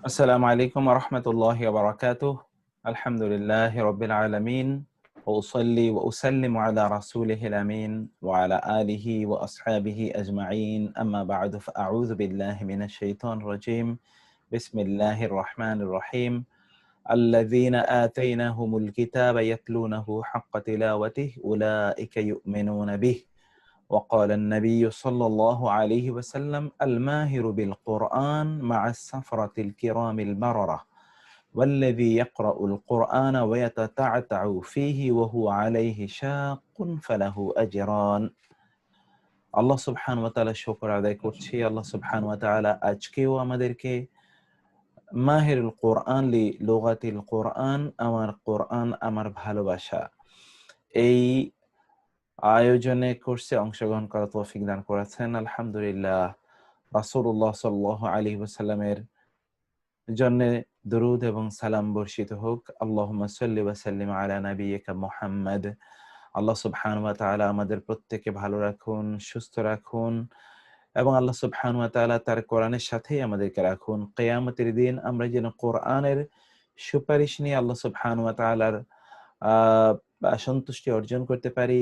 السلام عليكم ورحمة الله وبركاته. الحمد لله رب العالمين، وأصلي وأسلم على رسوله الأمين وعلى آله وأصحابه أجمعين. أما بعد، فأعوذ بالله من الشيطان الرجيم. بسم الله الرحمن الرحيم. الذين آتيناهم الكتاب يتلونه حق تلاوته أولئك يؤمنون به. وقال النبي صلى الله عليه وسلم: الماهر بالقرآن مع السفرة الكرام البررة، والذي يقرأ القرآن ويتتعتع فيه وهو عليه شاق فله أجران। আল্লাহ সুবহানাহু ওয়া তাআলা শুকর আদায় করছি। আল্লাহ সুবহানাহু ওয়া তাআলা আজকেও আমাদেরকে মাহিরুল কোরআন লি লুগাতিল কোরআন, আমার কোরআন আমার ভালোবাসা, এই আয়োজনে কোর্সে অংশগ্রহণ করার তৌফিক দান করেছেন। আলহামদুলিল্লাহ। রাসূলুল্লাহ সাল্লাল্লাহু আলাইহি ওয়াসাল্লামের জন্যে দরুদ এবং সালাম বর্ষিত হোক। আল্লাহুম্মা সাল্লি ওয়া সাল্লিম আলা নাবিয়্যিকা মুহাম্মদ। আল্লাহ সুবহানাহু ওয়া তাআলা আমাদের প্রত্যেককে ভালো রাখুন, সুস্থ রাখুন এবং আল্লাহ সুবহানাহু ওয়া তাআলা তার কোরআনের সাথেই আমাদেরকে রাখুন। কিয়ামতের দিন আমরা যেন কোরআনের সুপারিশ নিয়ে আল্লাহ সুবহানাহু ওয়া তাআলার সন্তুষ্টি অর্জন করতে পারি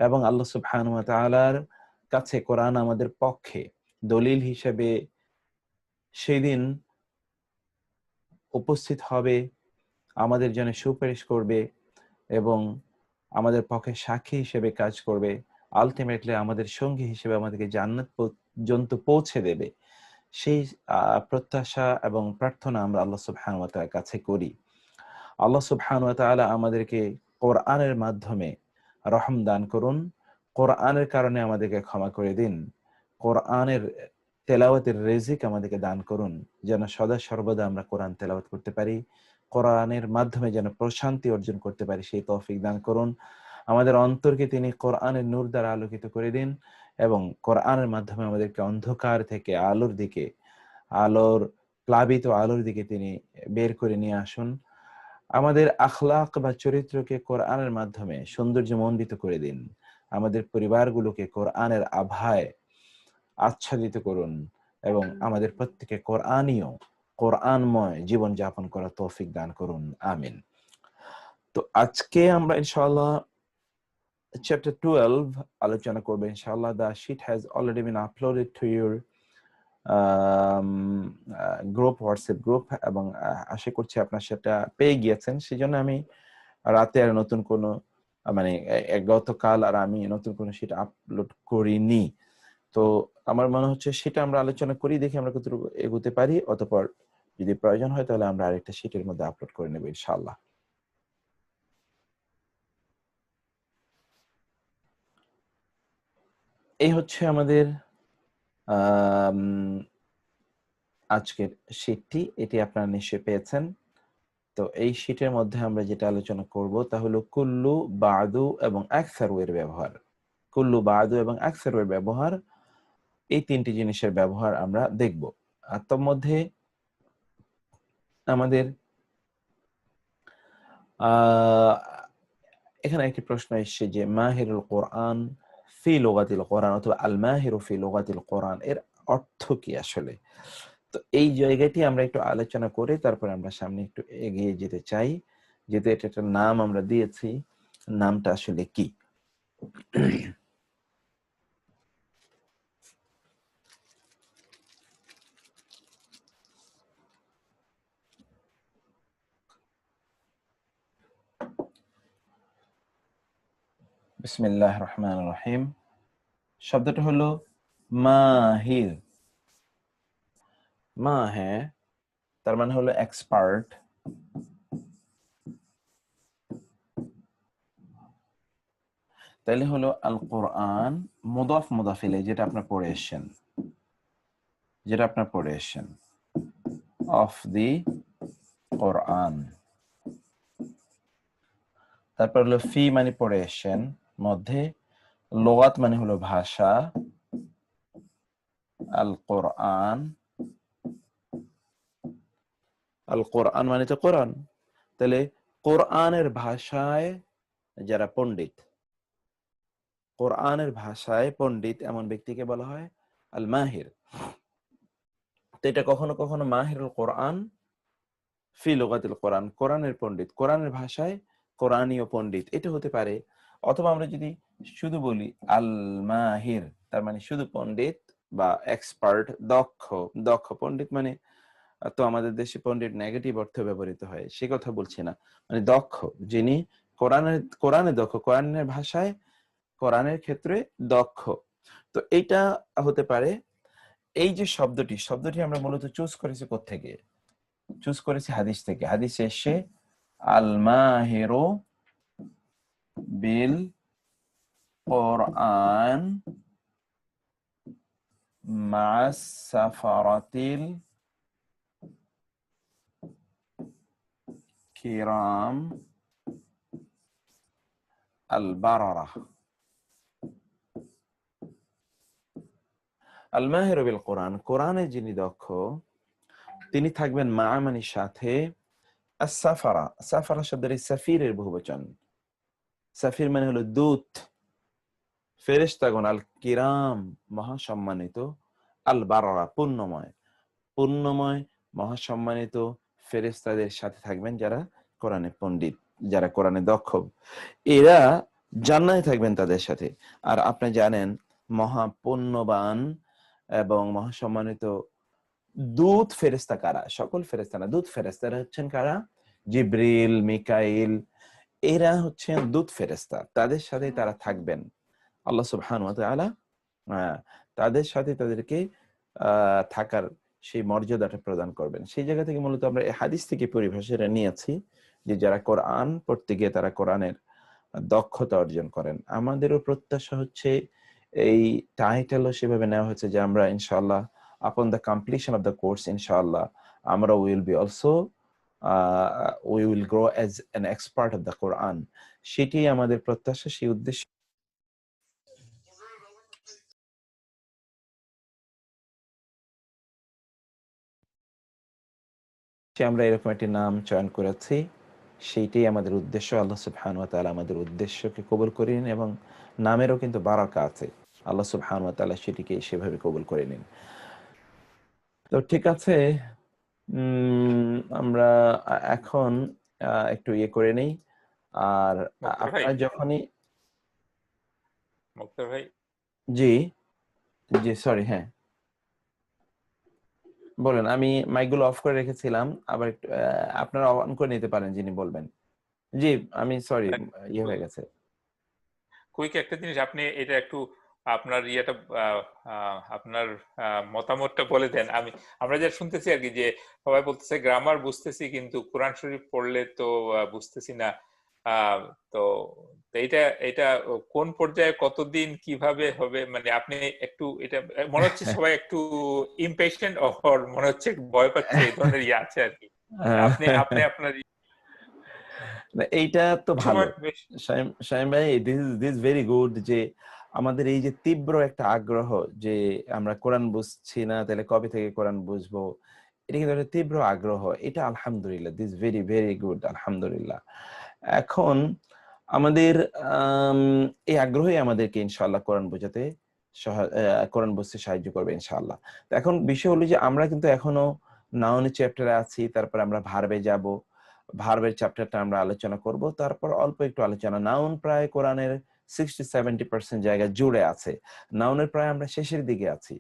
এবং আল্লাহ সুবহানাহু ওয়া তাআলার কাছে কোরআন আমাদের পক্ষে দলিল হিসেবে সেদিন উপস্থিত হবে, আমাদের জন্য সুপারিশ করবে এবং আমাদের পক্ষে সাক্ষী হিসেবে কাজ করবে। আলটিমেটলি আমাদের সঙ্গী হিসেবে আমাদেরকে জান্নাত পর্যন্ত পৌঁছে দেবে। সেই প্রত্যাশা এবং প্রার্থনা আমরা আল্লাহ সুবহানাহু ওয়া তাআলার কাছে করি। আল্লাহ সুবহানাহু ওয়া তাআলা আমাদেরকে কোরআনের মাধ্যমে রহম দান করুন। কোরআনের কারণে আমাদেরকে ক্ষমা করে দিন। কোরআনের তেলাওয়াতের রিজিক আমাদেরকে দান করুন, যেন সদা সর্বদা আমরা কোরআন তেলাওয়াত করতে পারি। কোরআনের মাধ্যমে যেন প্রশান্তি অর্জন করতে পারি, সেই তৌফিক দান করুন। আমাদের অন্তরকে তিনি কোরআনের নূর দ্বারা আলোকিত করে দিন এবং কোরআনের মাধ্যমে আমাদেরকে অন্ধকার থেকে আলোর দিকে, আলোর প্লাবিত আলোর দিকে তিনি বের করে নিয়ে আসুন। আমাদের আখলাক বা চরিত্রকে কোরআনের মাধ্যমে সৌন্দর্যমণ্ডিত করে দিন। আমাদের পরিবারগুলোকে কোরআনের আভায় আচ্ছাদিত করুন এবং আমাদের প্রত্যেকে কোরআনীয়, কোরআনময় জীবন যাপন করার তৌফিক দান করুন। আমিন। তো আজকে আমরা ইনশাআল্লাহ চ্যাপ্টার 12 আলোচনা করব ইনশাআল্লাহ। The sheet has already been uploaded to your group, WhatsApp group, এবং আশা করছি আপনার সেটা পেয়ে গিয়েছেন। সেজন্য আমি রাতে আর নতুন কোনো মানে গতকাল আর আমি নতুন কোনো সেটা আপলোড করিনি। তো আমার মনে হচ্ছে সেটা আমরা আলোচনা করি, দেখি আমরা কতটুকু এগোতে পারি। অতঃপর যদি প্রয়োজন হয় তাহলে আমরা আরেকটা শীটের মধ্যে আপলোড করে নেব ইনশাআল্লাহ। এই হচ্ছে আমাদের আজকের শীটটি। এটি আপনারা নিশ্চয়ই পেয়েছেন। তো এই শীটের মধ্যে আমরা যেটা আলোচনা করব তা হলো কুল্লু, বাদু এবং আকসারু এর ব্যবহার। কুল্লু, বাদু এবং আকসারু এর ব্যবহার, এই তিনটি জিনিসের ব্যবহার আমরা দেখব। আর তার মধ্যে আমাদের এখানে একটি প্রশ্ন এসেছে যে মাহিরুল কোরআন ফি লুগাতিল কোরআন অথবা আল মাহিরু ফি লুগাতিল কোরআন এর অর্থ কি আসলে। তো এই জায়গাটি আমরা একটু আলোচনা করে তারপরে আমরা সামনে একটু এগিয়ে যেতে চাই, যেহেতু এটা একটা নাম আমরা দিয়েছি, নামটা আসলে কি। বিসমিল্লাহির রহমানির রহিম। শব্দটা হলো মাহির। মা, হ্যাঁ, তার মানে হলো এক্সপার্ট। তাহলে হলো আল কোরআন মুদাফ মুদাফ ইলাইহি, যেটা আপনারা পড়ে এসেছেন, অফ দি কোরআন। তারপর হলো ফি মানে পড়ে এসেছেন, মধ্যে, লুগাত মানে হলো ভাষা, আল কোরআন, আল কোরআন মানে তো কোরআন। তাহলে কোরআনের ভাষায় যারা পণ্ডিত, কোরআনের ভাষায় পণ্ডিত এমন ব্যক্তিকে বলা হয় আল মাহির। তো এটা কখনো কখনো মাহিরুল কোরআন ফি লুগাতিল কোরআন, কোরআনের পণ্ডিত, কোরআনের ভাষায় কোরআনীয় পণ্ডিত, এটা হতে পারে। অথবা আমরা যদি শুধু বলি আল মাহির, তার মানে শুধু পণ্ডিত বা এক্সপার্ট, দক্ষ। দক্ষ পণ্ডিত মানে তো আমাদের দেশে পণ্ডিত নেগেটিভ অর্থে ব্যবহৃত হয়, সে কথা বলছি না, মানে দক্ষ, যিনি কোরআনে দক্ষ, কোরআনের ভাষায়, কোরআনের ক্ষেত্রে দক্ষ। তো এইটা হতে পারে। এই যে শব্দটি আমরা মূলত চুজ করেছি কোত্থেকে? চুজ করেছি হাদিস থেকে। হাদিসে এসে আল মাহিরু বিল কোরআন মা'আস সাফারাতিল কিরাম আল বারারা। আল মাহিরু বিল কোরআন, কোরআনে যিনি দক্ষ, তিনি থাকবেন মা মানে সাথে, আস-সাফারা, সাফারা শব্দের সাফিরের বহুবচন। সাফির মানে হলো দূত, ফেরেশতাগণ, আল কিরাম মহাসম্মানিত, আল বারারা পুণ্যময়, পুণ্যময় মহাসম্মানিত ফেরেশতাদের সাথে থাকবেন যারা কোরআনে পণ্ডিত, যারা কোরআনে দক্ষ, এরা জান্নাতে থাকবেন তাদের সাথে। আর আপনি জানেন মহাপুণ্যবান এবং মহাসম্মানিত দূত ফেরেশতা কারা? সকল ফেরেশতা না, দূত ফেরেশতারা হচ্ছেন কারা? জিবরিল, মিকাইল, এরা হচ্ছেন দূত ফেরেশতা, তাদের সাথে তারা থাকবেন। আল্লাহ সুবহানাহু ওয়া তাআলা তাদের সাথে তাদেরকে থাকার সেই মর্যাদাটা প্রদান করবেন। সেই জায়গা থেকে মূলত আমরা এই হাদিস থেকে পরিভাষাটা নিয়েছি যে যারা কোরআন পড়তে গিয়ে তারা কোরআনের দক্ষতা অর্জন করেন। আমাদেরও প্রত্যাশা হচ্ছে এই টাইটেলও সেভাবে নেওয়া হয়েছে যে আমরা ইনশাআল্লাহ upon the completion of the course inshallah আমরা will be also we will grow as an expert of the Quran, সেটি আমাদের প্রত্যাশা। সেই উদ্দেশ্যে আমরা এরকম একটি নাম চয়ন করেছি, সেইটাই আমাদের উদ্দেশ্য। আল্লাহ সুবহানাহু ওয়া তাআলা আমাদের উদ্দেশ্যকে কবুল করে নিন, এবং নামেরও কিন্তু বারাকা আছে, আল্লাহ সুবহানাহু ওয়া তাআলা সেটিকে সেভাবে কবুল করে নিন। তো ঠিক আছে, আমরা এখন একটু ইয়ে করে নেই। আর আপনারা যখনই জি জি সরি, হ্যাঁ বলেন। আমি মাইকগুলো অফ করে রেখেছিলাম, আবার একটু আপনারা অন করে নিতে পারেন যিনি বলবেন। জি আমি সরি, ইয়ে হয়ে গেছে। কুইক একটা জিনিস, আপনি এটা একটু আপনার ইয়েটা আপনার মতামতটা বলে দেন। আমরা যা শুনতেছি আর কি, যে সবাই বলতেছে গ্রামার বুঝতেছি কিন্তু কোরআন শরীফ পড়লে তো বুঝতেছি না। তো এটা এটা কোন পর্যায়ে কতদিন কিভাবে হবে, মানে আপনি একটু এটা মনে হচ্ছে সবাই একটু ইমপেশেন্ট, ওর মনে হচ্ছে ভয় পাচ্ছে, এই ধরনের ইয়ে আছে আর কি। আপনি আপনি আপনার এইটা তো ভালো শাইম ভাই, দিস ভেরি গুড যে আমাদের এই যে তীব্র একটা আগ্রহ যে আমরা কোরআন বুঝছি না, তাহলে কবে থেকে কোরআন বুঝবো, এটা কিন্তু একটা তীব্র আগ্রহ। এটা আলহামদুলিল্লাহ, দিস ভেরি ভেরি গুড, আলহামদুলিল্লাহ। এখন আমাদের এই আগ্রহই আমাদেরকে ইনশাআল্লাহ কোরআন বোঝাতে কোরআন বুঝতে সাহায্য করবে ইনশাআল্লাহ। তো এখন বিষয় হলো যে আমরা কিন্তু এখনো নাউনের চ্যাপ্টারে আছি, তারপর আমরা ভার্বে যাব, ভার্বের চ্যাপ্টারটা আমরা আলোচনা করব, তারপর অল্প একটু আলোচনা। নাউন প্রায় কোরআনের 60-70% জায়গা জুড়ে আছে, নাউনের প্রায় আমরা শেষের দিকে আছি।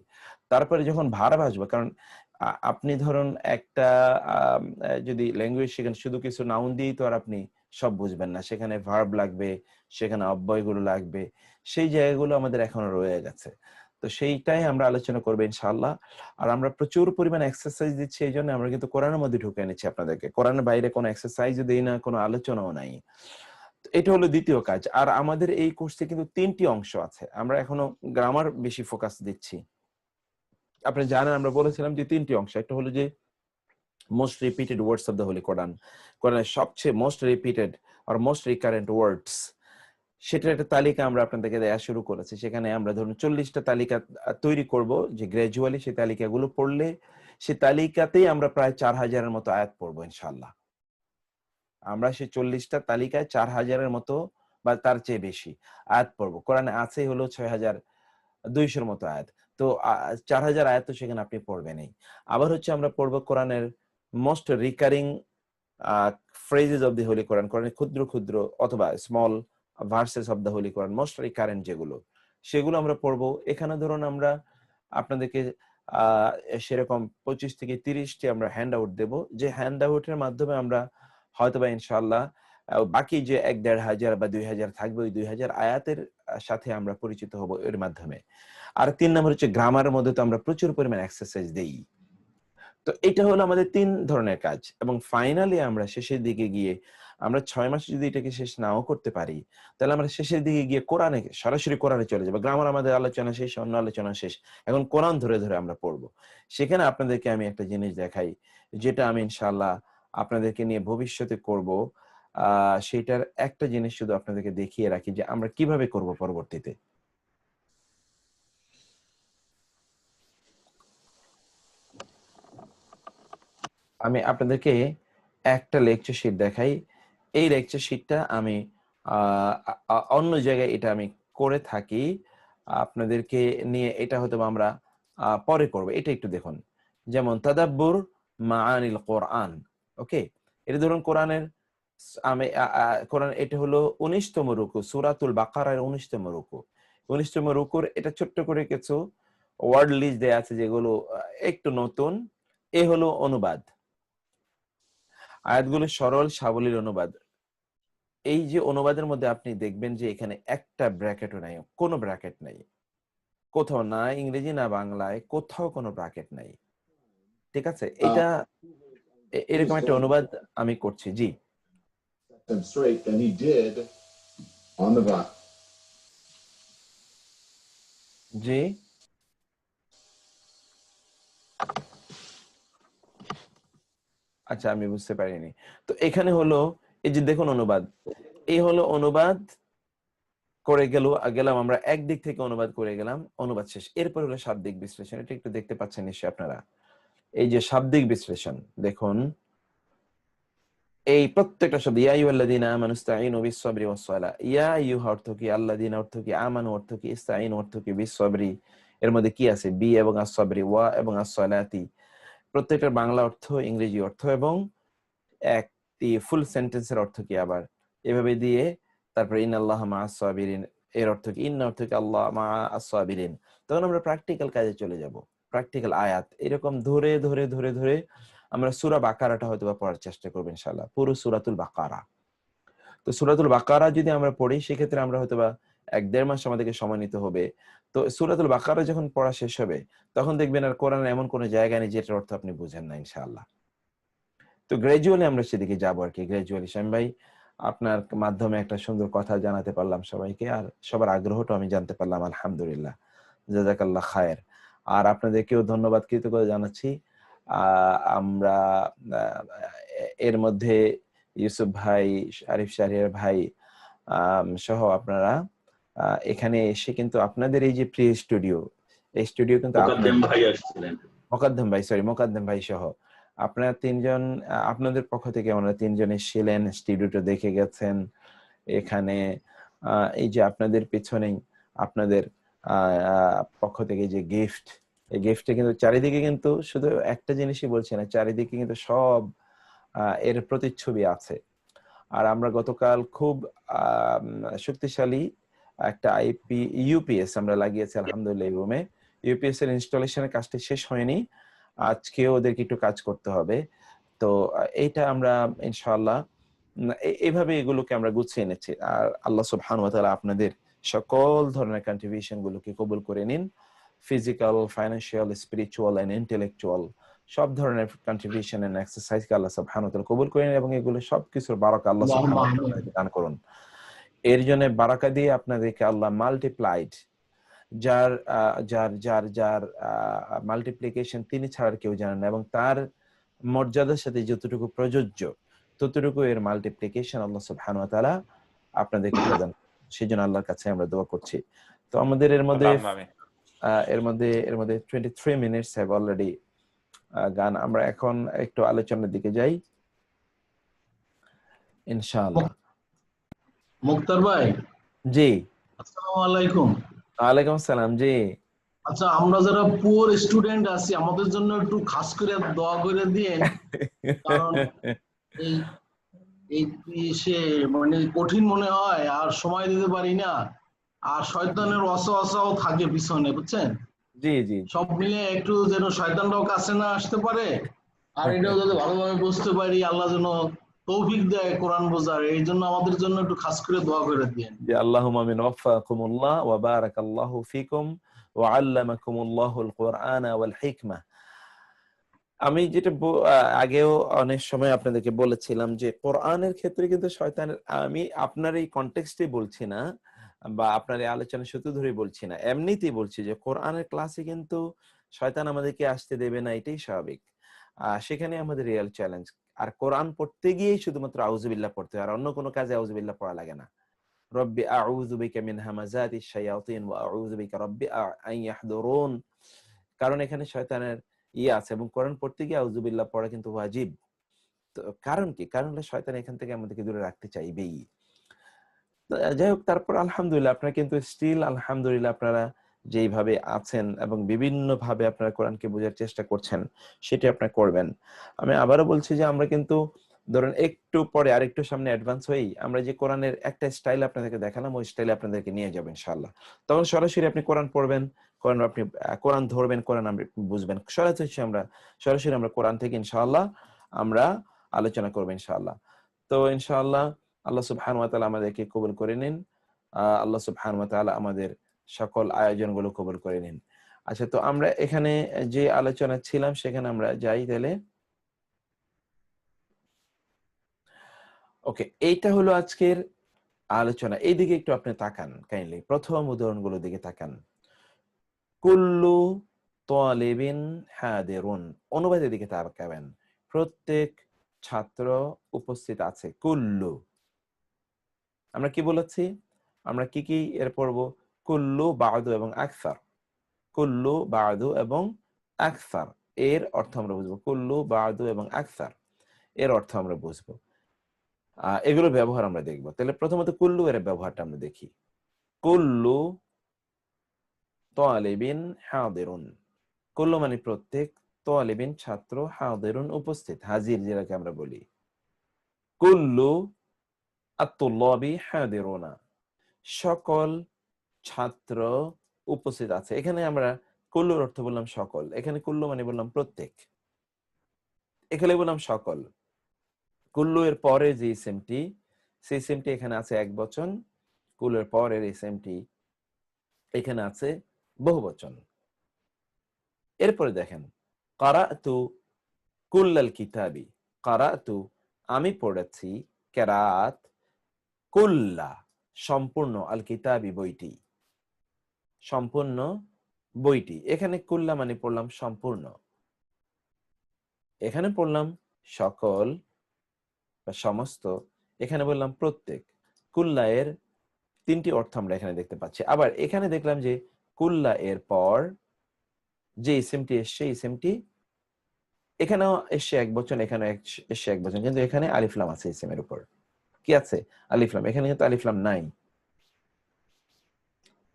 তারপরে যখন ভার্ব আসবে, কারণ আপনি ধরুন একটা যদি ল্যাঙ্গুয়েজ শেখেন, শুধু কিছু নাউন দিয়েই তো আর আপনি সব বুঝবেন না, সেখানে ভার্ব লাগবে, সেখানে অব্যয়গুলো লাগবে, সেই জায়গাগুলো আমাদের এখনো রয়ে গেছে। তো সেইটাই আমরা আলোচনা করবো ইনশাআল্লাহ। আর আমরা প্রচুর পরিমাণে এক্সারসাইজ দিচ্ছি, এই জন্য আমরা কিন্তু কোরআনের মধ্যে ঢুকে এনেছি আপনাদেরকে, কোরআনের বাইরে কোনো এক্সারসাইজও দিই না, কোনো আলোচনাও নাই। এটা হলো দ্বিতীয় কাজ। আর আমাদের এই কোর্সে কিন্তু 3টি অংশ আছে, আমরা এখনো গ্রামার বেশি ফোকাস দিচ্ছি। আপনি জানেন আমরা বলেছিলাম যে 3টি অংশ, একটা হলো যে most repeated words of the holy Quran, কোরআনের সবচেয়ে মোস্ট রিপিটেড আর মোস্ট রিকারেন্ট ওয়ার্ডস, সেটার একটা তালিকা আমরা আপনাদেরকে দেওয়া শুরু করেছি। সেখানে আমরা ধরুন 40টা তালিকা তৈরি করব, যে গ্র্যাজুয়ালি সেই তালিকাগুলো পড়লে সেই তালিকাতেই আমরা প্রায় 4000-এর মতো আয়াত পড়বো ইনশাআল্লাহ। আমরা সেই 40টা তালিকায় 4000-এর মতো বা তার চেয়ে বেশি আয়াত পড়বো। কোরআনে আছে হলো 6200-এর মতো আয়াত। তো 4000 আয়াত তো সেখানে আপনি পড়বেনই। আবার হচ্ছে আমরা পড়বো কোরআনের most recurring phrases of the Holy Quran, কোরআনের ক্ষুদ্র ক্ষুদ্র অথবা small versus of the holy Quran, most recurrent যেগুলো, সেগুলো আমরা পড়বো। এখানে ধরুন আমরা আপনাদেরকে সেরকম 25 থেকে 30টি আমরা হ্যান্ড আউট দেবো, যে হ্যান্ড আউটের মাধ্যমে আমরা হয়তোবা ইনশাআল্লাহ বাকি যে 1-1,500 বা 2,000 থাকবে, ওই 2,000 আয়াতের সাথে আমরা পরিচিত হব এর মাধ্যমে। আর 3 নম্বর হচ্ছে গ্রামারের মধ্যে তো আমরা প্রচুর পরিমাণ এক্সারসাইজ দেই। তো এটা হলো আমাদের 3 ধরনের কাজ। এবং ফাইনালি আমরা শেষের দিকে গিয়ে আমরা 6 মাসে যদি এটাকে শেষ নাও করতে পারি, তাহলে আমরা শেষের দিকে গিয়ে কোরআনে, সরাসরি কোরআনে চলে যাবো। গ্রামার আমাদের আলোচনা শেষ, অন্য আলোচনা শেষ, এখন কোরআন ধরে ধরে আমরা পড়বো। সেখানে আপনাদেরকে আমি একটা জিনিস দেখাই, যেটা আমি ইনশাআল্লাহ আপনাদেরকে নিয়ে ভবিষ্যতে করব। সেটার একটা জিনিস শুধু আপনাদেরকে দেখিয়ে রাখি যে আমরা কিভাবে করব পরবর্তীতে। আমি আপনাদেরকে একটা লেকচার শিট দেখাই। এই লেকচার শিটটা আমি অন্য জায়গায় এটা আমি করে থাকি, আপনাদেরকে নিয়ে এটা হয়তো আমরা পরে করব। এটা একটু দেখুন, যেমন তাদাব্বুর মাআনিল কোরআন। ওকে, এটা ধরুন কোরআনের, আমি কোরআন, এটা হলো 19তম রুকু, সূরাতুল বাকারার 19তম রুকু। 19তম রুকুর এটা ছোট্ট করে কিছু ওয়ার্ড লিস্ট দেয়া আছে যেগুলো একটু নতুন। এ হলো অনুবাদ, আয়াতগুলো সরল সাবলীল অনুবাদ। এই যে অনুবাদের মধ্যে আপনি দেখবেন যে এখানে একটা ব্র্যাকেটও নাই, কোনো ব্র্যাকেট নাই কোথাও, না ইংরেজি না বাংলায়, কোথাও কোনো ব্র্যাকেট নাই। ঠিক আছে, এটা এরকম একটা অনুবাদ আমি করছি। জি, জি, আচ্ছা, আমি বুঝতে পারিনি। তো এখানে হলো এই যে দেখুন অনুবাদ, এই হলো অনুবাদ করে গেলাম আমরা, একদিক থেকে অনুবাদ করে গেলাম, অনুবাদ শেষ। এরপর হলো শাব্দিক বিশ্লেষণ। এটা একটু দেখতে পাচ্ছেন নিশ্চয়ই আপনারা, এই যে শাব্দিক বিশ্লেষণ দেখুন, এই প্রত্যেকটা শব্দ, ইয়া আইয়ুহাল্লাযীনা আমানু ইসতাঈনু বিস-সাবরি ওয়াস-সালাহ, ইয়া আইয়ুহা অর্থ কি, আল্লাযীনা অর্থ কি, আমানু অর্থ কি, ইসতাঈনু অর্থ কি, বিস-সাবরি এর মধ্যে কি আছে, বি এবং আস-সাবরি, ওয়া এবং আস-সালাতি, প্রত্যেকটার বাংলা অর্থ, ইংরেজি অর্থ এবং একটি ফুল সেন্টেন্সের অর্থ কি আবার এভাবে দিয়ে, তারপরে ইন্নাল্লাহা মা'আস সাবিরিন এর অর্থ কি, ইন্না অর্থ কি, আল্লাহ মা'আস সাবিরিন। তখন আমরা প্র্যাকটিক্যাল কাজে চলে যাব, প্র্যাকটিক্যাল আয়াত এরকম ধরে ধরে ধরে ধরে আমরা সূরা বাকারাটা হয়তো বা পড়ার চেষ্টা করব ইনশাআল্লাহ, পুরো সূরাতুল বাকারা। তো সূরাতুল বাকারা যদি আমরা পড়ি, সেক্ষেত্রে আমরা হয়তো বা 1-1.5 মাস আমাদেরকে সময় নিতে হবে। তো সূরাতুল বাকারা যখন পড়া শেষ হবে, তখন দেখবেন আর কোরআনের এমন কোনো জায়গা নেই যেটার অর্থ আপনি বুঝেন না ইনশাআল্লাহ। তো গ্র্যাজুয়ালি আমরা সেদিকে যাবো আর কি, গ্র্যাজুয়ালি। শামীম ভাই, আপনার মাধ্যমে একটা সুন্দর কথা জানাতে পারলাম সবাইকে, আর সবার আগ্রহটা আমি জানতে পারলাম, আলহামদুলিল্লাহ, জাযাকাল্লাহ খায়ের। আর আপনাদেরকেও ধন্যবাদ, কৃতজ্ঞতা জানাচ্ছি। আমরা এর মধ্যে ইউসুফ ভাই, আরিফ শাহরিয়ার ভাই সহ আপনারা এখানে এসে কিন্তু আপনাদের এই যে প্রি স্টুডিও, এই স্টুডিও কিন্তু মোকাদ্দেম ভাই সহ আপনারা 3 জন, আপনাদের পক্ষ থেকে আমরা 3 জন এসেছিলেন, স্টুডিওটা দেখে গেছেন। এখানে এই যে আপনাদের পেছনেই আপনাদের পক্ষ থেকে যে গিফট, এই গিফটে কিন্তু চারিদিকে কিন্তু শুধু একটা জিনিসই বলছি না, চারিদিকে কিন্তু সব এর প্রতিচ্ছবি আছে। আর আমরা গতকাল খুব শক্তিশালী একটা আইপি ইউপিএস আমরা লাগিয়েছি আলহামদুলিল্লাহ এই রুমে। ইউপিএস এর ইনস্টলেশনের কাজটা শেষ হয়নি, আজকে ওদেরকে একটু কাজ করতে হবে। তো এইটা আমরা ইনশাআল্লাহ এইভাবে এগুলোকে আমরা গুছিয়ে এনেছি। আর আল্লাহ সুবহানাহু ওয়া তাআলা আপনাদের সকল ধরনের কন্ট্রিবিউশন গুলোকে কবুল করে নিন, physical, financial, spiritual and intellectual সব ধরনের কন্ট্রিবিউশন এন্ড এক্সারসাইজকে আল্লাহ সুবহানাহু ওয়া তাআলা কবুল করে নিন, এবং এগুলো সবকিছুর বারাকা আল্লাহ সুবহানাহু ওয়া তাআলা দান করুন। এর জন্য বারাকা দিয়ে আপনাদেরকে আল্লাহ মাল্টিপ্লাইড, যার যার যার যার মাল্টিপ্লিকেশন তিনি ছাড়া কেউ জানেন না, এবং তার মর্যাদার সাথে যতটুকু প্রযোজ্য ততটুকু এর মাল্টিপ্লিকেশন আল্লাহ সুবহানাহু ওয়া তাআলা আপনাদেরকে প্রদান, সেজন্য আল্লাহর কাছে আমরা দোয়া করছি। তো আমাদের এর মধ্যে 23 মিনিটস হ্যাভ অলরেডি গান। আমরা এখন একটু আলোচনার দিকে যাই ইনশাআল্লাহ। মুক্তার ভাই, জি, আসসালামু আলাইকুম। ওয়ালাইকুম আসসালাম। জি, আচ্ছা, আমরা যারা পুয়ার স্টুডেন্ট আছি, আমাদের জন্য একটু খাস করে দোয়া করে দিয়েন, কারণ এই এই সে মানে কঠিন মনে হয়, আর সময় দিতে পারি না, আর শয়তানের ওয়াসওয়াসাও থাকে পিছনে, বুঝছেন? জি জি জি। সব মিলে একটু যেন শয়তানরাও কাছে না আসতে পারে, আর এটাও যাতে ভালোভাবে বুঝতে পারি, আল্লাহ যেন তৌফিক দেয় কোরআন বোঝার, এই জন্য আমাদের জন্য একটু খাস করে দোয়া করে দিয়েন। জি, আল্লাহুম্মা আমিন, ওয়াফাকুমুল্লাহ ওয়া বারাকাল্লাহু ফিকুম ওয়া আল্লামাকুমুল্লাহুল কুরআনা ওয়াল হিকমাহ। আমি যেটা আগেও অনেক সময় আপনাদেরকে বলেছিলাম যে কোরআনের ক্ষেত্রে কিন্তু শয়তানের, আমি আপনার এই কনটেক্সটে বলছি না বা আপনার এই আলোচনার সূত্র ধরে বলছি না, এমনিতেই বলছি যে কোরআনের ক্লাসে কিন্তু শয়তান আমাদেরকে আসতে দেবে না, এটাই স্বাভাবিক। সেখানে আমাদের রিয়েল চ্যালেঞ্জ। আর কোরআন পড়তে গিয়েই শুধুমাত্র আউযুবিল্লাহ পড়তে হয়, আর অন্য কোনো কাজে আউযুবিল্লাহ পড়া লাগে না। রব্বি আউযু বিকা মিন হামাযাতিশ শায়াতিন ওয়া আউযু বিকা রব্বি আন ইয়াহদুরুন। কারণ এখানে শয়তানের আছে, এবং কোরআন পড়তে গিয়ে আউযুবিল্লাহ পড়া কিন্তু ওয়াজিব। তো কারণ কি? কারণ হলো শয়তান এখান থেকে আমাদেরকে দূরে রাখতে চাইবেই। তো যাই হোক, তারপর আলহামদুলিল্লাহ আপনারা কিন্তু স্টিল আলহামদুলিল্লাহ আপনারা যেইভাবে আছেন এবং বিভিন্ন ভাবে আপনারা কোরআনকে বোঝার চেষ্টা করছেন, সেটি আপনারা করবেন। আমি আবারও বলছি যে আমরা কিন্তু ধরুন একটু পরে আরেকটু সামনে অ্যাডভান্স হই, আমরা যে কোরআনের একটা স্টাইল আপনাদেরকে দেখালাম, ওই স্টাইলে আপনাদেরকে নিয়ে যাবেন ইনশাআল্লাহ। তখন সরাসরি আপনি কোরআন পড়বেন, কোরআন আপনি কোরআন ধরবেন, কোরআন আপনি বুঝবেন। সরাসরি আমরা কোরআন থেকে ইনশাআল্লাহ আমরা আলোচনা করব ইনশাআল্লাহ। তো ইনশাআল্লাহ আল্লাহ সুবহানাহু ওয়া তাআলা আমাদেরকে কবুল করে নিন। আল্লাহ সুবহানাহু ওয়া তাআলা আমাদের সকল আয়োজনগুলো কবুল করে নিন। আচ্ছা, তো আমরা এখানে যে আলোচনা ছিলাম সেখানে আমরা যাই তাহলে। ওকে, এইটা হলো আজকের আলোচনা। এইদিকে একটু আপনি তাকান কাইন্ডলি, প্রথম উদাহরণগুলোর দিকে তাকান। কুল্লু তালিবিন হাদিরুন, অনুবাদের দিকে তাকাবেন। প্রত্যেক ছাত্র উপস্থিত আছে। কুল্লু, আমরা কি বলেছি? আমরা কি এর পড়বো? কুল্লু, বাদু এবং আকসার। কুল্লু, বাদু এবং আকসার এর অর্থ আমরা বুঝবো। কুল্লু, বাদু এবং আকসার এর অর্থ আমরা বুঝবো। এগুলোর ব্যবহার আমরা দেখবো। তাহলে প্রথমত কুল্লু এর ব্যবহারটা আমরা দেখি। কুল্লু তালিবিন হাদিরুন। কুল্লু মানে প্রত্যেক, তালিবিন ছাত্র, হাদিরুন উপস্থিত, হাজির যেটাকে আমরা বলি। কুল্লু আত-তুল্লাবি হাদিরুনা, সকল ছাত্র উপস্থিত আছে। এখানে আমরা কুল্লুর অর্থ বললাম সকল, এখানে কুল্লু মানে বললাম প্রত্যেক, এখানে বললাম সকল। কুল্লু এর পরে যে ইসিমটি, সেই ইসিমটি এখানে আছে এক বচন, কুল্লু এর পরের ইসিমটি এখানে আছে বহুবচন। এরপরে দেখেন, কারাতু কুল্লাল কিতাবি, কারাতু আমি পড়েছি, কেরাত কুল্লা সম্পূর্ণ, আল কিতাবি বইটি, সম্পূর্ণ বইটি। এখানে কুল্লা মানে পড়লাম সম্পূর্ণ, এখানে পড়লাম সকল বা সমস্ত, এখানে বললাম প্রত্যেক। কুল্লা এর তিনটি অর্থ আমরা এখানে দেখতে পাচ্ছি। আবার এখানে দেখলাম যে কুল্লা এর পর যে ইসিমটি এসছে, ইসিমটি এখানেও এসছে এক বচন, এখানে এসছে এক বচন, কিন্তু এখানে আলিফলাম আছে ইসিমের উপর। কি আছে? আলিফলাম। এখানে কিন্তু আলিফলাম নাই।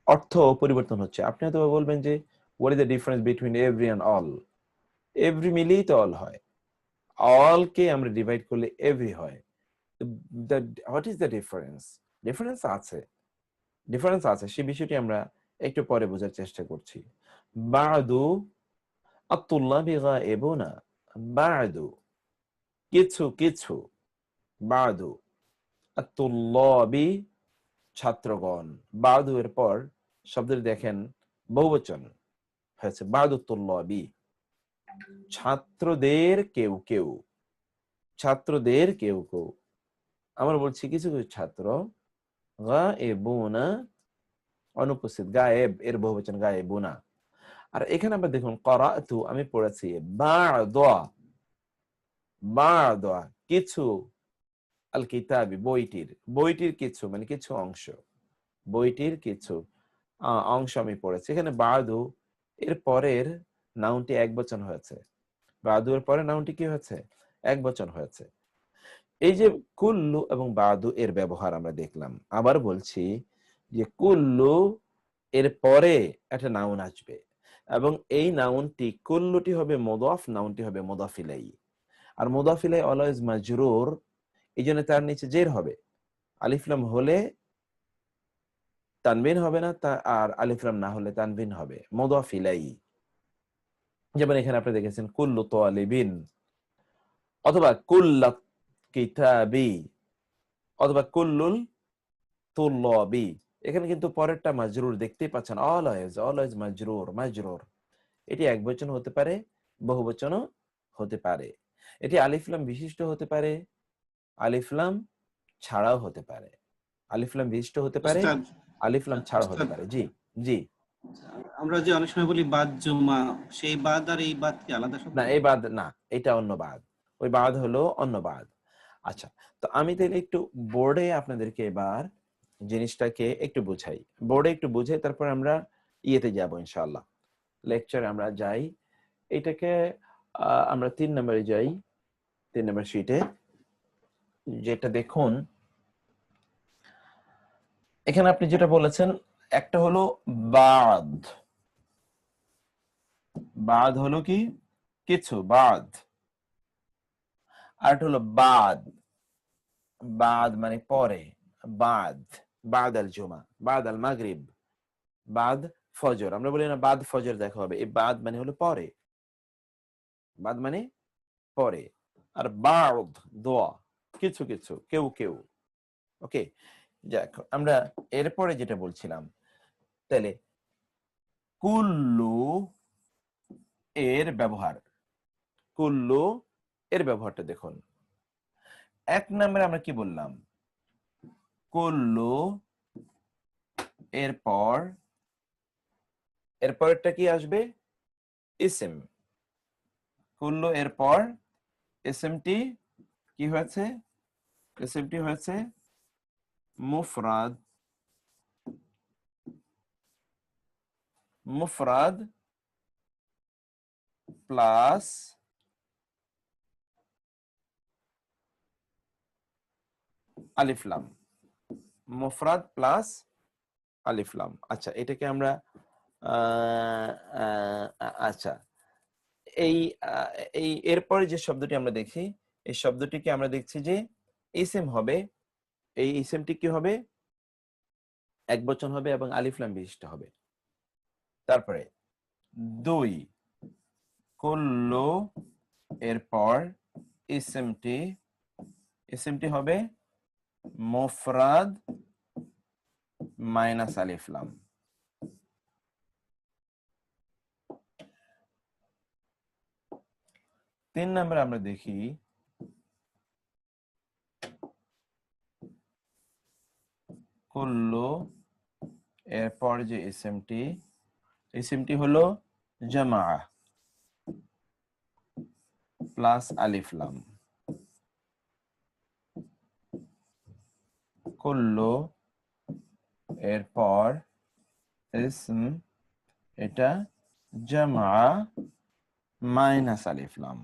অর্থ পরিবর্তন হচ্ছে। আপনি হয়তো বলবেন যে what is the difference between every and all? Every মিলেই তো অল হয়, অল কে আমরা ডিভাইড করলে এভরি হয়। What is the difference? Difference আছে, ডিফারেন্স আছে, সেই বিষয়টি আমরা একটু পরে বোঝার চেষ্টা করছি। বাদু আত-তুল্লাবি গায়েবুনা, বাদু কিছু কিছু, বাদু আত-তুল্লাবি ছাত্রগণ, বাদু এর পর শব্দটি দেখেন বহুবচন হয়েছে, বাদু তুল্লাবি, ছাত্রদের কেউ কেউ, ছাত্রদের কেউ কেউ। আমরা বলছি কিছু কিছু ছাত্র, গায়েবুনা অনুপস্থিত, গায়েব এর বহুবচন গায়েবুনা। আর এখানে আমরা দেখুন করাতু আমি পড়েছি, বা'দা, বা'দা কিছু, আল কিতাবি বইটির, বইটির কিছু মানে কিছু অংশ, বইটির কিছু অংশ আমি পড়েছি। এখানে বাদু এর পরের নাউনটি এক বচন হয়েছে, বাদু এর পরে নাউনটি কি হয়েছে? এক বচন হয়েছে। এই যে কুল্লু এবং বাদু এর ব্যবহার আমরা দেখলাম। আবার বলছি যে কুল্লু এর পরে একটা নাউন আসবে এবং এই নাউনটি, কুল্লুটি হবে মুদাফ, নাউনটি হবে মুদাফ ইলাইহি। আর মুদাফ ইলাইহি অলওয়েজ মাজরুর, এই জন্য তার নিচে জের হবে। আলিফ লাম হলে তানবিন হবে না, আর আলিফ লাম না হলে তানবিন হবে। মুদাফ ইলাইহি, যেমন এখানে আপনি দেখেছেন কুল্লু তালিবিন, অথবা কুল্লাত কিতাবি, অথবা কুল্লুল তুল্লাবি। এখানে কিন্তু পরেরটা মাজরুর দেখতেই পাচ্ছেন, অলওয়েজ মাজরুর। এটি একবচন হতে পারে, বহুবচনও হতে পারে। এটি আলিফ লাম বিশিষ্ট হতে পারে, আলিফ লাম ছাড়াও হতে পারে। আলিফ লাম বিশিষ্ট হতে পারে, উস্তাদ, আলিফ লাম ছাড়াও হতে উস্তাদ, পারে। জি জি। আমরা যে অনেক সময় বলি বাদ জমা, সেই বাদ আর এই বাদ কি আলাদা শব্দ? না, এই বাদ না, এটা অন্য বাদ। ওই বাদ হলো অন্য বাদ। আচ্ছা, তো আমি তাহলে একটু বোর্ডে আপনাদেরকে এবার জিনিসটাকে একটু বুঝাই, বোর্ডে একটু বুঝাই, তারপর আমরা ইয়েতে যাব ইনশাআল্লাহ, লেকচারে আমরা যাই। এটাকে আমরা 3 নম্বরে যাই, 3 নম্বর শীটে, যেটা দেখুন এখানে আপনি যেটা বলেছেন, একটা হলো বাদ। বাদ হলো কি? কিছু, বাদ। আর একটা হলো বাদ। বাদ মানে পরে, বাদ, বাদ আল জুমা, বাদ আল মাগরিব, বাদ ফজর। আমরা বলি না বাদ ফজর দেখা হবে, এই বাদ মানে হলো পরে, বাদ মানে পরে। আর বাদ দোয়া, কিছু কিছু, কেউ কেউ। ওকে, যাক, আমরা এরপরে যেটা বলছিলাম, তাহলে কুল্লু এর ব্যবহার, কুল্লু এর ব্যবহারটা দেখুন। 1 নম্বরে আমরা কি বললাম? কুল্লু এরপরটা কি আসবে? ইসম। কুল্লু এরপর ইসমটি কি হয়েছে? ইসমটি হয়েছে মুফরাদ। মুফরাদ প্লাস আলিফ লাম, মুফরাদ প্লাস আলিফ লাম। আচ্ছা, এটাকে আমরা আচ্ছা, এই এরপরে যে শব্দটি আমরা দেখি, এই শব্দটিকে আমরা দেখছি যে ইসম হবে। এই ইসমটি কি হবে? একবচন হবে এবং আলিফ লাম বিশিষ্ট হবে। তারপরে 2, কুল্লু এরপর ইসমটি হবে মুফরাদ মাইনাস আলিফ লাম। 3 নম্বরে আমরা দেখি কুল্লু এরপর যে ইসমটি হলো জামা প্লাস আলিফ লাম। কুল্লু এরপর ইসম, এটা জামা মাইনাস আলিফ লাম।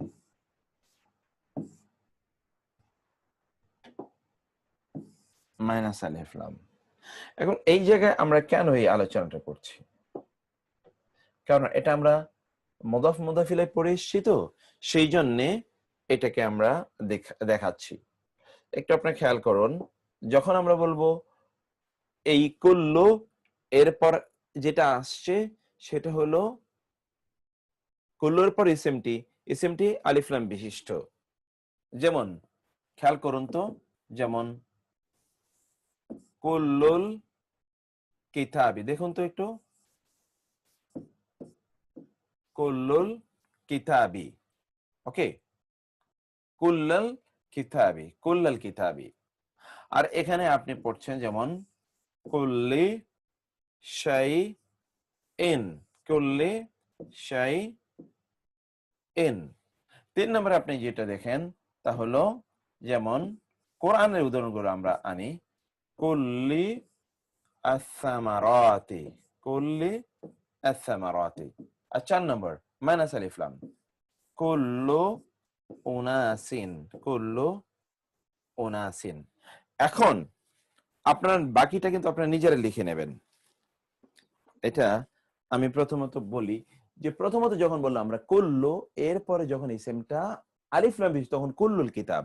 মাইনাস আলিফ লাম। এখন এই জায়গায় আমরা কেন এই আলোচনাটা করছি? কারণ এটা আমরা মুদাফ মুদাফ ইলাইহি পড়ে এসেছি, তো সেই জন্যে এটাকে আমরা দেখাচ্ছি। একটু আপনি খেয়াল করুন, যখন আমরা বলবো এই কুল্লু এরপর যেটা আসছে সেটা হলো কুল্লুর পর ইসমটি আলিফ লাম বিশিষ্ট। যেমন খেয়াল করুন তো, যেমন কুল্লুল কিতাবি, দেখুন তো একটু, কুল্লুল কিতাবি। ওকে, কুল্লাল কিতাবি। আর এখানে আপনি পড়ছেন যেমন কুল্লি শাইইন, কুল্লি শাইইন। 3 নম্বরে আপনি যেটা দেখেন তা হলো, যেমন কোরআনের উদাহরণগুলো আমরা আনি, কুল্লি আস-সামারাতি, কুল্লি আস-সামারাতি। আর 4 নম্বর মাইনাস আলিফ লাম, কুল্লু উনাসিন। এখন আপনার বাকিটা কিন্তু আপনারা নিজেরা লিখে নেবেন। এটা আমি প্রথমত বলি যে, প্রথমত যখন বললাম আমরা কুল্লু এরপরে যখন ইসমটা আলিফ লাম মিম তখন কুল্লুল কিতাব,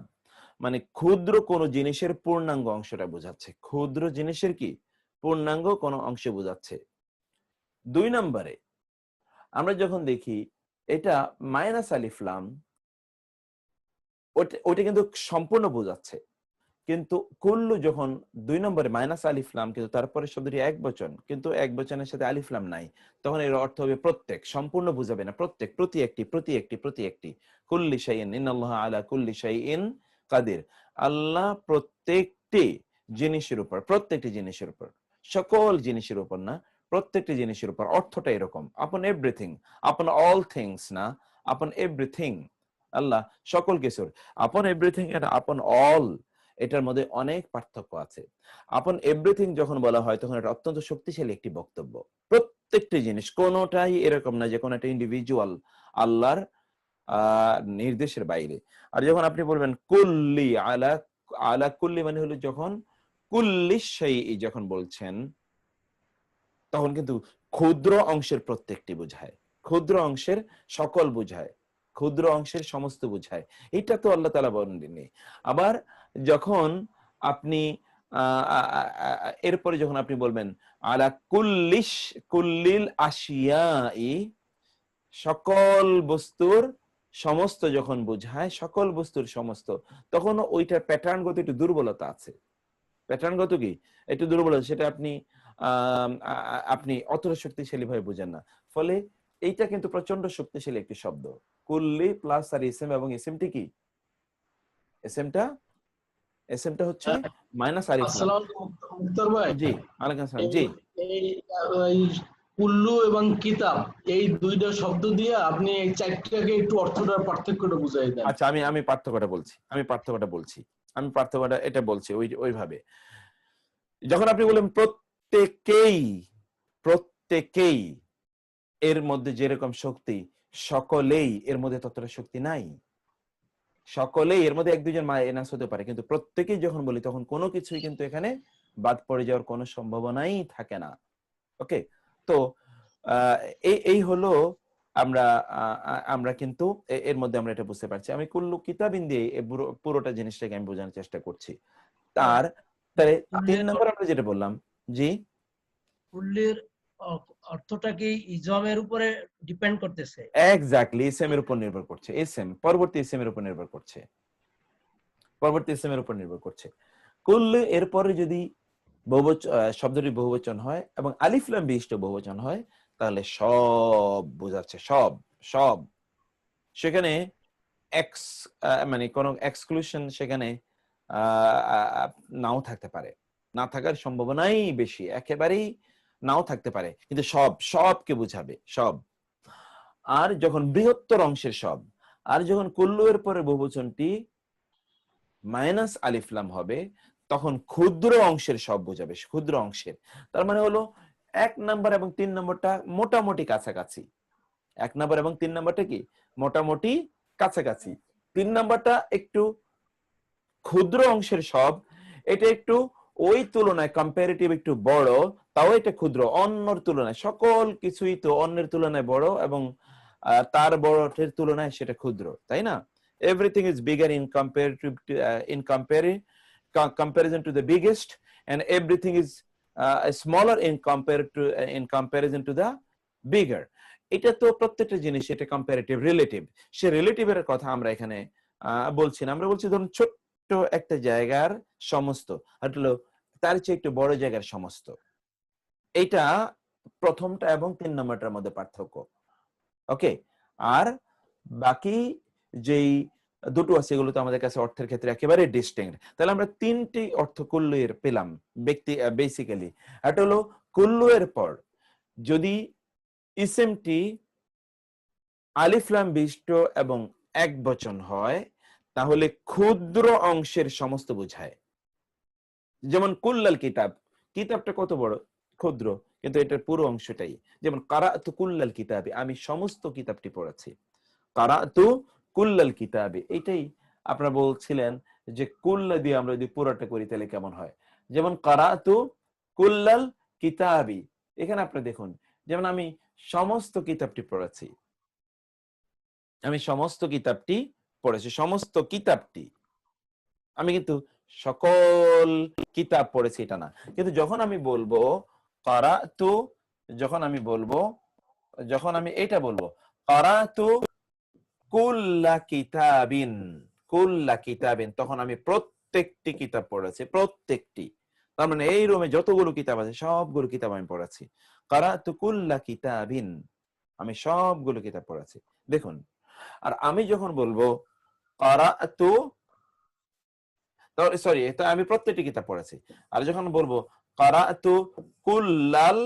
মানে ক্ষুদ্র কোন জিনিসের পূর্ণাঙ্গ অংশটা বোঝাচ্ছে, ক্ষুদ্র জিনিসের কি পূর্ণাঙ্গ কোন অংশ বোঝাচ্ছে। 2 নম্বরে আমরা যখন দেখি এটা মাইনাস আলিফ লাম, ওটা কিন্তু সম্পূর্ণ বোঝাচ্ছে, কিন্তু কুল্লু যখন 2 নম্বরে মাইনাস আলিফ লাম কিন্তু তারপরে শব্দটি এক বচন, কিন্তু এক বচনের সাথে আলিফ লাম নাই, তখন এর অর্থ হবে প্রত্যেক, সম্পূর্ণ বুঝাবে না, প্রত্যেক, প্রতি একটি, প্রতি একটি, প্রতি একটি। কুল্লি শাইইন ইন্নাল্লাহা আলা কুল্লি শাইইন কাদির, আল্লাহ প্রত্যেকটি জিনিসের উপর, প্রত্যেকটি জিনিসের উপর, সকল জিনিসের উপর না, প্রত্যেকটি জিনিসের উপর। অর্থটা এরকম, আপন এভরিথিং, আপন অল থিংস না, আপন এভরিথিং, আল্লাহ সকল কিছুর, আপন এভরিথিং এন্ড আপন অল, এটার মধ্যে অনেক পার্থক্য আছে। আপন এভরিথিং যখন বলা হয় তখন এটা অত্যন্ত শক্তিশালী একটি বক্তব্য। প্রত্যেকটি জিনিস, কোনোটাই এরকম না যে কোনো একটা ইন্ডিভিজুয়াল আল্লাহর নির্দেশের বাইরে। আর যখন আপনি বলবেন কুল্লি আলা, আলা কুল্লি মানে হলো যখন কুল্লি শাইই যখন বলছেন তখন কিন্তু ক্ষুদ্র অংশের প্রত্যেকটি বোঝায়, ক্ষুদ্র অংশের সকল বোঝায়, ক্ষুদ্র অংশের সমস্ত বোঝায়। এটা তো আল্লাহ তাআলা বলেননি। আবার যখন আপনি এরপরে যখন আপনি বলবেন আলা কুল্লিশ কুল্লিল আশিয়াই, সকল বস্তুর সমস্ত যখন বোঝায়, সকল বস্তুর সমস্ত, তখন ওইটার প্যাটার্নগত একটু দুর্বলতা আছে। প্যাটার্নগত কি একটু দুর্বলতা, সেটা আপনি আপনি অতটা শক্তিশালী ভাবে বুঝেন না। ফলে এইটা কিন্তু প্রচন্ড শক্তিশালী একটি শব্দ, কুল্লি প্লাস আর ইসম, এবং ইসমটি কি, এসএমটা হচ্ছে মাইনাস আলিফ লাম। আসসালামু আলাইকুম মুক্তার ভাই। জি ওয়ালাইকুম আসসালাম। জি এই কুল্লু এবং কিতাব এই দুইটা শব্দ দিয়ে আপনি এই চারটাকে একটু অর্থটার পার্থক্যটা বুঝাই দেন। আচ্ছা, আমি পার্থক্যটা বলছি, আমি পার্থক্যটা এটা বলছি ওইভাবে। যখন আপনি বলেন প্রত্যেকেই, প্রত্যেকেই এর মধ্যে যেরকম শক্তি, সকলেই এর মধ্যে ততটা শক্তি নাই। সকলেই এর মধ্যে এক দুজন মাইনাস হতে পারে, কিন্তু প্রত্যেকেই যখন বলি তখন কোনো কিছুই কিন্তু এখানে বাদ পড়ে যাওয়ার কোনো সম্ভাবনাই থাকে না। ওকে, তো এই হলো আমরা কিন্তু এর মধ্যে আমরা এটা বুঝতে পারছি। আমি কুল্লু কিতাবিন দিয়ে পুরোটা জিনিসটাকে আমি বোঝানোর চেষ্টা করছি। তাহলে 3 নম্বর আমরা যেটা বললাম, জি কুল্লির অর্থটা কি ইজমের উপরে ডিপেন্ড করতেছে? এক্স্যাক্টলি, ইসমের উপর নির্ভর করছে, ইসম পরবর্তী ইসমের উপর নির্ভর করছে, পরবর্তী ইসমের উপর নির্ভর করছে। কুল্লু এরপরে যদি শব্দটি বহুবচন হয় এবং আলিফ লাম বিশিষ্ট বহুবচন হয় তাহলে সব বোঝাচ্ছে, সব সব। সেখানে এক্স মানে কোন এক্সক্লুশন সেখানে নাও থাকতে পারে, না থাকার সম্ভাবনাই বেশি, একেবারেই নাও থাকতে পারে, কিন্তু সব সবকে বুঝাবে, সব। আর যখন বৃহত্তর অংশের সব, আর যখন কুল্লু এর পরে বহুবচনটি মাইনাস আলিফ লাম হবে তখন ক্ষুদ্র অংশের সব বোঝাবে, ক্ষুদ্র অংশের। তার মানে হলো 1 নাম্বার এবং 3 নম্বরটা মোটামুটি কাছাকাছি, 1 নাম্বার এবং 3 নাম্বারটা কি মোটামুটি কাছাকাছি, 3 নাম্বারটা একটু ক্ষুদ্র অংশের সব, এটা একটু ওই তুলনায় কম্পারেটিভ একটু বড়, তাও এটা ক্ষুদ্র, অন্যর তুলনায় সকল কিছুই তো অন্যের তুলনায় বড় এবং তার বড়ের তুলনায় সেটা ক্ষুদ্র, তাই না? Everything is bigger in comparison to the biggest, and everything is smaller in comparison to the bigger. এটা তো প্রত্যেকটা জিনিস এটা কম্পারেটিভ, রিলেটিভ। সে রিলেটিভের কথা আমরা এখানে বলছি না, আমরা বলছি ধরুন ছোট্ট একটা জায়গার সমস্ত আর হলো তার চেয়ে একটু বড় জায়গার সমস্ত। এটা প্রথমটা এবং 3 নম্বরটার মধ্যে পার্থক্য। ওকে, আর বাকি যেই দুটো আছে এগুলো তো আমাদের কাছে অর্থের ক্ষেত্রে একেবারে ডিস্টিংক্ট। তাহলে আমরা 3টি অর্থ কুল্লু এর পেলাম বেসিক্যালি। এটা হলো কুল্লু এর পর যদি ইসমটি আলিফ লাম বিশিষ্ট এবং এক বচন হয় তাহলে ক্ষুদ্র অংশের সমস্ত বোঝায়। যেমন কুল্লাল কিতাব, কিতাবটা কত বড়, ক্ষুদ্র, কিন্তু এটার পুরো অংশটাই। যেমন কারাতু কুল্লাল কিতাবি, আমি সমস্ত কিতাবটি পড়েছি, কারাতু কুল্লাল কিতাবি। এটাই আপনারা বলছিলেন যে কুল্লা দিয়ে আমরা যদি পুরোটা করি তাহলে কেমন হয়। যেমন কারাতু কুল্লাল কিতাবি, এখানে আপনি দেখুন, যেমন আমি সমস্ত কিতাবটি পড়েছি, আমি সমস্ত কিতাবটি পড়েছি, সমস্ত কিতাবটি। আমি কিন্তু সকল কিতাব পড়েছি এটা না, কিন্তু যখন আমি বলবো কারাতু, যখন আমি এটা বলবো কারাতু কুল্লা কিতাবিন, কুল্লা কিতাবিন, তখন আমি প্রত্যেকটি কিতাব পড়েছি, প্রত্যেকটি। তার মানে এই রুমে যতগুলো কিতাব আছে সবগুলো কিতাব আমি পড়েছি। কারাতু কুল্লা কিতাবিন, আমি সবগুলো কিতাব পড়েছি। দেখুন, আর আমি যখন বলবো কারাতু, সরি, এটা আমি প্রত্যেকটি কিতাব পড়েছি। আর যখন বলবো কারাতু কুল্লাল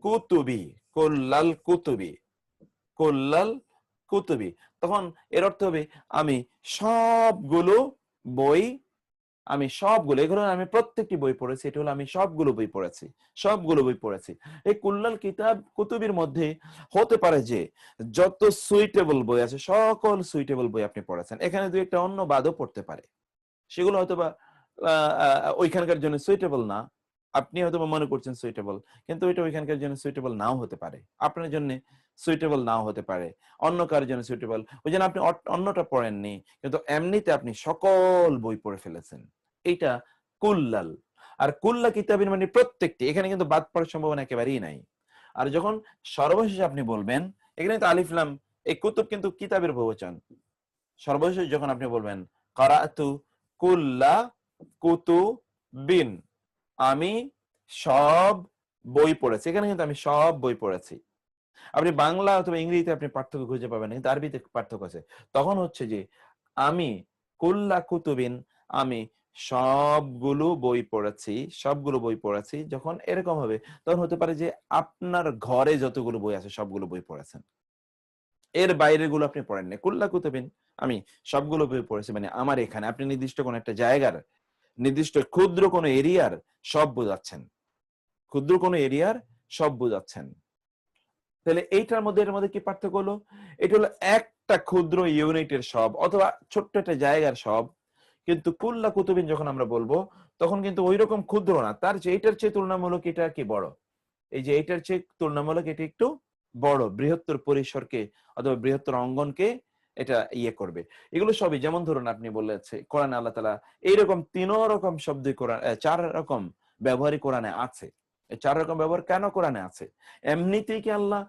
কুতুবি, কুল্লাল কুতুবি, কুল্লাল কুতুবি, তখন এর অর্থ হবে আমি সবগুলো বই, আমি সবগুলো, এগুলো আমি প্রত্যেকটি বই পড়েছি, এটা হলো আমি সবগুলো বই পড়েছি, সবগুলো বই পড়েছি। এই কুল্লাল কিতাব কুতুবির মধ্যে হতে পারে যে যত সুইটেবল বই আছে সকল সুইটেবল বই আপনি পড়েছেন। এখানে দুই একটা অন্য বাদও পড়তে পারে, সেগুলো হয়তোবা ওইখানকার জন্য সুইটেবল না, আপনি হয়তো মনে করছেন সুইটেবল, কিন্তু ওইটা ওইখানকার জন্য সুইটেবল নাও হতে পারে, আপনার জন্য সুইটেবল নাও হতে পারে, অন্য কারোর জন্য সুইটেবল। ওই জন্য আপনি অন্যটা পড়েননি, কিন্তু এমনিতে আপনি সকল বই পড়ে ফেলেছেন। এইটা কুল্লাল। আর কুল্লা কিতাবিন মানে প্রত্যেকটি, এখানে কিন্তু বাদ পড়ার সম্ভাবনা একেবারেই নাই। আর যখন সর্বশেষে আপনি বলবেন, এখানে তো আলিফ লাম, এই কুতুব কিন্তু কিতাবের বহুবচন। সর্বশেষ যখন আপনি বলবেন কারাতু কুল্লা কুতুবিন, আমি সব বই পড়েছি, এখানে কিন্তু আমি সব বই পড়েছি। আপনি বাংলা অথবা ইংরেজিতে আপনি পার্থক্য খুঁজে পাবেন না, কিন্তু আরবিতে পার্থক্য আছে। তখন হচ্ছে যে আমি কুল্লা কুতুবিন, আমি সবগুলো বই পড়েছি, সবগুলো বই পড়েছি। যখন এরকম হবে তখন হতে পারে যে আপনার ঘরে যতগুলো বই আছে সবগুলো বই পড়েছেন, এর বাইরের গুলো আপনি পড়েন না। কুল্লা কুতুবিন, আমি সবগুলো বই পড়েছি, মানে আমার এখানে আপনি নির্দিষ্ট কোন একটা জায়গার, নির্দিষ্ট ক্ষুদ্র কোন এরিয়ার সব বোঝাচ্ছেন, ক্ষুদ্র কোন এরিয়ার সব বোঝাচ্ছেন। তাহলে এইটার মধ্যে এর মধ্যে কি পার্থক্য হলো? এটা হলো একটা ক্ষুদ্র ইউনিটের সব অথবা ছোট্ট একটা জায়গার সব। কিন্তু কুল্লা কুতুবিন যখন আমরা বলবো তখন কিন্তু ওই রকম ক্ষুদ্র না, তার চেয়ে এটার চেয়ে তুলনামূলক এটা কি বড়, এই যে এটার চেয়ে তুলনামূলক এটা একটু বড়, বৃহত্তর পরিসরকে অথবা বৃহত্তর অঙ্গনকে এটা ইয়ে করবে। এগুলো সবই, যেমন ধরুন আপনি বলেছে কোরআনে আল্লাহ তাআলা এইরকম 3 রকম শব্দ কোরআন, 4 রকম ব্যবহারই কোরআনে আছে। এই 4 রকম ব্যবহার কেন কোরআনে আছে? এমনিতেই কি আল্লাহ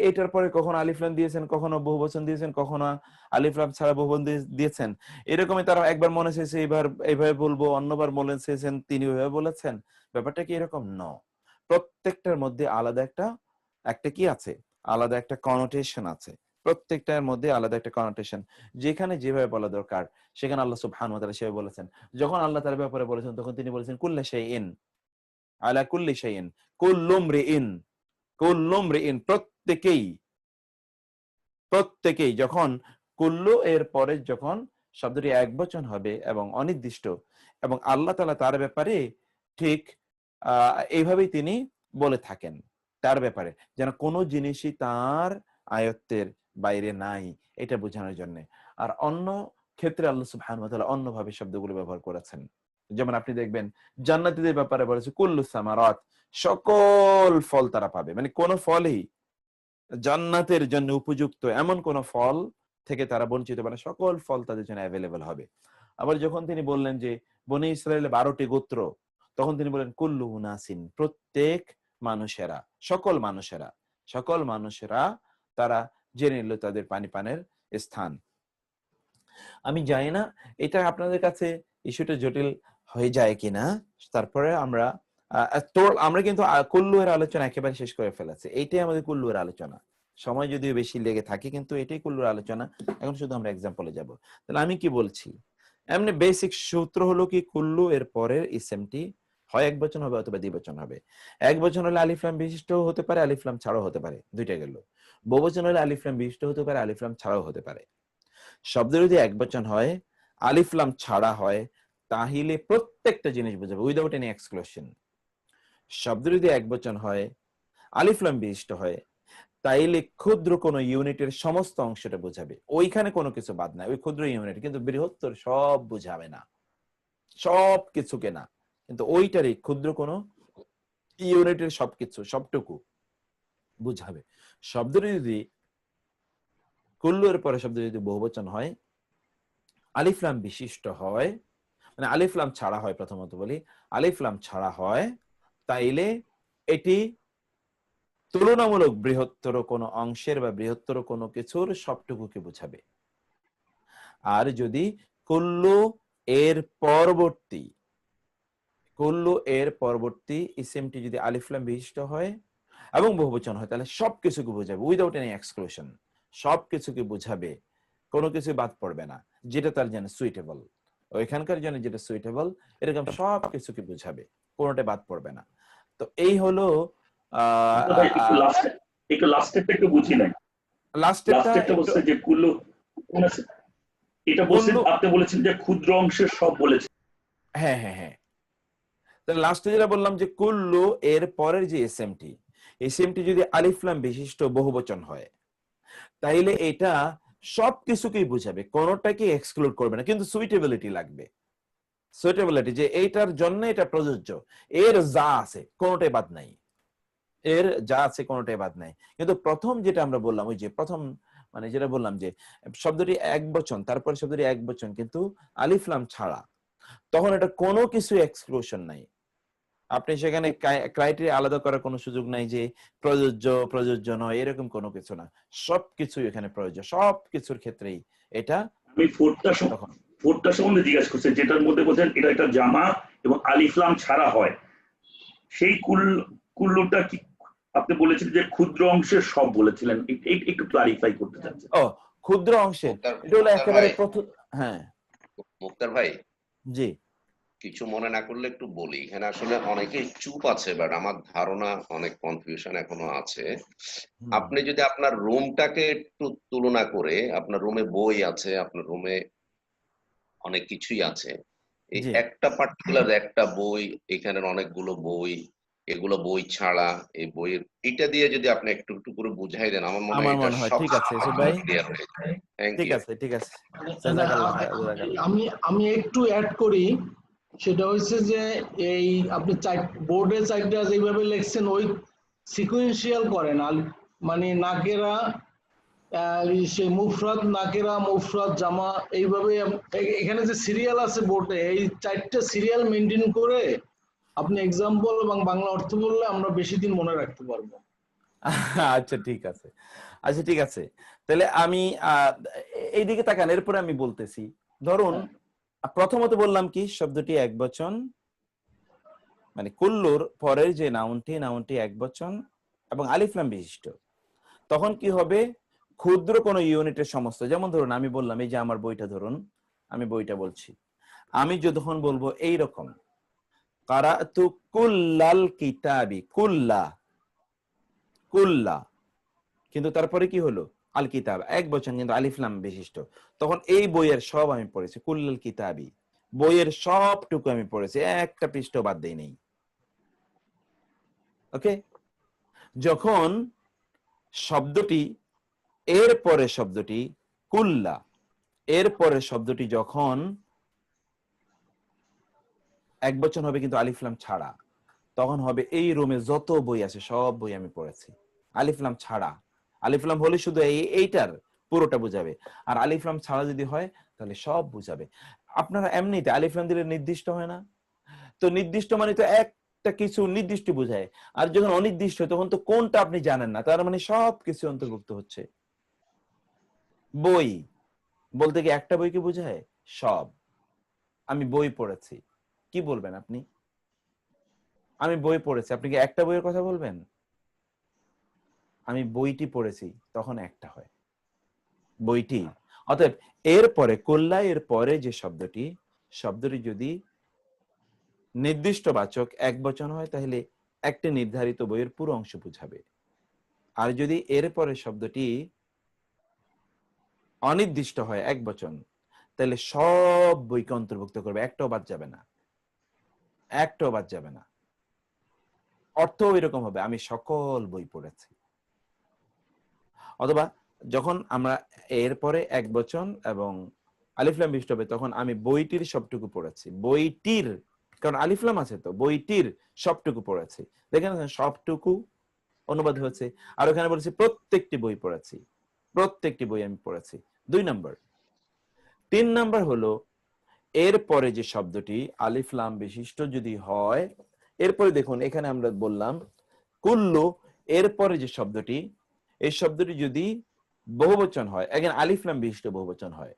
এটার পরে কখনো আলিফ লাম দিয়েছেন, কখনো বহুবচন দিয়েছেন, কখনো আলিফ লাম ছাড়া বহুবচন দিয়েছেন? এরকমই তারা একবার মনে চেয়েছে এবার এইভাবে বলবো, অন্যবার মনে চেয়েছেন তিনি ওইভাবে বলেছেন। ব্যাপারটা কি এরকম? ন, প্রত্যেকটার মধ্যে আলাদা একটা কি আছে, আলাদা একটা কনোটেশন আছে, প্রত্যেকটার মধ্যে আলাদা একটা কনোটেশন। যেখানে যেভাবে বলা দরকার সেখানে আল্লাহ সুবহানাহু ওয়া তাআলা সেভাবে বলেছেন। যখন আল্লাহ তাআলার ব্যাপারে বলেছেন তখন তিনি বলেছেন কুল্লা শাইইন আলা কুল্লি শাইইন কুল্লুম রিইন, কুল্লুম রিইন, প্রত্যেকেই। যখন কুল্লু এর পরে যখন শব্দটি একবচন হবে এবং অনির্দিষ্ট, এবং আল্লাহ তাআলা তার ব্যাপারে ঠিক এইভাবেই তিনি বলে থাকেন, তার ব্যাপারে যেন কোনো জিনিসই তার আয়ত্তের বাইরে নাই, এটা বোঝানোর জন্য। আর অন্য ক্ষেত্রে আল্লাহ সুবহানাহু ওয়া তাআলা অন্যভাবে শব্দগুলো ব্যবহার করেছেন। যেমন আপনি দেখবেন জান্নাতীদের ব্যাপারে বলেছে কুল্লু সামারাত, সকল ফল তারা পাবে, মানে কোন ফলই জান্নাতের জন্য উপযুক্ত এমন কোন ফল থেকে তারা বঞ্চিত হবে না, সকল ফল তাদের জন্য অ্যাভেলেবল হবে। আবার যখন তিনি বললেন যে বনি ইসরায়েলের 12টি গোত্র, তখন তিনি বলেন কুল্লু উনাসিন, প্রত্যেক মানুষেরা, সকল মানুষেরা তারা জেনে নিল তাদের পানি পানের স্থান। আমি জানি না এটা আপনাদের কাছে ইস্যুটা জটিল হয়ে যায় কিনা। তারপরে আমরা কিন্তু কুল্লু এর আলোচনা একেবারে শেষ করে ফেলেছি। এইটাই আমাদের কুল্লু এর আলোচনা, সময় যদিও বেশি লেগে থাকে কিন্তু এটাই কুল্লুর আলোচনা। এখন শুধু আমরা এক্সাম্পলে যাব। তাহলে আমি কি বলছি, এমনি বেসিক সূত্র হলো কি কুল্লু এর পরের ইসেমটি হয় একবচন হবে অথবা দ্বিবচন হবে। একবচন হলে আলিফ লাম বিশিষ্ট হতে পারে, আলিফ লাম ছাড়াও হতে পারে, দুইটা গেল। বহুবচন হলে আলিফ লাম বিশিষ্ট হতে পারে, আলিফ লাম ছাড়াও হতে পারে। শব্দ যদি একবচন হয়, আলিফ লাম ছাড়া হয়, তাহলে প্রত্যেকটা জিনিস বোঝাবে উইদাউট এনি এক্সক্লুশন। শব্দ যদি একবচন হয়, আলিফ লাম বিশিষ্ট হয়, তাইলে ক্ষুদ্র কোন ইউনিটের সমস্ত অংশটা বোঝাবে, ওইখানে কোনো কিছু বাদ নাই, ওই ক্ষুদ্র ইউনিট, কিন্তু বৃহত্তর সব বুঝাবে না, সব কিছুকে না, কিন্তু ওইটারই ক্ষুদ্র কোন ইউনিটের সবকিছু, সবটুকু বুঝাবে। শব্দ যদি কুল্লু এর পরে শব্দ যদি বহুবচন হয়, আলিফ লাম বিশিষ্ট হয়, মানে আলিফ লাম ছাড়া হয়, প্রথমত বলি আলিফ লাম ছাড়া হয়, তাইলে এটি তুলনামূলক বৃহত্তর কোনো অংশের বা বৃহত্তর কোনো কিছুর সবটুকুকে বোঝাবে। আর যদি কুল্লু এর পরবর্তী ইসিমটি যদি আলিফ লাম বিশিষ্ট হয় এবং বহুবচন হয়, তাহলে সবকিছুকে বোঝাবে, উইদাউট এনি এক্সক্লুশন, সবকিছুকে বোঝাবে, কোনো কিছু বাদ পড়বে না, যেটা তার জন্য সুইটেবল, ওইখানকার জন্য যেটা সুইটেবল, এরকম সবকিছুকে বোঝাবে, কোনোটা বাদ পড়বে না। তো এই হলো একটু লাস্টেরটা একটু বুঝি নাই। লাস্টেরটা বলছে যে কুল্লু, এটা বলছেন আপনি বলেছেন যে ক্ষুদ্র অংশের সব বলেছেন। হ্যাঁ হ্যাঁ হ্যাঁ, তাহলে লাস্টে যেটা বললাম যে কুল্লু এর পরের যে এসএমটি যদি আলিফ লাম বিশিষ্ট বহুবচন হয়, তাইলে এটা সবকিছুকেই বুঝাবে, কোনোটাকে এক্সক্লুড করবে না, কিন্তু সুইটেবিলিটি লাগবে, সুইটেবিলিটি যে এইটার জন্য এটা প্রযোজ্য, এর যা আছে কোনোটাই বাদ নাই, এর যা আছে কোনোটাই বাদ নাই। কিন্তু প্রথম যেটা আমরা বললাম, ওই যে প্রথম মানে যেটা বললাম যে শব্দটি এক বচন, তারপরে শব্দটি এক বচন কিন্তু আলিফ লাম ছাড়া, তখন এটা কোনো কিছু এক্সক্লুশন নাই, আপনি সেখানে ক্রাইটেরিয়া আলাদা করার কোনো সুযোগ নাই যে প্রযোজ্য নয়, এরকম কোনো কিছু না, সবকিছু এখানে প্রযোজ্য, সবকিছুর ক্ষেত্রেই এটা। আমি ফোরটা সম্বন্ধে জিজ্ঞাসা করছি, যেটার মধ্যে বলছেন এটা একটা জামা এবং আলিফ লাম ছাড়া হয়, সেই কুল্লুটা কি আপনি বলেছিলেন যে ক্ষুদ্র অংশের সব বলেছিলেন, একটু ক্লারিফাই করতে চাচ্ছেন। ও ক্ষুদ্র অংশের, এটা হলো একেবারে প্রথম। হ্যাঁ মুক্তার ভাই, জি, কিছু মনে না করলে একটু বলি, এখানে আসলে অনেকেই চুপ আছে, বাট আমার ধারণা অনেক কনফিউশন এখনো আছে। আপনি যদি আপনার রুমটাকে একটু তুলনা করে, আপনার রুমে বই আছে, আপনার রুমে অনেক কিছুই আছে, এই একটা পার্টিকুলার একটা বই, এখানের অনেকগুলো বই, এগুলো বই ছাড়া এই বইয়ের, এটা দিয়ে যদি আপনি একটু একটু করে বুঝাই দেন, আমার মনে হয় ঠিক আছে ভাই, ঠিক আছে ঠিক আছে। আমি একটু অ্যাড করি, সেটা হচ্ছে যে এই আপনি বোর্ডে চারটা যেভাবে লিখছেন ওই সিকুয়েন্সিয়াল করেন, মানে নাকেরা, সে মুফরাদ, নাকেরা, মুফরাদ, জামা, এইভাবে এখানে যে সিরিয়াল আছে বোর্ডে, এই চারটা সিরিয়াল মেনটেন করে আপনি এক্সাম্পল এবং বাংলা অর্থ বললে আমরা বেশি দিন মনে রাখতে পারবো। আচ্ছা ঠিক আছে, আচ্ছা ঠিক আছে, তাহলে আমি এইদিকে তাকান, এরপরে আমি বলতেছি। ধরুন প্রথমত বললাম কি শব্দটি এক বচন, মানে কুল্লুর পরের যে নাউনটি এক বচন এবং আলিফ লাম বিশিষ্ট, তখন কি হবে, ক্ষুদ্র কোন ইউনিটের সমস্ত, যেমন ধরুন আমি বললাম এই যে আমার বইটা, ধরুন আমি বইটা বলছি, আমি যখন বলবো এইরকম কারাতু কুল্লাল কিতাবি, কুল্লা, কিন্তু তারপরে কি হলো আল কিতাব, এক বচন কিন্তু আলিফ লাম বিশিষ্ট, তখন এই বইয়ের সব আমি পড়েছি, কুল্লাল কিতাবি, বইয়ের সবটুকু আমি পড়েছি, একটা পৃষ্ঠ বাদ দেই নেই। ওকে, যখন শব্দটি এরপরে শব্দটি কুল্লা, এরপরে শব্দটি যখন এক বচন হবে কিন্তু আলিফ লাম ছাড়া, তখন হবে এই রুমে যত বই আছে সব বই আমি পড়েছি, আলিফ লাম ছাড়া। আলিফ লাম হলে শুধু এইটার পুরোটা বুঝাবে, আর আলিফ লাম ছাড়া যদি হয় তাহলে সব বুঝাবে। আপনারা এমনিতে আলিফ লাম দিলে নির্দিষ্ট হয় না, তো নির্দিষ্ট মানে তো একটা কিছু নির্দিষ্ট বোঝায়, আর যখন অনির্দিষ্ট তখন তো কোনটা আপনি জানেন না, তার মানে সব কিছু অন্তর্ভুক্ত হচ্ছে। বই বলতে কি একটা বইকে বোঝায়? সব। আমি বই পড়েছি, কি বলবেন আপনি? আমি বই পড়েছি, আপনি কি একটা বইয়ের কথা বলবেন? আমি বইটি পড়েছি, তখন একটা হয় বইটি। অতএব এরপরে কল্লা, এর পরে যে শব্দটি যদি নির্দিষ্ট বাচক এক বচন হয় তাহলে একটি নির্ধারিত বইয়ের পুরো অংশ বুঝাবে, আর যদি এরপরে শব্দটি অনির্দিষ্ট হয় এক বচন তাহলে সব বইকে অন্তর্ভুক্ত করবে, একটাও বাদ যাবে না, একটাও বাদ যাবে না। অর্থ এরকম হবে আমি সকল বই পড়েছি। অথবা যখন আমরা এরপরে এক বচন এবং আলিফ লাম বিশিষ্ট হবে তখন আমি বইটির সবটুকু পড়েছি, বইটির, কারণ আলিফ লাম আছে তো, বইটির সবটুকু পড়েছি। দেখেন সবটুকু অনুবাদ হয়েছে, আর ওখানে বলেছি প্রত্যেকটি বই পড়েছি, প্রত্যেকটি বই আমি পড়েছি। 2 নম্বর, 3 নাম্বার হলো এরপরে যে শব্দটি আলিফ লাম বিশিষ্ট যদি হয়, এরপরে দেখুন এখানে আমরা বললাম কুল্লু, এরপরে যে শব্দটি, এই শব্দটি যদি বহুবচন হয়, এখানে আলিফ লাম বিশিষ্ট বহুবচন হয়,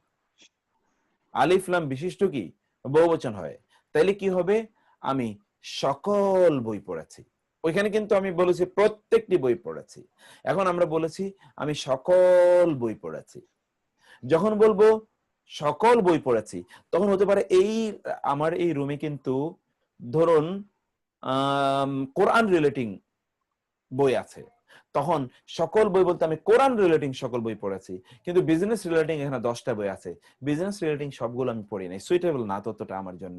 আলিফ লাম বিশিষ্ট কি বহুবচন হয়, তাইলে কি হবে? আমি সকল বই পড়েছি। ওইখানে কিন্তু আমি বলেছি প্রত্যেকটি বই পড়েছি, এখন আমরা বলেছি আমি সকল বই পড়েছি। যখন বলবো সকল বই পড়েছি, তখন হতে পারে এই আমার এই রুমে কিন্তু ধরুন কোরআন রিলেটিং বই আছে, তখন সকল বই বলতে আমি কোরআন রিলেটিং সকল বই পড়েছি। কিন্তু বিজনেস রিলেটিং এখানে 10টা বই আছে, বিজনেস রিলেটিং সবগুলো আমি পড়ি নাই, সুইটেবল না ততটা আমার জন্য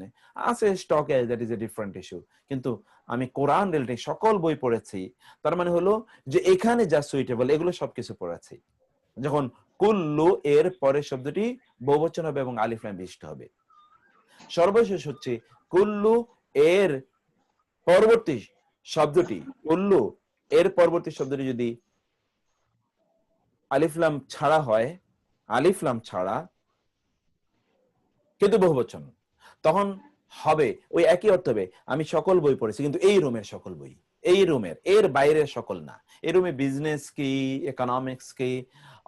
আছে, stock as that is a different issue. কিন্তু আমি কোরআন রিলেটিং সকল বই পড়েছি, তার মানে হলো যে এখানে যা সুইটেবল এগুলো সবকিছু পড়েছি। যখন কুল্লু এর পরের শব্দটি বহুবচন হবে এবং আলিফ লাম বিশিষ্ট হবে। সর্বশেষ হচ্ছে কুল্লু এর পরবর্তী শব্দটি, কুল্লু এর পরবর্তী শব্দটি যদি আলিফ লাম ছাড়া হয়, আলিফ লাম ছাড়া কিন্তু বহুবচন, তখন হবে ওই একই অর্থ হবে আমি সকল বই পড়েছি, কিন্তু এই রুমের সকল বই, এই রুমের, এর বাইরের সকল না। এই রুমে বিজনেস কি, ইকোনমিক্স কি,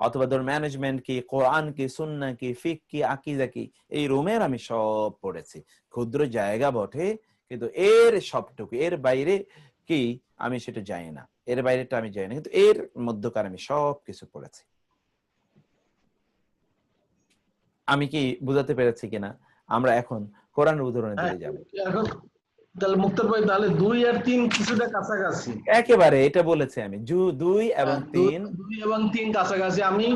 অথবা ধর ম্যানেজমেন্ট কি, কোরআন কি, সুন্নাহ কি, ফিক কি, আকীদা কি, এই রুমের আমি সব পড়েছি। ক্ষুদ্র জায়গা বটে, কিন্তু এর সবটুকু, এর বাইরে কি আমি সেটা জানি না, এর বাইরেটা আমি জানি না, কিন্তু এর মধ্যকার আমি সব কিছু পড়েছি। আমি কি বুঝাতে পেরেছি কিনা? আমরা এখন কোরআনের উদাহরণের দিকে যাব। এখন তাহলে মুক্তার ভাই, তাহলে 2 আর 3 কিছুটা কাছাকাছি। একেবারে এটা বলেছি আমি, 2 এবং 3, 2 এবং 3 কাছাকাছি। আমি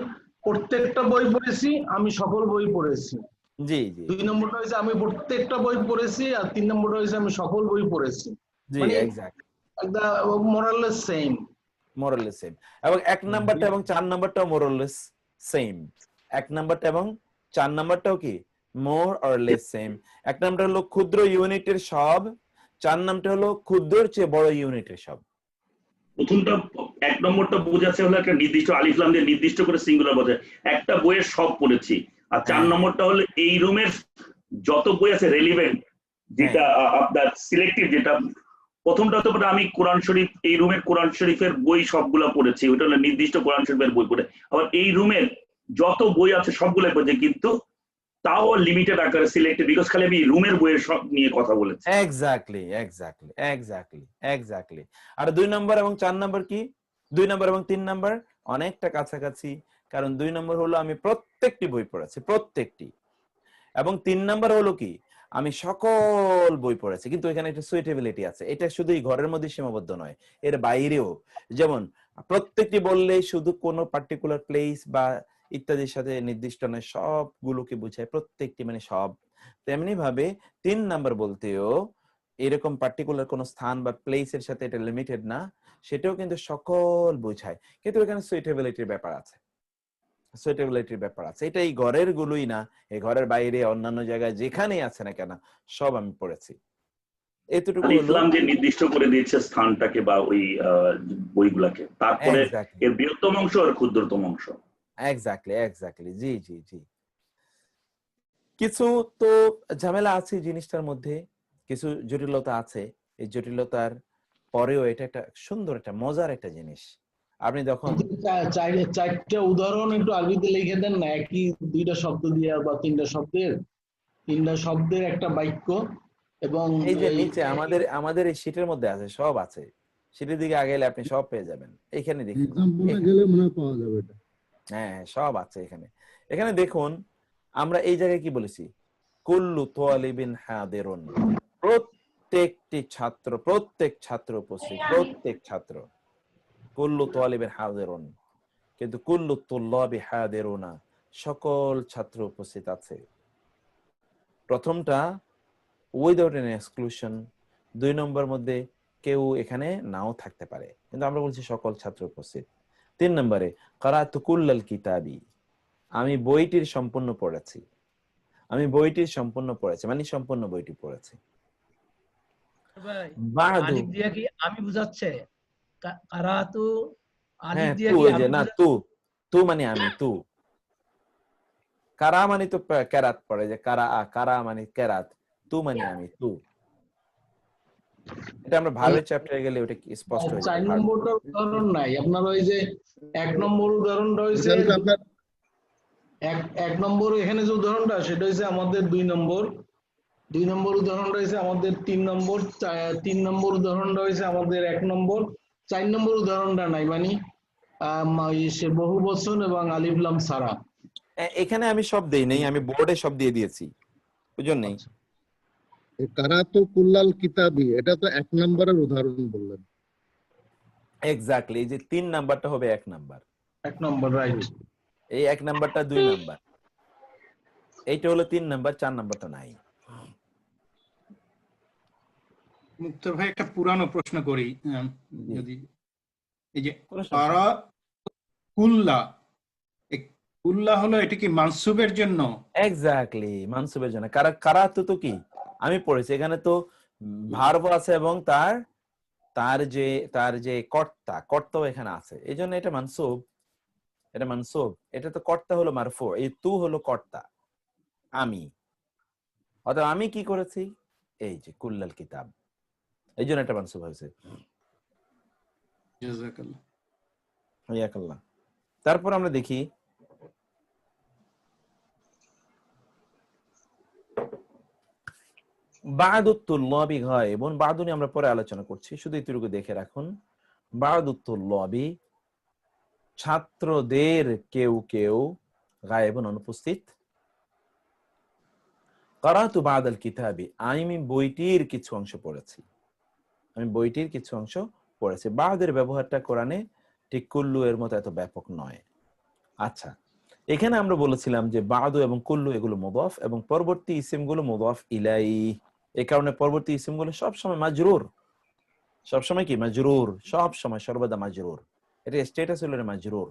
প্রত্যেকটা বই পড়েছি, আমি সকল বই পড়েছি। জি জি। 2 নম্বরটা হইছে আমি প্রত্যেকটা বই পড়েছি, আর 3 নম্বরটা হইছে আমি সকল বই পড়েছি। জি মানে এক্স্যাক্টলি, একদম মোরালেস সেম, মোরালেস সেম। এবং 1 নাম্বারটা এবং 4 নাম্বারটাও মোরালেস সেম। 1 নাম্বারটা এবং 4 নাম্বারটাও কি মোর অর লেস সেম। 1 নাম্বারটা হলো ক্ষুদ্র ইউনিটের সব, 4 নাম্বারটা হলো ক্ষুদ্রের চেয়ে বড় ইউনিটের সব। প্রথমটা 1 নম্বরটা বোঝাচ্ছে হলো একটা নির্দিষ্ট আলিফ লাম দিয়ে নির্দিষ্ট করে সিঙ্গুলার বোঝায়, একটা বইয়ের সব পড়েছি। আর 4 নম্বরটা হলো এই রুমের যত বই আছে রেলিভেন্ট, যেটা আপনার সিলেক্টিভ, যেটা প্রথমটা হতে পারে আমি কোরআন শরীফ, এই রুমের কোরআন শরীফের বই সবগুলো পড়েছি, ওইটা হলো নির্দিষ্ট কোরআন শরীফের বই পড়ে। আবার এই রুমের যত বই আছে সবগুলো পড়েছি, কিন্তু তাও লিমিটেড আকারে সিলেক্টেড, বিকজ খালি আমি রুমের বইয়ের সব নিয়ে কথা বলেছি। Exactly exactly exactly exactly. আর 2 নম্বর এবং 4 নম্বর কি, 2 নম্বর এবং 3 নম্বর অনেকটা কাছাকাছি, কারণ 2 নম্বর হলো আমি প্রত্যেকটি বই পড়েছি, প্রত্যেকটি, এবং 3 নম্বর হলো কি আমি সকল বই পড়েছি। কিন্তু এখানে একটা সুইটেবিলিটি আছে, এটা শুধু এই ঘরের মধ্যে সীমাবদ্ধ নয়, এর বাইরেও। যেমন প্রত্যেকটি বললে শুধু কোনো পার্টিকুলার প্লেস বা ইত্যাদির সাথে নির্দিষ্ট নয়, সবগুলোকে বোঝায়, প্রত্যেকটি মানে সব। তেমনি ভাবে 3 নাম্বার বলতেও এরকম পার্টিকুলার কোন স্থান বা প্লেসের সাথে এটা লিমিটেড না, সেটাও কিন্তু সকল বোঝায়। কিন্তু এখানে সুইটেবিলিটির ব্যাপার আছে, সুইটেবিলিটির ব্যাপার আছে। এটা এই ঘরের গুলোই না, এই ঘরের বাইরে অন্যান্য জায়গায় যেখানেই আছে না কেন সব আমি পড়েছি। এতটুকু হলো ইসলাম যে নির্দিষ্ট করে দিয়েছে স্থানটাকে বা ওই বইগুলাকে, তারপরে এর বৃহত্তম অংশ আর ক্ষুদ্রতম অংশ। এক্স্যাক্টলি এক্স্যাক্টলি, জি জি জি। কিছু তো ঝামেলা আছে জিনিসটার মধ্যে, কিছু জটিলতা আছে, এই জটিলতার পরেও এটা একটা সুন্দর, একটা মজার একটা জিনিস। আপনি যখন 4টা উদাহরণ একটু আরবিতে লিখে দেন না, একই 2টা শব্দ দিয়ে বা 3টা শব্দের একটা বাক্য। এবং এই যে নিচে আমাদের এই শীটের মধ্যে আছে, সব আছে, শীটের দিকে আগে আপনি সব পেয়ে যাবেন। এখানে দেখুন, গেলে মনে হয় পাওয়া যাবে এটা। হ্যাঁ সব আছে এখানে। এখানে দেখুন আমরা এই জায়গায় কি বলেছি, কুল্লু তালিবিন হাদিরুন, প্রত্যেকটি ছাত্র, প্রত্যেক ছাত্র উপস্থিত, প্রত্যেক ছাত্র। কুল্লু তালিবিন হাদিরুন, কিন্তু কুল্লু তুল্লাবি হাদিরুনা, সকল ছাত্র উপস্থিত আছে। প্রথমটা উইদাউট এন এক্সক্লুশন, 2 নম্বর মধ্যে কেউ এখানে নাও থাকতে পারে, কিন্তু আমরা বলছি সকল ছাত্র উপস্থিত। 3 নম্বরে কারাতু কুল্লাল কিতাবি, আমি বইটির সম্পূর্ণ পড়েছি, আমি বইটির সম্পূর্ণ পড়েছি মানে সম্পূর্ণ বইটি পড়েছি। আলিফ দিয়ে কি আমি বুঝাচ্ছে? কারাতু আলিফ দিয়ে কি আমি না, তু মানে আমি, তু কারা মানে তো কেরাত পড়ে, যে কারা কারা মানে কেরাত, তু মানে আমি, তু। এটা আমরা ভার্বের চ্যাপ্টারে গেলে ওটা স্পষ্ট হয়ে 4 যাবে। নম্বরটার উদাহরণ নাই আপনার, ওই যে 1 নম্বর উদাহরণটা হয়েছে এটা হলো আপনার এক নম্বর, এখানে যে উদাহরণটা সেটা হচ্ছে আমাদের 2 নম্বর, 2 নম্বর উদাহরণটা হয়েছে আমাদের 3 নম্বর, 3 নম্বর উদাহরণটা হয়েছে আমাদের 1 নম্বর, 4 নম্বর উদাহরণটা নাই, মানে সে বহু বচন এবং আলিফ লাম ছাড়া। এখানে আমি সব দেই নাই, আমি বোর্ডে সব দিয়ে দিয়েছি, বুঝুন নেই। কারাতু কুল্লাল কিতাবি, এটা তো 1 নম্বরের উদাহরণ বললেন। এক্স্যাক্টলি, এই যে 3 নাম্বারটা হবে 1 নাম্বার, 1 নম্বর, রাইট। এই 1 নাম্বারটা 2 নাম্বার, এইটা হলো 3 নাম্বার, 4 নাম্বারটা নাই। মুক্তার ভাই একটা পুরানো প্রশ্ন করি, যদি এই যে কোনো সমস্যা নেই। কারা কুল্লা, এই কুল্লা হলো এটা কি মানসুবের জন্য? এক্স্যাক্টলি, মানসুবের জন্য। কারাতু তো কি আমি পড়েছি, এখানে তো ভার্ব আছে এবং তার যে কর্তাও এখানে আছে, এই জন্য এটা মানসুব, এটা মানসুব। এটা তো কর্তা হলো মারফু, এই তু হলো কর্তা, আমি। অর্থাৎ আমি কি করেছি, এই যে কুল্লাল কিতাব, এই জন্য এটা মানসুব হয়েছে। জাযাকাল্লাহ। হায়াকাল্লাহ। তারপর আমরা দেখি বা'দুত তুল্লাবি গায়বুন, বা'দু নিয়ে আমরা পরে আলোচনা করছি, শুধু এটুকু দেখে রাখুন। বা'দুত তুল্লাবি, ছাত্রদের কেউ কেউ, গায়বুন অনুপস্থিত। কারাতু বা'দাল কিতাবি, আমি বইটির কিছু অংশ পড়েছি, আমি বইটির কিছু অংশ পড়েছি। বা'দের ব্যবহারটা কোরআনে ঠিক কুল্লু এর মতো এত ব্যাপক নয়। আচ্ছা, এখানে আমরা বলেছিলাম যে বা'দু এবং কুল্লু এগুলো মুদাফ এবং পরবর্তী ইসিমগুলো মুদাফ ইলাইহি, এই কারণে পরবর্তী ইসিমগুলো সবসময় মাজরুর, সবসময় কি মাজরুর, সবসময় সর্বদা মাজরুর, এটা স্ট্যাটাস হলো মাজরুর,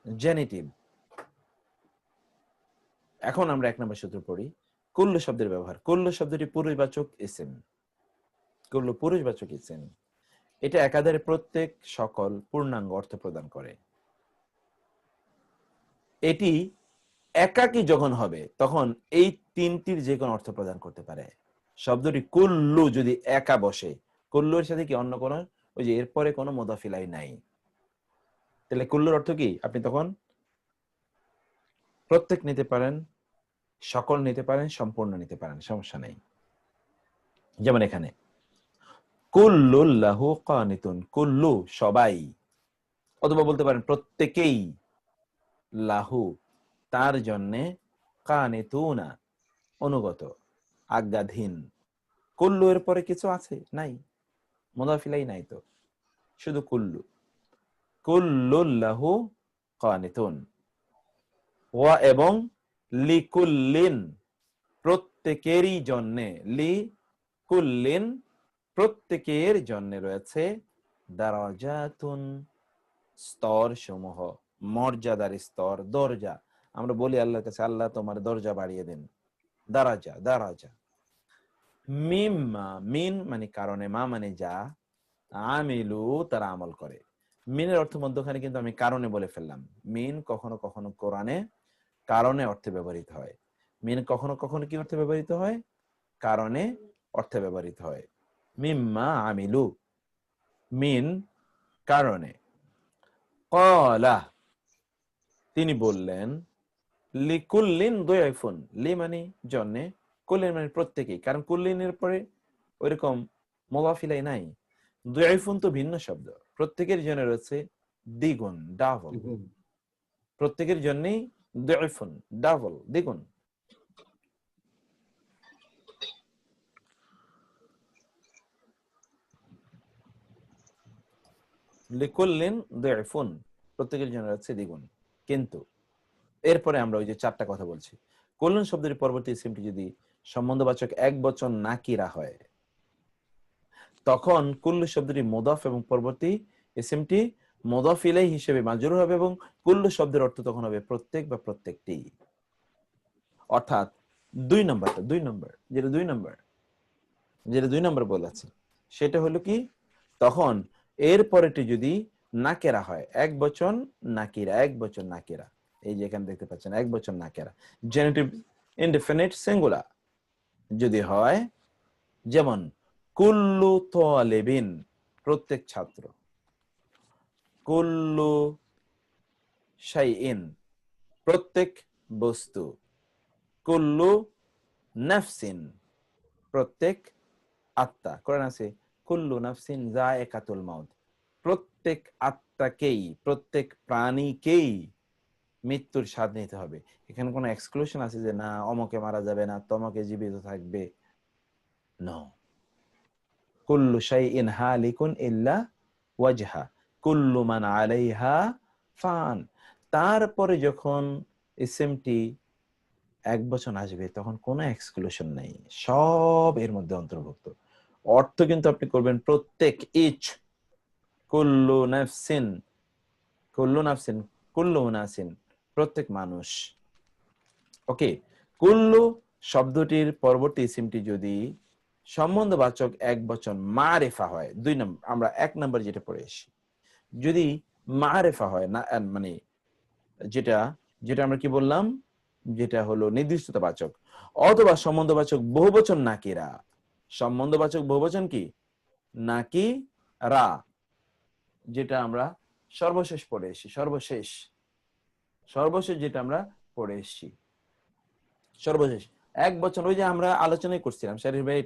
জেনিটিভ। এখন আমরা 1 নম্বর সূত্র পড়ি, কুল্লু শব্দের ব্যবহার। কুল্লু শব্দটি পুরুষবাচক ইসিম, কুল্লু পুরুষবাচক ইসিম, এটা একাধারে প্রত্যেক, সকল, পূর্ণাঙ্গ অর্থ প্রদান করে। এটি একাকী যখন হবে তখন এই 3টির যে কোনো অর্থ প্রদান করতে পারে। শব্দটি কুল্লু যদি একা বসে, কুল্লুর সাথে কি অন্য কোনো, ওই যে এরপরে কোনো মুদাফিলাই নাই, তাহলে কুল্লুর অর্থ কি, আপনি তখন প্রত্যেক নিতে পারেন, সকল নিতে পারেন, সম্পূর্ণ নিতে পারেন, সমস্যা নেই। যেমন এখানে কুল্লুল লাহু কানিতুন, কুল্লু সবাই, অথবা বলতে পারেন প্রত্যেকেই, লাহু তার জন্যে, কানিতুনা অনুগত, আজ্ঞাধীন। কুল্লু এর পরে কিছু আছে নাই, মুদাফিলাই নাই, তো শুধু কুল্লু। কুল্লুল লাহু কানিতুন। ওয়া এবং লিকুল্লিন, প্রত্যেকেরই জন্যে, লিকুল্লিন প্রত্যেকের জন্য রয়েছে, দারাজাতুন স্তর সমূহ, মর্যাদার স্তর, দরজা। আমরা বলি আল্লাহর কাছে, আল্লাহ তোমার দরজা বাড়িয়ে দেন, দারাজা, দারাজা। মিম্মা, মিন মানে কারণে, মা মানে যা, আমিলু তারা আমল করে। মিনের অর্থ মধ্যখানে কিন্তু আমি কারণে বলে ফেললাম। মিন কখনো কখনো কোরআনে কারণে অর্থে ব্যবহৃত হয়, মিন কখনো কখনো কি অর্থে ব্যবহৃত হয়, কারণে অর্থে ব্যবহৃত হয়। মিম্মা আমিলু, মিন কারণে। ক্বালা তিনি বললেন, লিকুল্লিন দুয়ফুন, লি মানে জন্যে, কুল্লিন মানে প্রত্যেকেই, কারণ কুল্লিনের পরে ওইরকম মুদাফিলাই নাই। দুয়ফুন তো ভিন্ন শব্দ, প্রত্যেকের জন্য রয়েছে দ্বিগুণ, ডাবল, প্রত্যেকের জন্যই দুয়ফুন, ডাবল, দ্বিগুণ। লিকুল্লিন দুয়ফুন, প্রত্যেকের জন্য রয়েছে দ্বিগুণ। কিন্তু এরপরে আমরা ওই যে 4টা কথা বলছি, কুল্লুন শব্দের পরবর্তী ইসিমটি যদি সম্বন্ধবাচক একবচন নাকিরা হয়, তখন কুল্লু শব্দটি মুদাফ এবং পরবর্তী ইসিমটি মুদাফ ইলাইহি হিসেবে মাজরুর হবে এবং কুল্লু শব্দের অর্থ তখন হবে প্রত্যেক বা প্রত্যেকটি। অর্থাৎ 2 নম্বরটা, 2 নম্বর যেটা 2 নম্বর বলেছে সেটা হলো কি, তখন এর পরেটি যদি নাকেরা হয়, একবচন নাকিরা, একবচন নাকিরা, এই যে এখানে দেখতে পাচ্ছেন এক বচন নাকেরা। জেনেটিভ ইনডেফিনিট সিঙ্গুলার যদি হয়, যেমন কুল্লু তালিবিন প্রত্যেক ছাত্র, কুল্লু শাইইন প্রত্যেক বস্তু, কুল্লু নাফসিন প্রত্যেক আত্মা। কোরআন আছে কুল্লু নাফসিন যায়কাতুল মাউত, প্রত্যেক আত্মাকেই প্রত্যেক প্রাণীকেই মৃত্যুর স্বাদ নিতে হবে। এখানে কোনো এক্সক্লুশন আছে যে না অমকে মারা যাবে না, তমকে জীবিত থাকবে? নো। কুল্লু শাইইন হালিকুন ইল্লা ওয়াজহা কুল্লু মান আলাইহা ফান। তারপরে যখন ইসিমটি এক বচন আসবে তখন কোনো এক্সক্লুশন নেই, সব এর মধ্যে অন্তর্ভুক্ত। অর্থ কিন্তু আপনি করবেন প্রত্যেক, ইচ, কুল্লু নাফসিন, কুল্লু নাফসিন, কুল্লু উনাসিন প্রত্যেক মানুষ। ওকে, কুল্লু শব্দটির পরবর্তী ইসিমটি যদি সম্বন্ধবাচক এক বচন মারেফা হয়, 2 নম্বর আমরা 1 নম্বর যেটা পড়ে এসেছি, যদি মারেফা হয় না, মানে যেটা যেটা আমরা কি বললাম, যেটা হলো নির্দিষ্টতাবাচক, অথবা সম্বন্ধবাচক বহুবচন নাকিরা। সম্বন্ধবাচক বহুবচন কি? নাকিরা, যেটা আমরা সর্বশেষ পড়ে এসেছি, সর্বশেষ যেটা আমরা পড়ে এসেছি, সর্বশেষ এক বচন। ওই যে আমরা আলোচনাই করছিলাম, শারীর ভাই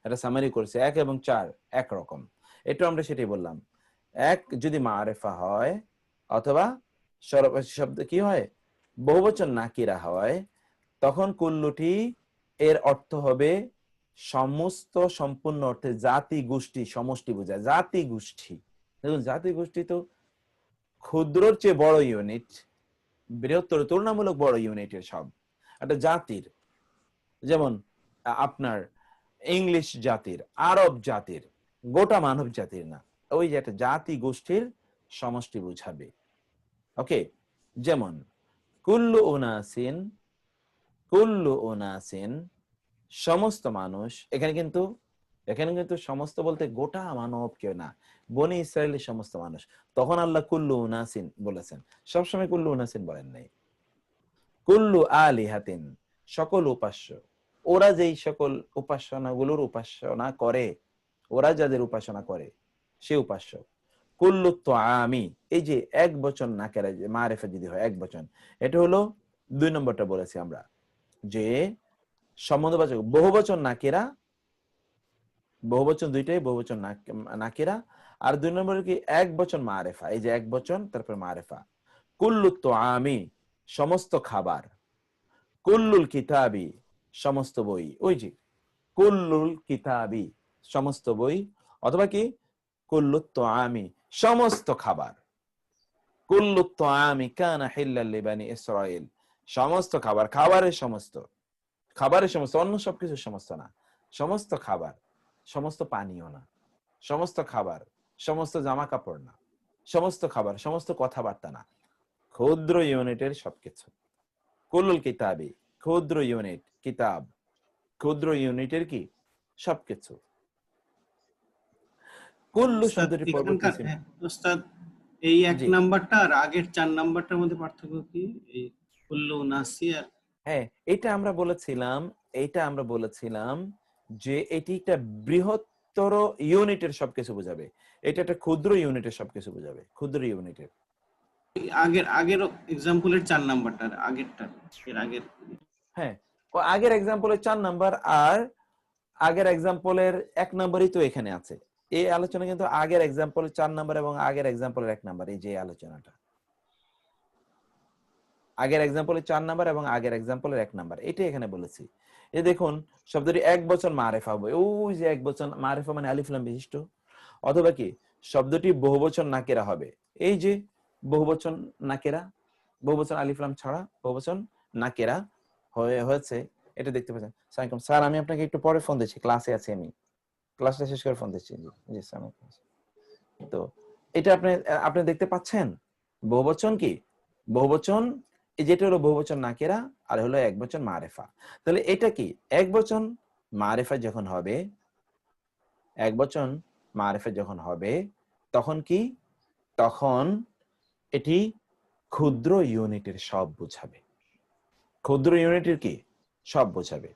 এটা সামারি করছে, 1 এবং 4 একরকম, এটা আমরা সেটাই বললাম। এক যদি মারেফা হয় অথবা সর্বশেষ শব্দ কি হয়, বহুবচন নাকিরা হয়, তখন কুল্লুটি এর অর্থ হবে সমস্ত, সম্পূর্ণ অর্থে জাতি গোষ্ঠী, সমষ্টি বোঝায়। জাতি গোষ্ঠী, দেখুন জাতি গোষ্ঠী তো ক্ষুদ্রর চেয়ে বড় ইউনিট, বৃহত্তর তুলনামূলক বড় ইউনিটের সব একটা জাতির। যেমন আপনার ইংলিশ জাতির, আরব জাতির, গোটা মানব জাতির না, ওই যে একটা জাতি গোষ্ঠীর সমষ্টি বুঝাবে। ওকে, যেমন কুল্লু উনাসিন সমস্ত মানুষ। এখানে কিন্তু সমস্ত বলতে গোটা মানব কেউ না, বনি ইসরায়েলের সমস্ত মানুষ। তখন আল্লাহ কুল্লু উনাসিন বলেছেন, সবসময় কুল্লু উনাসিন বলেন নাই। কুল্লু আলিহাতিন সকল উপাস্য, ওরা যেই সকল উপাসনাগুলোর উপাসনা করে, ওরা যাদের উপাসনা করে সে উপাস্য। কুল্লু তাআমি, এই যে এক বচন নাকেরা মারেফা যদি হয় এক বচন, এটা হলো 2 নম্বরটা বলেছি আমরা যে সম্বন্ধবাচক বহুবচন নাকিরা, বহুবচন দুইটাই বহুবচন নাকিরা, আর 2 নম্বরে কি এক বচন মারেফা, এই যে এক বচন তারপর মারেফা। কুল্লু তাআমি সমস্ত খাবার, কুল্লুল কিতাবি সমস্ত বই, ওই যে কুল্লুল কিতাবি সমস্ত বই, অথবা কি কুল্লু তাআমি সমস্ত খাবার, কুল্লু তাআমি কানা হিল্লাল লিবানি ইসরাইল সমস্ত খাবার, খাবারের সমস্ত, অন্য সবকিছু সমস্ত না, সমস্ত খাবার, সমস্ত পানীয় না, সমস্ত খাবার, সমস্ত জামা কাপড় না, সমস্ত খাবার, সমস্ত কথাবার্তা না, ক্ষুদ্র ইউনিটের সবকিছু। কুল্লুল কিতাবি ক্ষুদ্র ইউনিট, কিতাব ক্ষুদ্র ইউনিটের কি সবকিছু। কুল্লু শব্দটি পরবর্তী ওস্তাদ, এই 1 নাম্বারটা আর আগের 4 নাম্বারটার মধ্যে পার্থক্য কি? এই কুল্লু নাসি আর, হ্যাঁ এটা আমরা বলেছিলাম যে এটি একটা বৃহত্তর ইউনিটের সবকিছু বোঝাবে, এটা একটা ক্ষুদ্র ইউনিটের সবকিছু বোঝাবে, ক্ষুদ্র ইউনিটের। আগের এক্সাম্পলের 4 নাম্বারটা, আগেরটা এর আগের, হ্যাঁ আগের এক্সাম্পলের 4 নাম্বার আর আগের এক্সাম্পলের 1 নাম্বারই তো এখানে আছে। এই আলোচনা কিন্তু আগের এক্সাম্পলের 4 নাম্বার এবং আগের এক্সাম্পলের 1 নাম্বার, এই যে আলোচনাটা আগের এক্সাম্পলের 4 নাম্বার এবং আগের এক্সাম্পলের 1 নাম্বার, এটাই এখানে বলেছি। এই দেখুন শব্দটি এক বচন মারেফা হবে, ওই যে এক বচন মারেফা মানে আলিফ লাম বিশিষ্ট, অথবা কি শব্দটি বহুবচন নাকেরা হবে, এই যে বহুবচন নাকেরা, বহুবচন আলিফ লাম ছাড়া বহুবচন নাকেরা হয়েছে, এটা দেখতে পাচ্ছেন। সালামালাইকুম স্যার, আমি আপনাকে একটু পরে ফোন দিচ্ছি, ক্লাসে আছি, আমি ক্লাসটা শেষ করে ফোন দিচ্ছি। জি স্যার। তো এটা আপনি দেখতে পাচ্ছেন বহুবচন কি, বহুবচন যেটা হলো বহুবচন নাকেরা আর হলো এক বচন মারেফা। তাহলে এটা কি এক বচন মারেফা যখন হবে, এক বচন মারেফা যখন হবে তখন কি, তখন এটি ক্ষুদ্র ইউনিটের সব বোঝাবে। ক্ষুদ্র ইউনিটের কি সব বোঝাবে।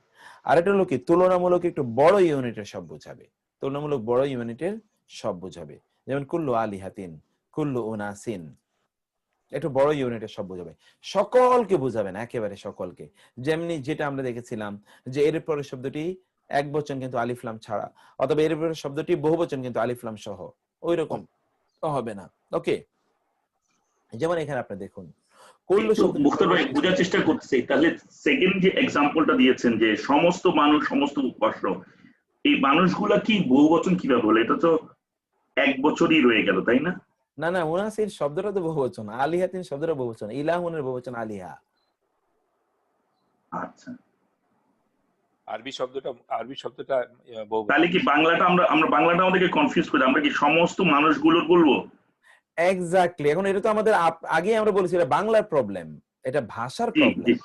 আর এটা হলো কি তুলনামূলক একটু বড় ইউনিটের সব বোঝাবে। তুলনামূলক বড় ইউনিটের সব বোঝাবে, যেমন কুল্লু আলিহাতিন, কুল্লু উনাসিন, একটু বড় ইউনিটের সব বোঝাবে, সকলকে বোঝাবে না, একেবারে সকলকে। যেমনি যেটা আমরা দেখেছিলাম যে এর পরের শব্দটি এক বচন কিন্তু আলিফলাম ছাড়া, অথবা এর পরের শব্দটি বহুবচন কিন্তু আলিফলাম সহ, ওই রকম হবে না। ওকে, যেমন এখানে আপনি দেখুন মুখতার ভাই বোঝার চেষ্টা করতেছি, তাহলে সেকেন্ড যে এক্সাম্পলটা দিয়েছেন যে সমস্ত মানুষ, সমস্ত উপাস্য, এই মানুষগুলা কি বহুবচন কিভাবে হলো? এটা তো এক বছরই রয়ে গেল, তাই না? না না, উনাসির শব্দটা তো বহুবচন, আলিহাতিন শব্দটা বহুবচন, ইলাহুনের বহুবচন আলিহা। আচ্ছা, আরবি শব্দটা বহুবচন। তাহলে কি বাংলাটা আমরা বাংলাটা আমাদেরকে কনফিউজ করে, আমরা কি সমস্ত মানুষগুলোর বলবো? এক্স্যাক্টলি। এখন এটা তো আমাদের আগে আমরা বলেছি এটা বাংলার প্রবলেম, এটা ভাষার প্রবলেম।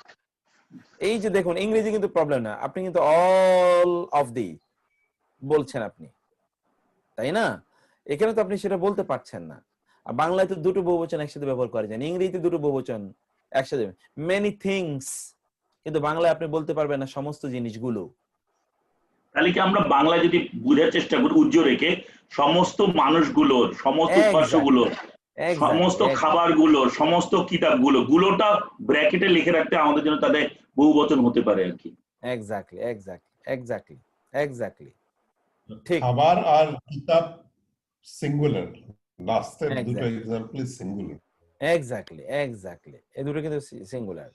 এই যে দেখুন ইংরেজি কিন্তু প্রবলেম না, আপনি কিন্তু অল অফ দি বলছেন আপনি, তাই না? এখানে তো আপনি সেটা বলতে পারছেন না। আর বাংলায় তো দুটো বহুবচন একসাথে ব্যবহার করা যায়, ইংরেজিতে দুটো বহুবচন একসাথে, মেনি থিংস, কিন্তু বাংলায় আপনি বলতে পারবেন না সমস্ত জিনিসগুলো। তাহলে কি আমরা বাংলায় যদি বোঝার চেষ্টা করি উজ্জ্বল রেখে, সমস্ত মানুষগুলোর, সমস্ত উপাস্যগুলোর, সমস্ত খাবারগুলোর, সমস্ত কিতাবগুলো, গুলোটা ব্র্যাকেটে লিখে রাখতে আমাদের জন্য তাদের বহুবচন হতে পারে আর কি। এক্স্যাক্টলি এক্স্যাক্টলি এক্স্যাক্টলি এক্স্যাক্টলি ঠিক। খাবার আর কিতাব সিঙ্গুলার, লাস্টের দুটো এক্সাম্পল সিঙ্গুলার। এক্স্যাক্টলি এক্স্যাক্টলি, এই দুটো কিন্তু সিঙ্গুলার।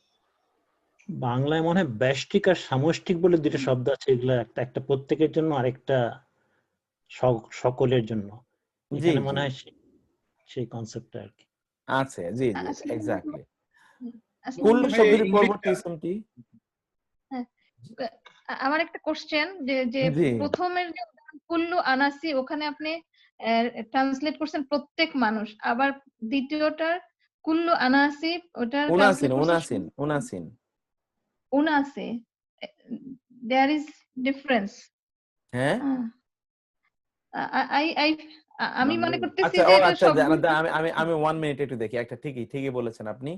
বাংলায় মনে হয় ব্যষ্টিক আর সামষ্টিক বলে দুটো শব্দ আছে, এগুলো একটা প্রত্যেকের জন্য, আরেকটা সকলের জন্য। এখানে মনে হয় সেই কনসেপ্টটা আর কি আছে। জি জি এক্স্যাক্টলি। কুল্লু শব্দের পরবর্তী ইসমটি, আমার একটা কোশ্চেন যে প্রথমের যে কুল্লু আনাসি, ওখানে আপনি ট্রান্সলেট করছেন প্রত্যেক মানুষ, আবার দ্বিতীয়টার কুল্লু আনাসি ওটার উনাসিন উনাসিন উনাসিন উনাসি, দেয়ার ইজ ডিফারেন্স। হ্যাঁ, আমি মনে করতেছি যে আচ্ছা আমি 1 মিনিট একটু দেখি একটা। ঠিকই বলেছেন আপনি,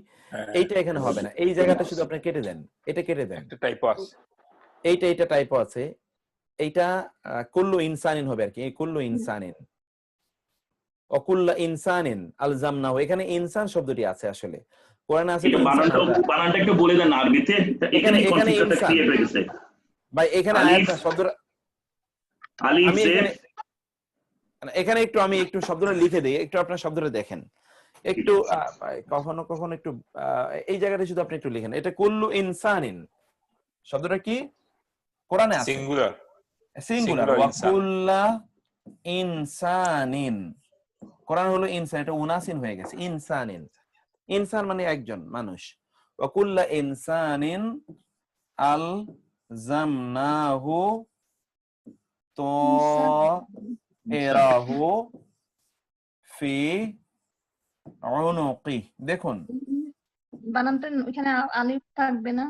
এইটা এখানে হবে না, এই জায়গাটা শুধু আপনি কেটে দেন, এটা কেটে দেন, একটা টাইপও আছে, এইটা টাইপও আছে, এইটা কুল্লু ইনসানিন হবে আর কি। এই কুল্লু ইনসানিন ও কুল্লু ইনসানিন আলজামনাহু, এখানে ইনসান শব্দটি আছে আসলে কোরআনে আছে। বানানটা একটু বলে দেন আরবিতে, এখানে কনফিউশনটা ক্রিয়েট হয়ে গেছে ভাই। এখানে আয়াতটা শব্দটা আলিফ আমি জের, এখানে একটু আমি একটু শব্দটা লিখে দেই, একটু আপনার শব্দটা দেখেন একটু, কখনো একটু এই জায়গাটা শুধু আপনি একটু লিখেন। এটা কুল্লু ইনসানিন শব্দটা কি কোরআনে আছে? সিঙ্গুলার। ওয়া কুল্লা ইনসানিন, কোরআন হলো ইনসান, এটা উনাসিন হয়ে গেছে। ইনসানিন, ইনসান মানে একজন মানুষ। ওয়া কুল্লা ইনসানিন আল জামনাহু তায়রাহু ফি উনুকি। দেখুন বানানটা এখানে আলিফ থাকবে না,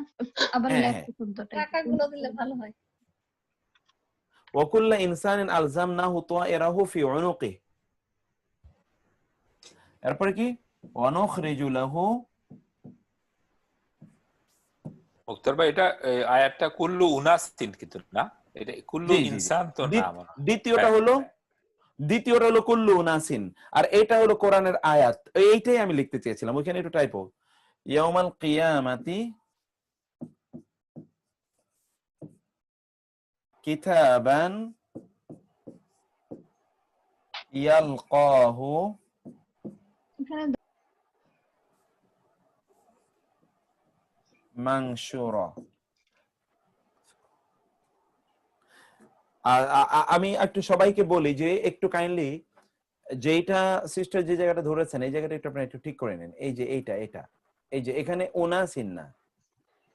আবার লেখা শব্দটা টাকাগুলো দিলে ভালো হয়। ওয়া কুল্লা ইনসানিন আলজামনাহু তায়রাহু ফি উনুকি, এরপরে কি ওয়া নুখরিজু লাহু। মুক্তার ভাই এটা আয়াতটা কুল্লু উনাসিন কিন্তু না, এটা কুল্লু ইনসান তো না। দ্বিতীয়টা হলো কুল্লু উনাসিন, আর এটা হলো কোরআনের আয়াত। এইটাই আমি লিখতে চেয়েছিলাম, ওইখানে একটু টাইপো। ইয়াউমাল কিয়ামাতি কিতাবান ইয়ালকাহু মানশুরা। আমি একটু সবাইকে বলি যে একটু কাইন্ডলি যেটা সিস্টার যে জায়গাটা ধরেছেন এই জায়গাটা একটু আপনারা একটু ঠিক করে নেন। এই যে এটা এই যে এখানে উনাসিন না,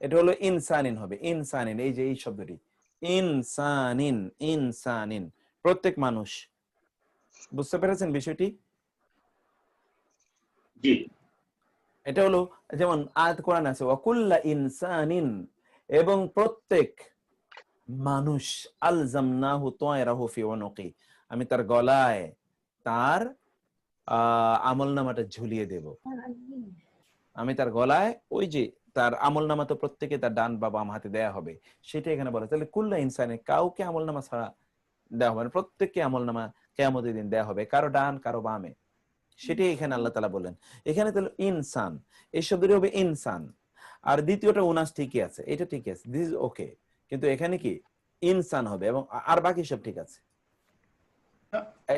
এটা হলো ইনসানিন হবে। ইনসানিন, এই যে এই শব্দটি ইনসানিন, ইনসানিন প্রত্যেক মানুষ। বুঝতে পেরেছেন বিষয়টি? জি। এটা হলো যেমন আয়াত কোরআন আছে ওয়া কুল্লা ইনসানিন, এবং প্রত্যেক মানুষ আলজামনাহু তায়রাহু ফি উনুকি, আমি তার গলায় তার আমলনামাটা ঝুলিয়ে দেব। আমি তার গলায় ওই যে তার আমলনামা তো প্রত্যেকে তার ডান বা বাম হাতে দেয়া হবে, সেটা এখানে বলে। তাহলে কুল্লা ইনসানে কাউকে আমলনামা ছাড়া দেওয়া হবে, প্রত্যেককে আমলনামা কিয়ামতের দিন দেয়া হবে, কারো ডান কারো বামে, সেটাই এখানে আল্লাহ তাআলা বলেন। এখানে তাহলে ইনসান এই শব্দটি হবে ইনসান, আর দ্বিতীয়টা উনাস ঠিকই আছে, এটা ঠিক আছে, দিস ইজ ওকে, কিন্তু এখানে কি ইনসান হবে এবং আর বাকি সব ঠিক আছে।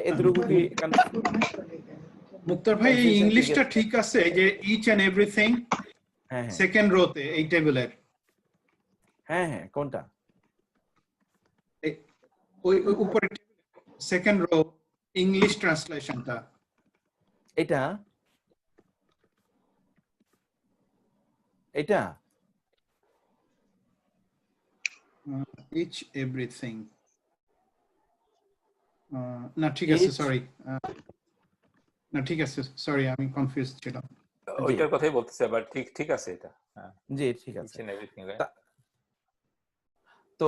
এতটুকু কি মুক্তার ভাই এই ইংলিশটা ঠিক আছে যে ইচ এন্ড এভরিথিং সেকেন্ড রোতে এই টেবিলের? হ্যাঁ হ্যাঁ, কোনটা? ওই উপরে সেকেন্ড রো ইংলিশ ট্রান্সলেশনটা এটা এটা ইচ এভরিথিং না ঠিক আছে, সরি না ঠিক আছে, সরি আমি কনফিউজ ছিলাম। ওইটার কথাই বলতেছে, আবার ঠিক ঠিক আছে এটা। জি ঠিক আছে। তো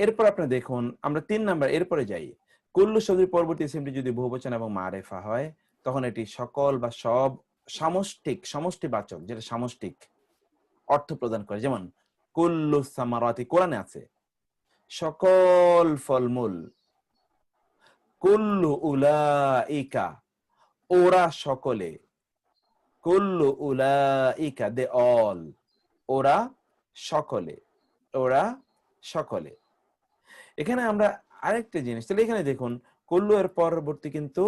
এরপর আপনি দেখুন আমরা 3 নাম্বার এরপরে যাই। কুল্লু শব্দের পরবর্তী ইসমটি যদি বহুবচন এবং মারেফা হয় তখন এটি সকল বা সব সামষ্টিক, সমষ্টিবাচক, যেটা সামষ্টিক অর্থ প্রদান করে। যেমন কুল্লু সামারাতি কোরআনে আছে সকল ফলমূল, কুল্লু উলাইকা ওরা সকলে, কুল্লু উলাইকা দে অল, ওরা সকলে, ওরা সকলে। এখানে আমরা আরেকটা জিনিস, তাহলে এখানে দেখুন কুল্লু এর পরবর্তী কিন্তু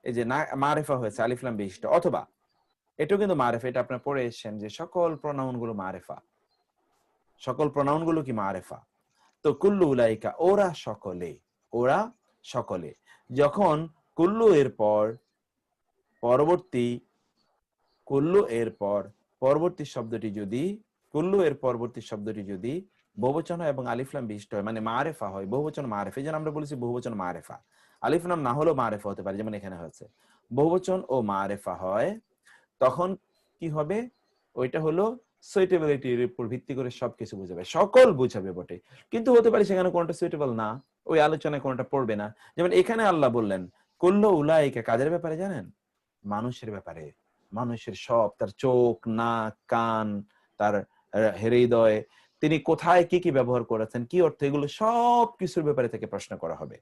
এই যে মারেফা হয়েছে আলিফ লাম বিশিষ্ট, অথবা এটাও কিন্তু মারেফা, এটা আপনারা পড়ে এসেছেন যে সকল প্রনাউন গুলো মারেফা, সকল প্রনাউন গুলো কি মারেফা। তো কুল্লু উলাইকা ওরা সকলে, ওরা সকলে, যখন কুল্লু এর পর পরবর্তী, কুল্লু এর পর পরবর্তী শব্দটি যদি, কুল্লু এর পরবর্তী শব্দটি যদি বহুবচন হয় এবং আলিফ লাম বিশিষ্ট হয়, মানে মারেফা হয়, বহুবচন মারেফা, এই জন্য আমরা বলেছি বহুবচন মারেফা, আলিফ লাম না হলেও মারেফা হতে পারে, যেমন এখানে হয়েছে বহুবচন ও মারেফা হয়, তখন কি হবে? ওইটা হলো সুইটেবিলিটির উপর ভিত্তি করে সবকিছু বুঝাবে, সকল বুঝাবে বটে, কিন্তু হতে পারে সেখানে কোনটা সুইটেবল না, ওই আলোচনায় কোনটা পড়বে না। যেমন এখানে আল্লাহ বললেন কুল্লু উলাইকা, কাদের ব্যাপারে জানেন? মানুষের ব্যাপারে, মানুষের সব, তার চোখ, নাক, কান, তার হৃদয়, তিনি কোথায় কি কি ব্যবহার করেছেন, কি অর্থ, এগুলো সব কিছুর ব্যাপারে থেকে প্রশ্ন করা হবে।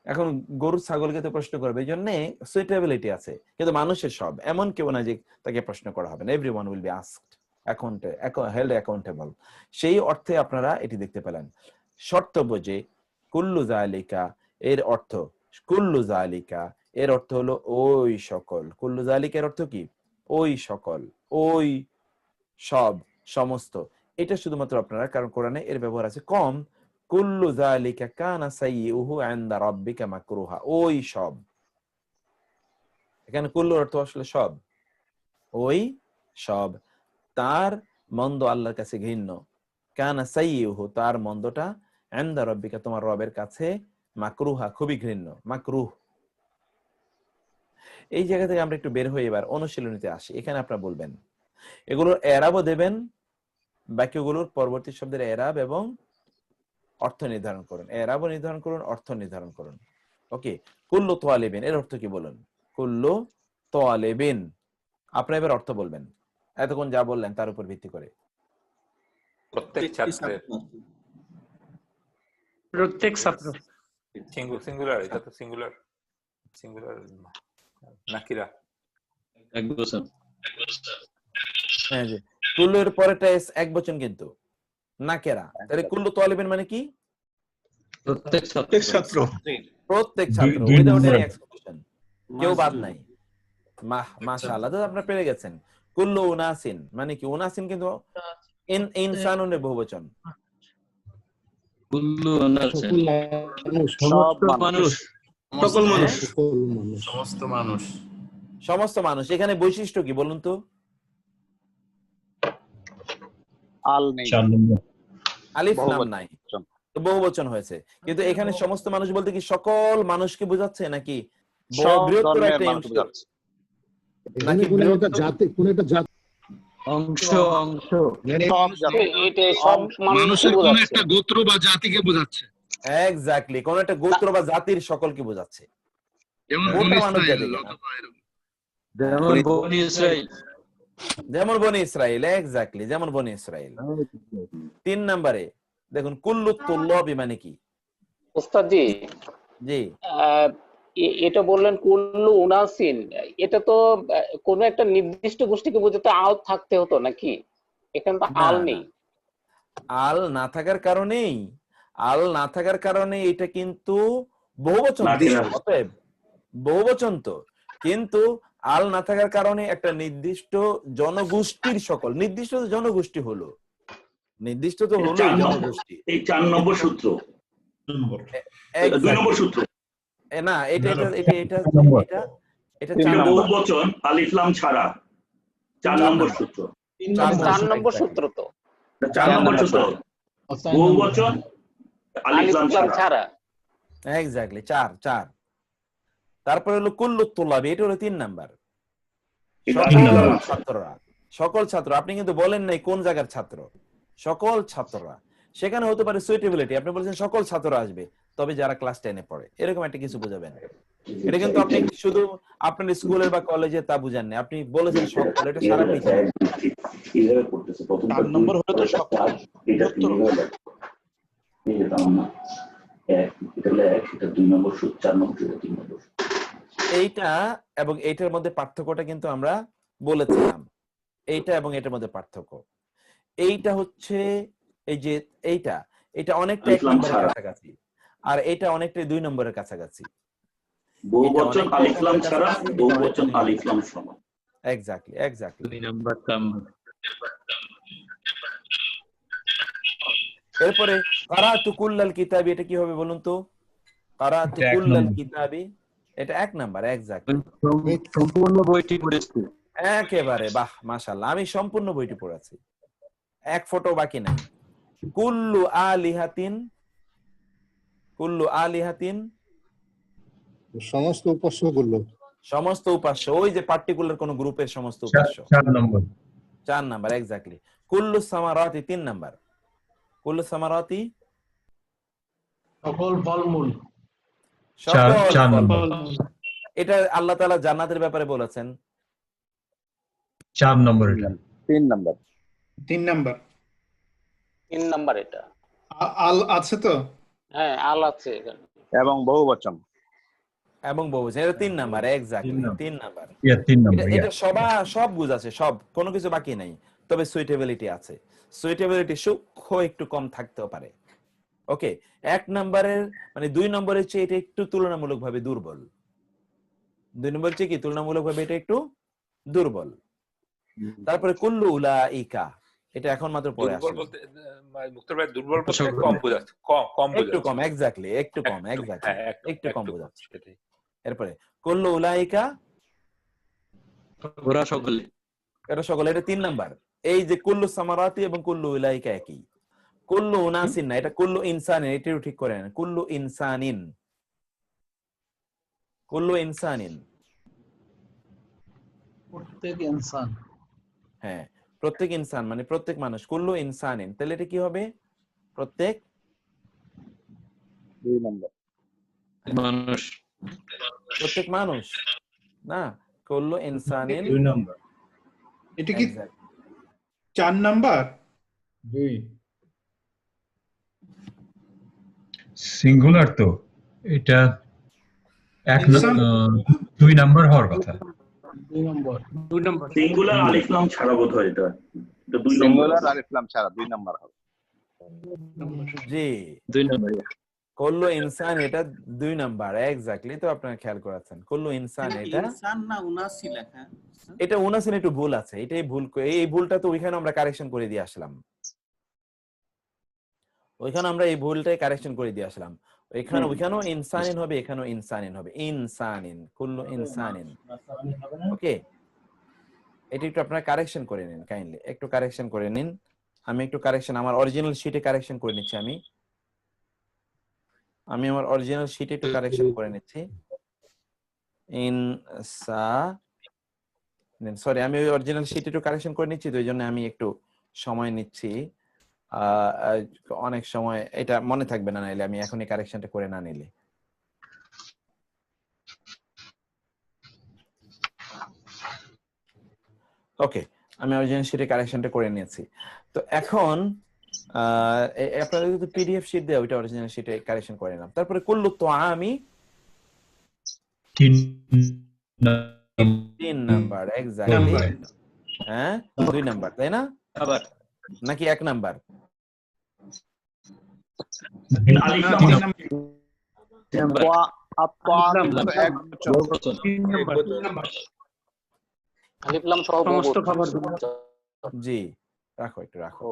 এখন গরু ছাগলকে তো প্রশ্ন করবে, এই জন্য সুইটেবিলিটি আছে, কিন্তু মানুষের সব এমন কেউ না যে তাকে প্রশ্ন করা হবে না, everyone will be asked held accountable. সেই অর্থে আপনারা এটি দেখতে পেলেন। শর্তব্য যে কুল্লু যালিকা এর অর্থ, কুল্লু যালিকা এর অর্থ হলো ওই সকল, কুল্লু যালিকা এর অর্থ কি? ওই সকল, ওই সব, সমস্ত। এটা শুধুমাত্র আপনারা, কারণ কোরআনে এর ব্যবহার আছে কম, কুল্লু যালিকা কানা সাইয়্যুহু ইনদা রাব্বিকা মাকরুহা, ওই সব। এখানে কুল্লুর অর্থ আসলে সব, ওই সব, তার মন্দ আল্লাহর কাছে ঘৃণ্য, কানা সাইয়্যুহু তার মন্দটা, ইনদা রাব্বিকা তোমার রবের কাছে, মাকরুহা খুবই ঘৃণ্য, মাকরুহ। এই জায়গা থেকে আমরা একটু বের হয়ে এবার অনুশীলনীতে আসি। এখানে আপনারা বলবেন, এগুলোর এরাবও দেবেন, বাক্যগুলোর পরবর্তী শব্দের এরাব এবং অর্থ নির্ধারণ করুন, এরাবও নির্ধারণ করুন, অর্থ নির্ধারণ করুন। ওকে, কুল্লু তালিবিন এর অর্থ কি বলুন? কুল্লু তালিবিন, আপনারা এবার অর্থ বলবেন, এতক্ষণ যা বললেন তার উপর ভিত্তি করে। প্রত্যেক ছাত্রের, প্রত্যেক ছাত্র, সিঙ্গুলার, এটা তো সিঙ্গুলার, সিঙ্গুলার নাকিরা, এক বছর। হ্যাঁ জি, কুল্লু এর পরেটা এক বচন কিন্তু নাকেরা, তাহলে কুল্লু তালিবিন মানে কি? প্রত্যেক ছাত্র, প্রত্যেক ছাত্র, উইদাউট এনি এক্সক্লুশন, কেউ বাদ নাই। মাশাআল্লাহ, তো আপনারা পেরে গেছেন। কুল্লু উনাসিন মানে কি? উনাসিন কিন্তু ইনসানুনের বহুবচন, কুল্লু উনাসিন সব মানুষ, সকল মানুষ, সমস্ত মানুষ, সমস্ত মানুষ। এখানে বৈশিষ্ট্য কি বলুন তো? আলিফ নাম নাই, তো বহুবচন হয়েছে, কিন্তু এখানে সমস্ত মানুষ বলতে কি সকল মানুষকে বোঝাচ্ছে নাকি বৃহত্তর একটা অংশ, নাকি কোন জাতি, কোন একটা জাতি, অংশ, অংশ, সব মানুষের কোন একটা গোত্র বা জাতিকে বোঝাচ্ছে? এক্স্যাক্টলি, কোন একটা গোত্র বা জাতির সকলকে বোঝাচ্ছে। যেমন বনি ইসরাইল, যেমন বনি ইসরাইল, এক্স্যাক্টলি যেমন বনি ইসরাইল। 3 নম্বরে দেখুন কুল্লু তুল্লাবি মানে কি? ওস্তাদ জি, জি এটা বললেন কুল্লু উনাসিন, এটা তো কোন একটা নির্দিষ্ট গোষ্ঠীকে বোঝাতে আল থাকতে হতো নাকি? এখানে তো আল নেই। আল না থাকার কারণেই, আল না থাকার কারণে এটা কিন্তু বহুবচন, অতএব বহুবচন তো, কিন্তু আল না থাকার কারণে একটা নির্দিষ্ট জনগোষ্ঠীর সকল, নির্দিষ্ট জনগোষ্ঠী হলো, নির্দিষ্ট তো হলো জনগোষ্ঠী। এই 4 নম্বর সূত্র, 2 নম্বর সূত্র না, এটা এটা এটা এটা এটা এটা বহুবচন আলিফ লাম ছাড়া 4 নম্বর সূত্র। 4 নম্বর সূত্র তো 4 নম্বর সূত্র, বহুবচন আলিফ লাম ছাড়া। এক্স্যাক্টলি 4। তারপরে হলো কুল্লু তুল্লাবি, এটা হলো 3 নাম্বার। সকল ছাত্ররা, সকল ছাত্র, আপনি কিন্তু বলেন নাই কোন জায়গার ছাত্র, সকল ছাত্ররা। সেখানে হতে পারে সুইটেবিলিটি, আপনি বলেছেন সকল ছাত্ররা আসবে, তবে যারা ক্লাস 10 এ পড়ে, এরকম একটা কিছু বুঝাবেন। এটা কিন্তু আপনি শুধু আপনার স্কুলের বা কলেজে তা বুঝান না, আপনি বলেছেন সকল, এটা সারা পৃথিবী। কিভাবে করতেছে প্রথম 4 নম্বর হলো তো সকল, এটা কি হলো এটা না এটা হলো 1, এটা 2 নম্বর সূত্র, 4 নম্বর সূত্র, 3 নম্বর। এইটা এবং এইটার মধ্যে পার্থক্যটা কিন্তু আমরা বলেছিলাম, এইটা এবং এটার মধ্যে পার্থক্য। এইটা হচ্ছে এই যে এইটা, এটা অনেকটা 1 নম্বরের কাছাকাছি, আর এটা অনেকটা 2 নম্বরের কাছাকাছি। বহুবচন আলিফ লাম ছাড়া, বহুবচন আলিফ লাম সমান। এক্স্যাক্টলি 2 নাম্বার কাম। এরপরে কারাতু কুল্লাল কিতাবি, এটা কি হবে বলুন তো? কারাতু কুল্লাল কিতাবি, এটা 1 নাম্বার। এক্স্যাক্টলি সম্পূর্ণ বইটি পড়েছি একেবারে, বাহ মাশাআল্লাহ, আমি সম্পূর্ণ বইটি পড়েছি, এক ফটো বাকি নাই। কুল্লু আলিহাতিন, কুল্লু আলিহাতিন সমস্ত উপাস্যগুলো, সমস্ত উপাস্য, ওই যে পার্টিকুলার কোন গ্রুপের সমস্ত উপাস্য। 4 নাম্বার এক্স্যাক্টলি। কুল্লু সামারাতি 3 নাম্বার। কুল্লু সামারাতি সকল ফলমূল, সকল ফলমূল। এটা আল্লাহ তাআলা জান্নাতের ব্যাপারে বলেছেন 4 নম্বর, এটা 3 নম্বর, 3 নম্বর, 3 নম্বর। এটা আল আছে তো? হ্যাঁ আল আছে এখানে, এবং বহুবচন, এবং বহুবচন, এটা 3 নাম্বার। Exactly 3 number. এটা সব বুঝ আছে, সব, কোনো কিছু বাকি নাই, তবে সুইটেবিলিটি আছে। সুইটেবিলিটি সূক্ষ্ম একটু কম থাকতেও পারে। ওকে, 1 নম্বরের মানে 2 নম্বরের চেয়ে এটা একটু তুলনামূলকভাবে দুর্বল। 2 নম্বরের চেয়ে কি তুলনামূলকভাবে এটা একটু দুর্বল। তারপরে কুল্লু উলাইকা, এটা এখন মাত্র পড়ে আসছে। দুর্বল বলতে মুক্তার ভাই, দুর্বল বলতে কম বোঝাচ্ছে, কম একটু কম, এক্স্যাক্টলি একটু কম, এক্স্যাক্টলি একটু কম বোঝাচ্ছে। এরপরে কুল্লু উলাইকা, ওরা সকলে, এটা সকলে, এটা 3 নাম্বার। এই যে কুল্লু সামারাতি এবং কুল্লু উলাইকা একই। কুল্লু উনাসিন না, এটা কুল্লু ইনসানিন, এটাও ঠিক করে নেন। কুল্লু ইনসানিন, কুল্লু ইনসানিন, প্রত্যেক ইনসান। হ্যাঁ, প্রত্যেক ইনসান মানে প্রত্যেক মানুষ। কুল্লু ইনসানিন, তাহলে এটা কি হবে? প্রত্যেক 2 নম্বর মানুষ, প্রত্যেক মানুষ না, কুল্লু ইনসানিন 2 নম্বর। এটা কি 4 নম্বর? 2 সিঙ্গুলার তো, এটা 2 নাম্বার হওয়ার কথা। 2 নম্বর, সিঙ্গুলার আলিফ লাম ছাড়া বোধ হয় এটা 2 নম্বর। সিঙ্গুলার আলিফ লাম ছাড়া 2 নম্বর হবে। জি 2 নম্বর। কুল্লু ইনসান, এটা 2 নাম্বার। এক্স্যাক্টলি, তো আপনারা খেয়াল করেছেন কুল্লু ইনসান, এটা ইনসান না উনাসি লেখা, এটা উনাসিন একটু ভুল আছে, এটাই ভুল। এই ভুলটা তো ওইখানে আমরা কারেকশন করে দিয়ে আসলাম, ওইখানে আমরা এই ভুলটাই কারেকশন করে দিয়ে আসলাম। ওইখানেও ইনসানিন হবে, এখানেও ইনসানিন হবে। ইনসানিন, কুল্লু ইনসানিন। ওকে, এটা একটু আপনারা কারেকশন করে নিন, কাইন্ডলি একটু কারেকশন করে নিন। আমি একটু কারেকশন আমার অরিজিনাল শিটে কারেকশন করে নিচ্ছি। আমি আমার অরিজিনাল শিটে একটু কারেকশন করে নিচ্ছি। সরি, আমি ওই অরিজিনাল শিটে একটু কারেকশন করে নিচ্ছি, তো এই জন্য আমি একটু সময় নিচ্ছি। অনেক সময় এটা মনে থাকবে না, নাইলে আমি এখনই কারেকশনটা করে না নিলে। ওকে, আমি অরিজিনাল শিটে কারেকশনটা করে নিয়েছি। তো এখন আপনাদের যদি পিডিএফ শিট দেয় ওইটা অরিজিনাল শিটে কারেকশন করে নিলাম। তারপরে কুল্লু তো আমি 3 নাম্বার এক্স্যাক্টলি। হ্যাঁ 2 নাম্বার তাই না নাকি 1 নাম্বার? জি রাখো একটু রাখো।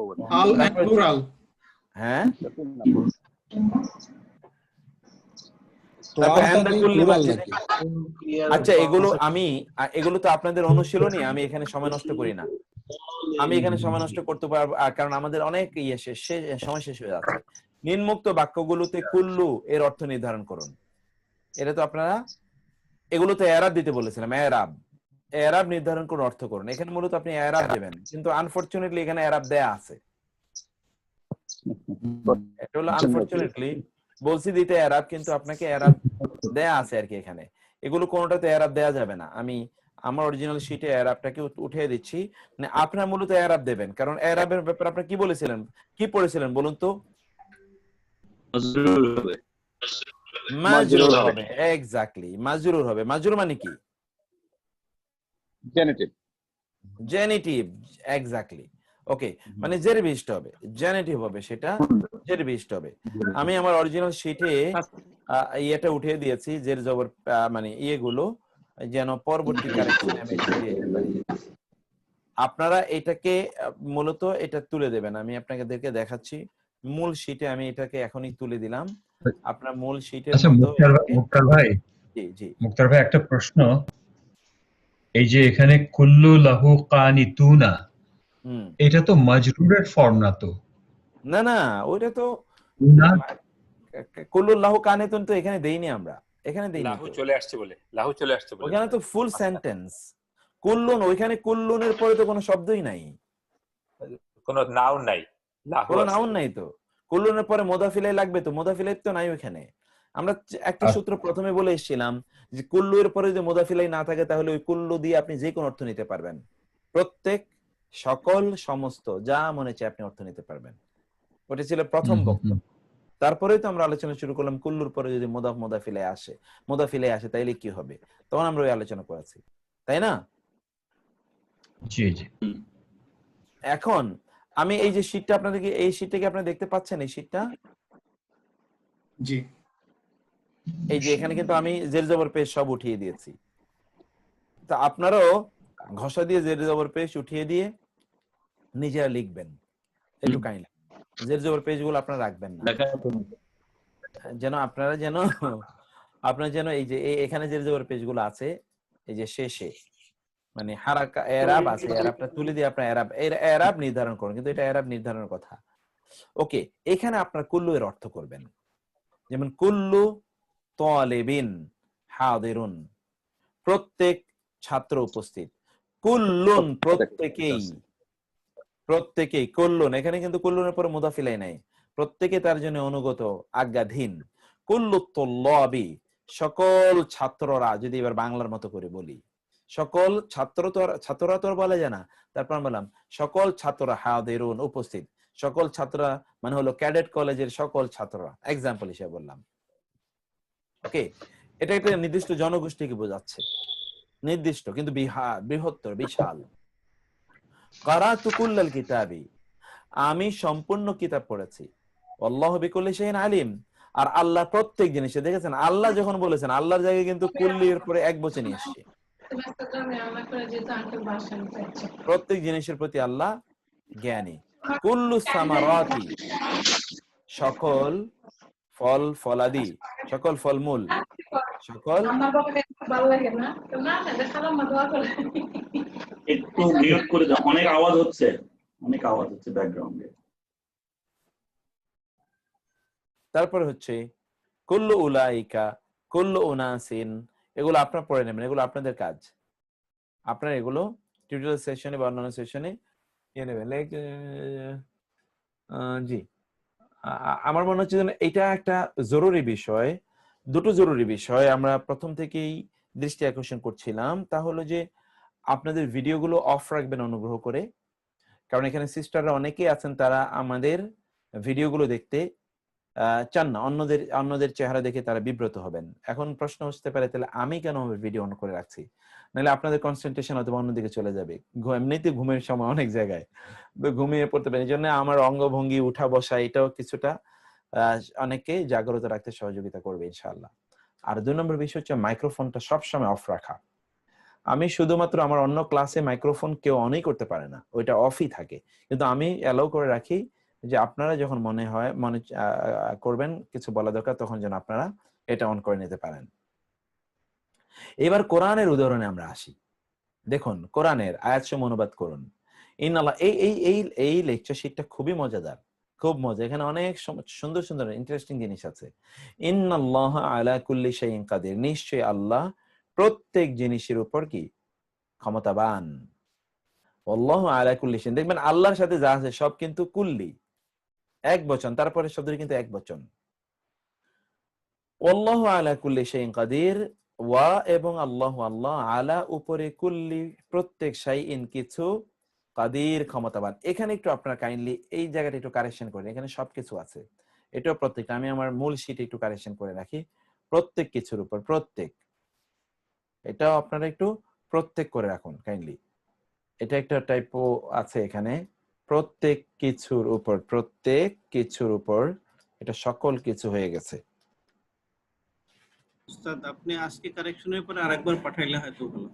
হ্যাঁ আচ্ছা এগুলো তো আপনাদের অনুশীলনী, আমি এখানে সময় নষ্ট করি না। আমি এখানে সময় নষ্ট করতে পারবো কারণ আমাদের অনেক সময় শেষ হয়ে যাচ্ছে। নিম্নোক্ত বাক্যগুলোতে কুল্লু এর অর্থ নির্ধারণ করুন। এটা তো আপনারা এগুলোতে এরাব দিতে বলেছিলাম। এরাব নির্ধারণ করে অর্থ করুন। এখানে মূলত আপনি এরাব দেবেন, কিন্তু আনফরচুনেটলি এখানে এরাব দেয়া আছে। এটা হলো আনফরচুনেটলি বলছি দিতে এরাব, কিন্তু আপনাকে এরাব দেয়া আছে আর কি। এখানে এগুলো কোনোটাতে এরাব দেয়া যাবে না। আমি আমার অরিজিনাল শিটে এরাবটাকে উঠিয়ে দিচ্ছি। মানে আপনারা মূলত এরাব দেবেন, কারণ এরাবের ব্যাপারে আপনি কি বলেছিলেন, কি পড়েছিলেন বলুন তো? মাজরুর হবে। এক্স্যাক্টলি মাজরুর হবে। মাজরুর মানে কি? জেনেটিভ। Genitive exactly. ওকে, মানে জের বিশিষ্ট হবে, জেনেটিভ হবে, সেটা জের বিশিষ্ট হবে। আমি আমার অরিজিনাল শিটে এটা উঠিয়ে দিয়েছি, জের জবর মানে ইয়েগুলো যেন পরবর্তী কারেকশনে আমি এটা দিয়ে দিতে পারি। আপনারা এটাকে মূলত এটা তুলে দেবেন। আমি আপনাদেরকে দেখাচ্ছি মূল শিটে আমি এটাকে এখনই তুলে দিলাম। আপনার মূল শিটের মতো। মুক্তার ভাই, জি জি মুক্তার ভাই একটা প্রশ্ন। এই যে এখানে কুল্লু লাহু কানিতুনা, এটা তো মাজরুরের ফর্ম না তো? না না, ওইটা তো কুল্লু লাহু কানিতুন তো এখানে দেইনি আমরা। এখানে দেইনি, লাহু চলে আসছে বলে, লাহু চলে আসছে বলে ওখানে তো ফুল সেন্টেন্স। কুল্লুন, ওইখানে কুল্লুনের পরে তো কোনো শব্দই নাই, কোনো নাউন নাই, কোনো নাউন নাই। তো কুল্লুনের পরে মোদাফিলাই লাগবে, তো মোদাফিলাই তো নাই ওখানে। আমরা একটা সূত্র প্রথমে বলে এসেছিলাম যে কুল্লু এর পরে যদি মোদাফিলাই না থাকে তাহলে ওই কুল্লু দিয়ে আপনি যে কোনো অর্থ নিতে পারবেন। প্রত্যেক, সকল, সমস্ত, যা মনে চায় আপনি অর্থ নিতে পারবেন। ওটা ছিল প্রথম বক্তব্য। তারপরেই তো আমরা আলোচনা শুরু করলাম কুল্লুর পরে যদি মোদাফিলাই আসে তাইলে কি হবে, তখন আমরা ওই আলোচনা করেছি, তাই না? জি জি। এখন আমি এই যে শীটটা আপনাদেরকে, এই শীটটা কি আপনারা দেখতে পাচ্ছেন? এই শীটটা জি, এই যে এখানে কিন্তু আমি জের জবর পেশ সব উঠিয়ে দিয়েছি। তা আপনারাও ঘষা দিয়ে জের জবর পেশ উঠিয়ে দিয়ে নিজেরা লিখবেন একটু কাইন্ডলি। জের জবর পেশ গুলো আপনারা রাখবেন না, যেন আপনারা যেন এই যে এখানে জের জবর পেশ গুলো আছে এই যে শেষে মানে হারাকা এরাব আছে, এরাবটা তুলে দিয়ে আপনার এরাব নির্ধারণ করুন, কিন্তু এটা এরাব নির্ধারণের কথা। ওকে, এখানে আপনার কুল্লু এর অর্থ করবেন। যেমন কুল্লু তালিবিন হাদিরুন, প্রত্যেক ছাত্র উপস্থিত। কুল্লুন প্রত্যেকেই, কুল্লুন এখানে কিন্তু কুল্লুনের পরে মুদাফিলাই নাই, প্রত্যেকে তার জন্য অনুগত, আজ্ঞাধীন। কুল্লু তুল্লাবি, সকল ছাত্ররা, যদি এবার বাংলার মতো করে বলি, সকল ছাত্ররা তো বলা যায় না, তারপর বললাম সকল ছাত্ররা হাদিরুন উপস্থিত। সকল ছাত্ররা মানে হলো ক্যাডেট কলেজের সকল ছাত্ররা, এক্সাম্পল হিসেবে বললাম। ওকে, এটা একটা নির্দিষ্ট জনগোষ্ঠীকে বোঝাচ্ছে, নির্দিষ্ট কিন্তু বৃহত্তর, বিশাল। কারাতু কুল্লাল কিতাবি, আমি সম্পূর্ণ কিতাব পড়েছি। আল্লাহু বিকুল্লি শাইইন আলিম, আর আল্লাহ প্রত্যেক জিনিসে, দেখেছেন আল্লাহ যখন বলেছেন, আল্লাহর জায়গায় কিন্তু কুল্লির পরে এক বচনে এসেছে। প্রত্যেক জিনিসের প্রতি আল্লাহ জ্ঞানী। কুল্লু সামারাতি, সকল ফল ফলাদি, সকল ফলমূল, সকল। একটু মিউট করে দাও, অনেক আওয়াজ হচ্ছে ব্যাকগ্রাউন্ডে। তারপরে হচ্ছে কুল্লু উলাইকা, কুল্লু উনাসিন, এগুলো আপনারা পড়ে নেবেন, এগুলো আপনাদের কাজ। আপনারা এগুলো টিউটোরিয়াল সেশনে বা অন্যান্য সেশনে নেবেন। লাইক জি, আমার মনে হচ্ছে এটা একটা জরুরি বিষয়, দুটো জরুরি বিষয় আমরা প্রথম থেকেই দৃষ্টি আকর্ষণ করছিলাম। তা হলো যে আপনাদের ভিডিওগুলো অফ রাখবেন অনুগ্রহ করে, কারণ এখানে সিস্টাররা অনেকেই আছেন তারা আমাদের ভিডিওগুলো দেখতে চান না, অন্যদের চেহারা দেখে তারা বিব্রত হবেন। এখন প্রশ্ন হতে পারে তাহলে আমি কেন ভিডিও অন করে রাখছি, নাহলে আপনাদের কনসেন্ট্রেশন হয়তো অন্যদিকে চলে যাবে। এমনিতে ঘুমের সময় অনেক জায়গায় ঘুমিয়ে পড়তে পারে, এই জন্য আমার অঙ্গভঙ্গি উঠা বসা এটাও কিছুটা অনেককে জাগ্রত রাখতে সহযোগিতা করবে ইনশাআল্লাহ। আর 2 নম্বর বিষয় হচ্ছে মাইক্রোফোনটা সবসময় অফ রাখা। আমি শুধুমাত্র আমার অন্য ক্লাসে মাইক্রোফোন কেউ অনই করতে পারে না, ওইটা অফই থাকে, কিন্তু আমি অ্যালাউ করে রাখি যে আপনারা যখন মনে করবেন কিছু বলা দরকার তখন যেন আপনারা এটা অন করে নিতে পারেন। এবার কোরআনের উদাহরণে আমরা আসি। দেখুন কোরআনের আয়াতসমূহ অনুবাদ করুন। ইন্নাল্লাহ, এই লেকচার শিটটা খুবই মজাদার, খুব মজা। এখানে অনেক সুন্দর সুন্দর ইন্টারেস্টিং জিনিস আছে। ইন্নাল্লাহা আলা কুল্লি শাইইন কাদির, নিশ্চয়ই আল্লাহ প্রত্যেক জিনিসের উপর কি ক্ষমতাবান। আল্লাহু আলা কুল্লি শাইইন, দেখবেন আল্লাহর সাথে যা আছে সব কিন্তু কুল্লি, এক বচন, তারপরে শব্দটি কিন্তু এক বচন। আল্লাহু আলা কুল্লি শাইইন কাদির, ওয়া এবং আল্লাহ আলা উপরে, কুল্লি প্রত্যেক শাইইন কিছু, কাদির ক্ষমতাবান। এখানে একটু আপনারা কাইন্ডলি এই জায়গাটা একটু কারেকশন করেন, এখানে সবকিছু আছে, এটাও প্রত্যেকটা, আমি আমার মূল শীটে একটু কারেকশন করে রাখি, প্রত্যেক কিছুর উপর, প্রত্যেক, এটাও আপনারা একটু প্রত্যেক করে রাখুন কাইন্ডলি, এটা একটা টাইপো আছে এখানে, প্রত্যেক কিছুর উপর, প্রত্যেক কিছুর উপর, এটা সকল কিছু হয়ে গেছে। উস্তাদ আপনি আজকে কারেকশনের পরে আরেকবার পাঠাইলে হয়তো ভালো।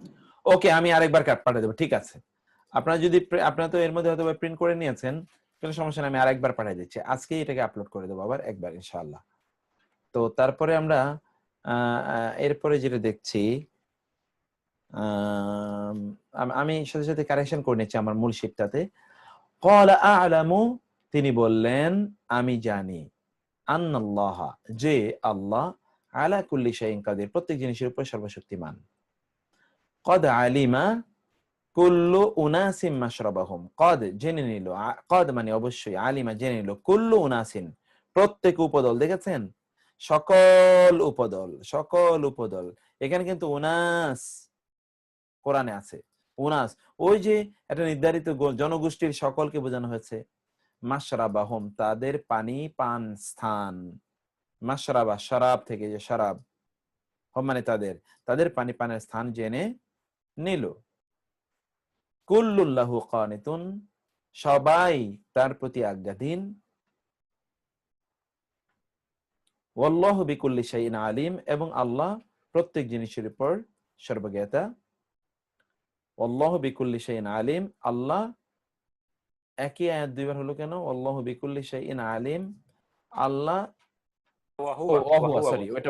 ওকে, আমি আরেকবার পাঠিয়ে দেবো, ঠিক আছে। আপনারা যদি আপনারা তো এর মধ্যে হয়তো প্রিন্ট করে নিয়েছেন, কোনো সমস্যা নেই, আমি আরেকবার পাঠিয়ে দিচ্ছি, আজকেই এটাকে আপলোড করে দেবো আবার একবার ইনশাআল্লাহ। তো তারপরে আমরা এরপরে যেটা দেখছি, আমি সাথে সাথে কারেকশন করে নিচ্ছি আমার মূল শিটটাতে। ক্বালা আ'লামু, তিনি বললেন আমি জানি, আন্নাল্লাহা, যে আল্লাহ, আলা কুল্লি শাইইন কাদির, প্রত্যেক জিনিসের উপর সর্বশক্তিমান। ক্বাদ আলিমা কুল্লু উনাসিন মাশরাবাহুম, ক্বাদ জেনে নিল, ক্বাদ মানে অবশ্যই, আলিমা জেনে নিল, কুল্লু উনাসিন প্রত্যেক উপদল, দেখেছেন সকল উপদল, সকল উপদল, এখানে কিন্তু উনাস কোরআনে আছে, উনাস ওই যে একটা নির্ধারিত জনগোষ্ঠীর সকলকে বোঝানো হয়েছে, মাশরাবাহুম তাদের পানি পান স্থান, মাশরাবা শরাব থেকে, যে শরাব মানে তাদের পানি পানের স্থান জেনে নিল। কুল্লুল্লাহু কানিতুন, সবাই তার প্রতি আজ্ঞাধীন। ওয়াল্লাহু বিকুল্লি শাইইন আলিম, এবং আল্লাহ প্রত্যেক জিনিসের উপর সর্বজ্ঞাতা। ওয়াল্লাহু বিকুল্লি শাইইন আলিম, আল্লাহ একই আয়াত দুইবার হলো কেন? ওয়াল্লাহু বিকুল্লি শাইইন আলিম, আল্লাহ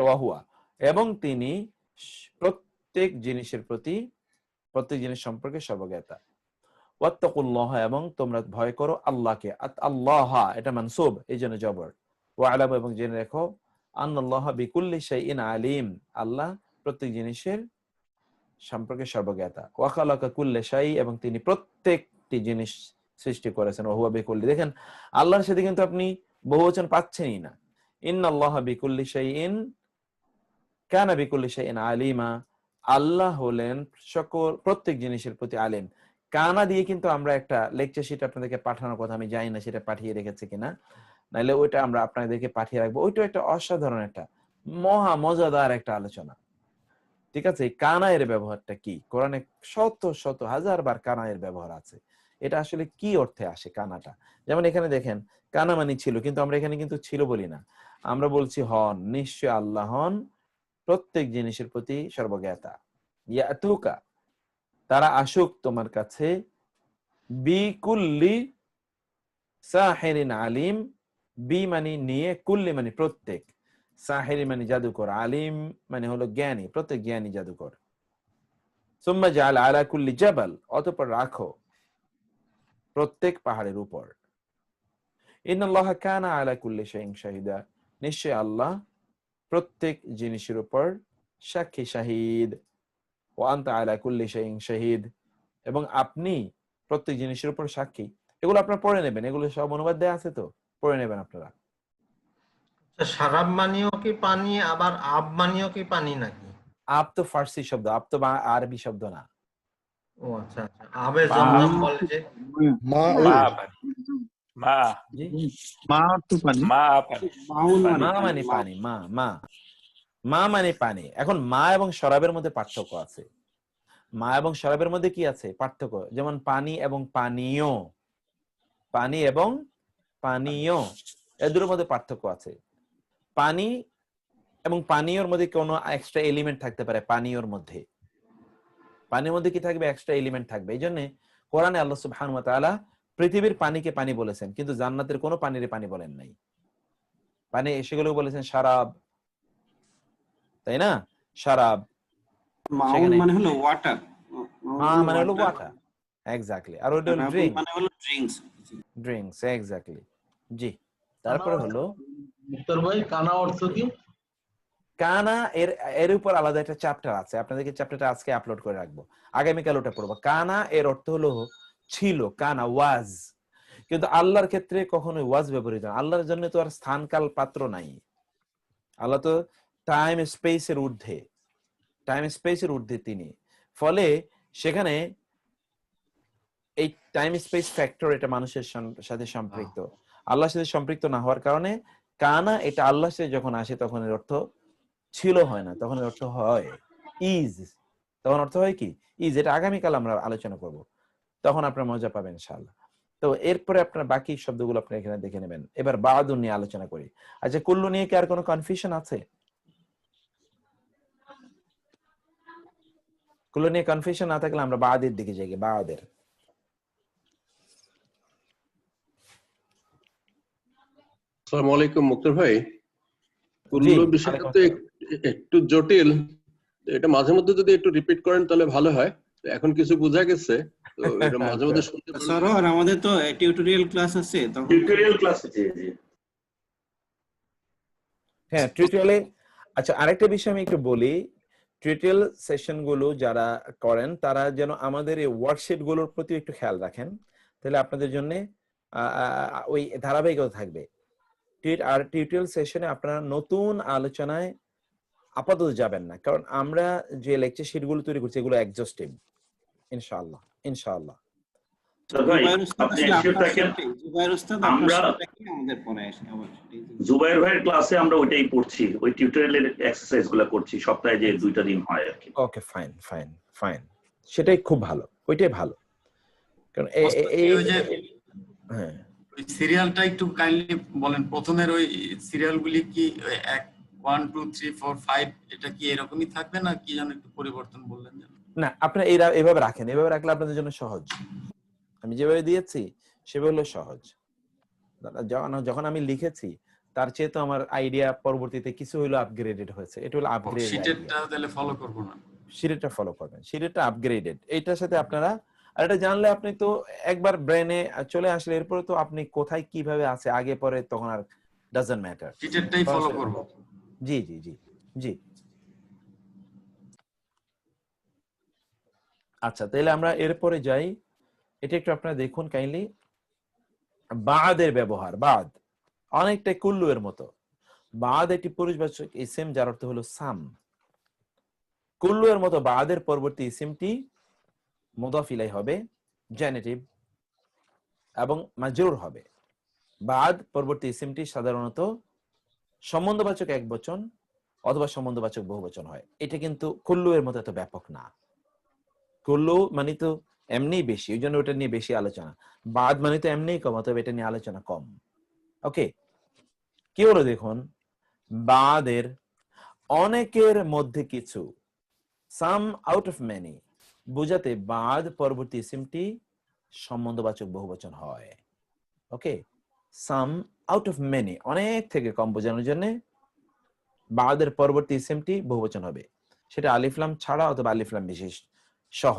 ওয়াহুয়া, এবং তিনি প্রত্যেক জিনিসের প্রতি, প্রত্যেক জিনিস সম্পর্কে সর্বজ্ঞাতা। ওয়াত্তাকুল্লাহ, এবং তোমরা ভয় করো আল্লাহকে, আল্লাহ এটা মানসুব, এই জন্য জবর, ওয়ালাম এবং জেনে রেখো, আন্নাল্লাহা বিকুল্লি শাইইন আলিম, আল্লাহ প্রত্যেক জিনিসের সম্পর্কে সর্বজ্ঞাতা। ওয়া খালাকা কুল্লা শাই, এবং তিনি প্রত্যেকটি জিনিস সৃষ্টি করেছেন। ওয়া হুয়া বিকুল্লি, দেখেন আল্লাহর সাথে কিন্তু আপনি বহুবচন পাচ্ছেনই না। ইন্নাল্লাহা বিকুল্লি শাইইন কানা বিকুল্লি শাইইন আলিমা, আল্লাহ হলেন সকল প্রত্যেক জিনিসের প্রতি আলিম। কানা দিয়ে কিন্তু আমরা একটা লেকচার শিট আপনাদেরকে পাঠানোর কথা, আমি জানি না সেটা পাঠিয়ে রেখেছে কিনা, নাইলে ওইটা আমরা আপনাদেরকে পাঠিয়ে রাখবো। ওইটা একটা অসাধারণ একটা মহা মজাদার একটা আলোচনা, ঠিক আছে? কানা এর ব্যবহারটা কি, কোরআনে শত শত হাজার বার কানা এর ব্যবহার আছে, এটা আসলে কি অর্থে আসে কানাটা। যেমন এখানে দেখেন কানা মানে ছিল, কিন্তু আমরা এখানে কিন্তু ছিল বলি না, আমরা বলছি হন, নিশ্চয় আল্লাহ হন প্রত্যেক জিনিসের প্রতি সর্বজ্ঞাতা। ইয়াতুকা, তারা আসুক তোমার কাছে, বিকুল্লি সাহিরিন আলিম, বি মানে নিয়ে, কুল্লি মানে প্রত্যেক, সাহিরি মানে জাদুকর, আলিম মানে হলো জ্ঞানী, প্রত্যেক জ্ঞানী জাদুকর। সুম্মা জাআল আলা কুল্লি জাবাল, অতঃপর রাখো প্রত্যেক পাহাড়ের উপর। ইন্নাল্লাহা কানা আলা কুল্লি শাইইন শাহিদা, নিশ্চয় আল্লাহ প্রত্যেক জিনিসের উপর সাক্ষী, শাহিদ। ওয়া আনতা আলা কুল্লি শাইইন শাহিদ, এবং আপনি প্রত্যেক জিনিসের উপর সাক্ষী। এগুলো আপনারা পড়ে নেবেন, এগুলো সব অনুবাদ দেয়া আছে, তো পড়ে নেবেন আপনারা। শারাব মানিও কি পানি, আবার আব মানিও কি পানি নাকি? আব তো ফার্সি শব্দ, আব তো আরবি শব্দ না। ও আচ্ছা আচ্ছা, আবে জমজম বলে যে মা মা পানি, মা মা অর্থ পানি, মা পানি, মাউন মা মানে পানি, মা মা মা মানে পানি। এখন মা এবং শরাবের মধ্যে পার্থক্য আছে। মা এবং শরাবের মধ্যে কি আছে পার্থক্য? যেমন পানি এবং পানীয়, পানি এবং পানীয় এ দুটোর মধ্যে পার্থক্য আছে। পানি এবং পানীয়র মধ্যে কোনো এক্সট্রা এলিমেন্ট থাকতে পারে। পানীয়র মধ্যে, পানির মধ্যে কি থাকবে? এক্সট্রা এলিমেন্ট থাকবে। এই জন্য কোরআনে আল্লাহ সুবহানাহু ওয়া তাআলা পৃথিবীর পানিকে পানি বলেছেন, কিন্তু জান্নাতের কোনো পানিরে পানি বলেন নাই। পানি সেগুলো বলেছেন শারাব, তাই না? শারাব, মাউন মানে হলো ওয়াটার, মা মানে হলো ওয়াটার, এক্স্যাক্টলি। আর ওটা হলো ড্রিঙ্ক, মানে হলো ড্রিঙ্কস, ড্রিঙ্কস, এক্স্যাক্টলি। জি, তারপরে হলো মুক্তার ভাই কানা অর্থ কি? কানা এর উপর আলাদা একটা চ্যাপ্টার আছে, আপনাদেরকে চ্যাপ্টারটা আজকে আপলোড করে রাখবো, আগামীকাল ওটা পড়বো। কানা এর অর্থ হলো ছিল, কানা ওয়াজ। কিন্তু আল্লাহর ক্ষেত্রে কখনো ওয়াজ ব্যবহৃত না। আল্লাহর জন্য তো আর স্থান কাল পাত্র নাই। আল্লাহ তো টাইম স্পেসের ঊর্ধ্বে, টাইম স্পেসের ঊর্ধ্বে তিনি। ফলে সেখানে এই টাইম স্পেস ফ্যাক্টর এটা মানুষের সাথে সম্পৃক্ত, আল্লাহর সাথে সম্পৃক্ত না হওয়ার কারণে কানা এটা আল্লাহর সাথে যখন আসে তখন এর অর্থ ছিল হয় না, তখন এর অর্থ হয় ইজ। তখন অর্থ হয় কি? ইজ। এটা আগামীকাল আমরা আলোচনা করব, তখন আপনারা মজা পাবেন ইনশাআল্লাহ। তো এরপরে আপনার বাকি শব্দগুলো আপনি এখানে দেখে নেবেন। এবার বাদুন নিয়ে আলোচনা করি। আচ্ছা, কুল্লু নিয়ে কি আর কোনো কনফিউশন আছে? কুল্লু নিয়ে কনফিউশন না থাকলে আমরা বাদের দিকে যাই। বাদের আসসালামু আলাইকুম মুক্তার ভাই। কুল্লু বিষয়টা তো একটু জটিল, এটা মাঝে মধ্যে যদি একটু রিপিট করেন তাহলে ভালো হয়। এখন কিছু বোঝা গেছে, তো এটা মাঝে মধ্যে শুনতে পারলে। স্যার আর আমাদের তো টিউটোরিয়াল ক্লাস আছে, তখন টিউটোরিয়াল ক্লাস আছে। হ্যাঁ, টিউটোরিয়ালে। আচ্ছা, আরেকটা বিষয় আমি একটু বলি, টিউটোরিয়াল সেশন গুলো যারা করেন তারা যেন আমাদের এই ওয়ার্কশিট গুলোর প্রতি একটু খেয়াল রাখেন, তাহলে আপনাদের জন্য ওই ধারাবাহিকতা থাকবে। আর টিউটোরিয়াল সেশনে আপনারা নতুন আলোচনায় আপাতত যাবেন না, কারণ আমরা যে লেকচার শিট গুলো তৈরি করছি এগুলো এক্সস্টিভ ইনশাআল্লাহ। ইনশাআল্লাহ জুবাইর ভাইয়ের ক্লাসে আমরা ওইটাই পড়ছি, ওই টিউটোরিয়ালের এক্সারসাইজ গুলো করছি, সপ্তাহে যে 2টা দিন হয় আর কি। ওকে, ফাইন ফাইন ফাইন, সেটাই খুব ভালো, ওইটাই ভালো। কারণ হ্যাঁ, ওই সিরিয়ালটা একটু কাইন্ডলি বলেন। প্রথমের ওই সিরিয়ালগুলি কি 1 2 3 4 5 এটা কি এরকমই থাকবে না কি যেন একটু পরিবর্তন বললেন? না, আপনারা এভাবে রাখেন, এভাবে রাখলে আপনাদের জন্য সহজ। আমি যেভাবে দিয়েছি সেভাবে হলো সহজ। যখন আমি লিখেছি তার চেয়ে তো আমার আইডিয়া পরবর্তীতে কিছু হলো আপগ্রেডেড হয়েছে। এটা হলো আপগ্রেড। শীটেরটা তাহলে ফলো করব না, শীটেরটা ফলো করবেন। শীটেরটা আপগ্রেডেড, এইটার সাথে আপনারা আর এটা জানলে আপনি তো একবার ব্রেনে চলে আসলে এরপরে তো আপনি কোথায় কিভাবে আছে আগে পরে তখন আর ডাজন্ট ম্যাটার, শীটেরটাই ফলো করব। জি জি জি জি। আচ্ছা, তাহলে আমরা এরপরে যাই। এটা একটু আপনারা দেখুন কাইন্ডলি। বাদের ব্যবহার, বাদ অনেকটাই কুল্লু এর মতো। বাদ একটি পুরুষবাচক ইসিম যার অর্থ হলো সাম। কুল্লু এর মতো বাদের পরবর্তী ইসিমটি মুদাফ ইলাই হবে, জেনেটিভ এবং মাজরুর হবে। বাদ পরবর্তী ইসিমটি সাধারণত সম্বন্ধবাচক একবচন অথবা সম্বন্ধবাচক বহুবচন হয়। এটা কিন্তু কুল্লু এর মতো এত ব্যাপক না। কুল্লু মানে তো এমনি বেশি, ওই জন্য ওটা নিয়ে বেশি আলোচনা। বাদ মানে তো এমনি কম, অথবা এটা নিয়ে আলোচনা কম। ওকে, কি হলো দেখুন, বাদের অনেকের মধ্যে কিছু, সাম আউট অফ মেনি বুঝাতে বাদ পরবর্তী ইসিমটি সম্বন্ধবাচক বহুবচন হয়। ওকে, সাম আউট অফ মেনি অনেক থেকে কম বোঝানোর জন্য বাদের পরবর্তী ইসিমটি বহুবচন হবে, সেটা আলিফলাম ছাড়া অথবা আলিফলাম বিশেষ সহ।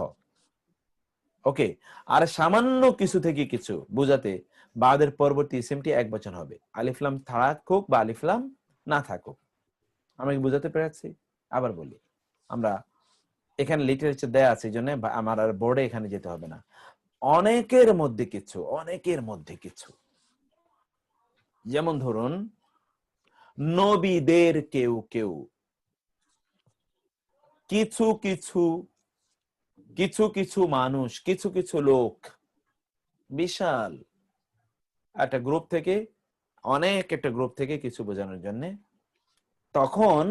ওকে, আর সামান্য কিছু থেকে কিছু বোঝাতে বাদের পরবর্তী ইসিমটি একবচন হবে, আলিফলাম থাকুক বা আলিফলাম না থাকুক। আমি বুঝাতে পেরেছি? আবার বলি, আমরা এখানে লিটারেচার দেয়া আছে এই জন্য আমার আর বোর্ডে এখানে যেতে হবে না। অনেকের মধ্যে কিছু, অনেকের মধ্যে কিছু, যেমন ধরুন নবীদের কেউ কেউ, কিছু কিছু কিছু কিছু মানুষ, কিছু কিছু লোক, বিশাল একটা গ্রুপ থেকে, অনেক একটা গ্রুপ থেকে কিছু বোঝানোর জন্য, তখন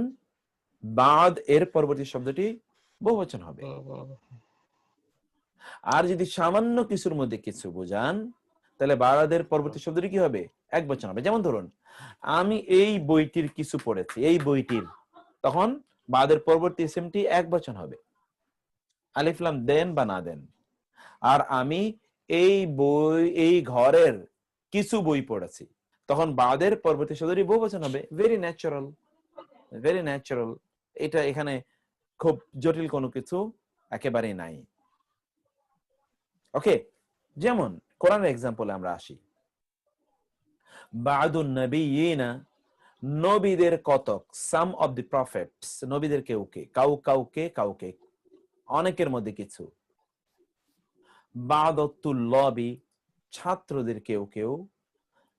বাদ এর পরবর্তী শব্দটি বহুবচন হবে। আর যদি সামান্য কিছুর মধ্যে কিছু বোঝান, তাহলে বাদের পরবর্তী শব্দটি কি হবে? একবচন হবে। যেমন ধরুন, আমি এই বইটির কিছু পড়েছি, এই বইটির, তখন বাদের পরবর্তী ইসমটি একবচন হবে, আলিফ লাম দেন বা না দেন। আর আমি এই ঘরের কিছু বই পড়েছি, তখন বাদের পরবর্তী শব্দটি বহুবচন হবে। Very natural, very natural. এটা এখানে খুব জটিল কোনো কিছু একেবারেই নাই। ওকে, যেমন কোরআনের এক্সাম্পলে আমরা আসি। বাদুন নবিয়িনা, নবীদের কতক, সাম অফ দি প্রফেটস, নবীদের কাউকে, অনেকের মধ্যে কিছু। বাদতুল লবি, ছাত্রদের কেউ,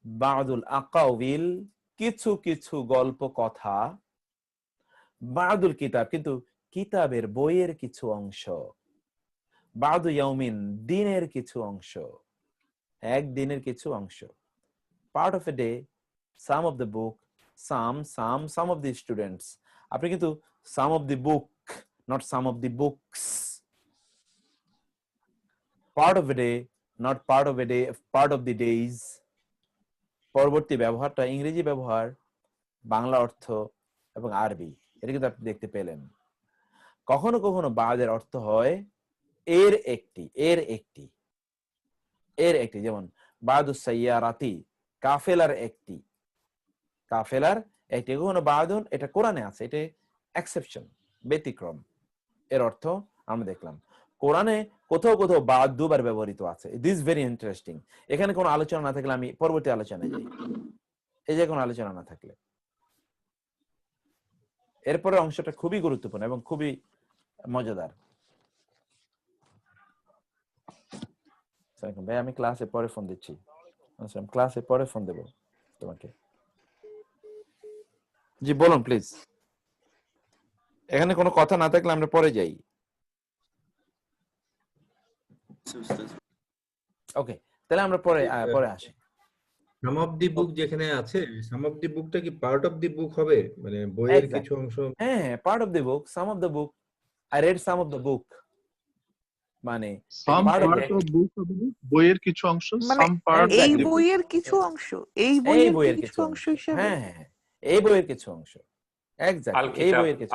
বাদুল আকাউইল, কিছু কিছু গল্প কথা, বাদুল কিতাব, কিন্তু কিতাবের বইয়ের কিছু অংশ, বাদু ইয়াউমিন, দিনের কিছু অংশ, একদিনের কিছু অংশ। Part of a day, some of the book, some of the students. আপনি কিন্তু some of the book, not some of the books. Part of a day, not part of a day, part of the days. পরবর্তী ব্যবহারটা ইংরেজি ব্যবহার, বাংলা অর্থ এবং আরবি, এটা কিন্তু আপনি দেখতে পেলেন। কখনো কখনো বাদের অর্থ হয় এর একটি, যেমন বাদুস সাইয়ারাতি, কাফেলার একটি, কখনো বাদুন, এটা কোরআনে আছে, এটা এক্সেপশন, ব্যতিক্রম। এর অর্থ আমরা দেখলাম। কোরআনে কোথাও কোথাও বাদ দুবার ব্যবহৃত আছে। This very interesting. এখানে কোনো আলোচনা না থাকলে আমি পরবর্তী আলোচনায় যাই, এই যে কোনো আলোচনা না থাকলে। এরপরে অংশটা খুবই গুরুত্বপূর্ণ এবং খুবই মজাদার। ভাই আমি ক্লাসে পরে ফোন দিচ্ছি, ক্লাসে পরে ফোন দেবো তোমাকে। জি বলুন প্লিজ। এখানে কোনো কথা না থাকলে আমরা পরে যাই। ওকে, তাহলে আমরা পরে আসি। সাম অফ দি বুক যেখানে আছে, সাম অফ দি বুকটা কি পার্ট অফ দি বুক হবে, মানে বইয়ের কিছু অংশ? হ্যাঁ, part of the book, some of the book. I red some of the বুক, মানে বইয়ের কিছু অংশ, সাম পার্ট, এই বইয়ের কিছু অংশ, এই বইয়ের কিছু অংশ হিসেবে। হ্যাঁ, এই বইয়ের কিছু অংশ, এক্স্যাক্টলি এই বইয়ের কিছু।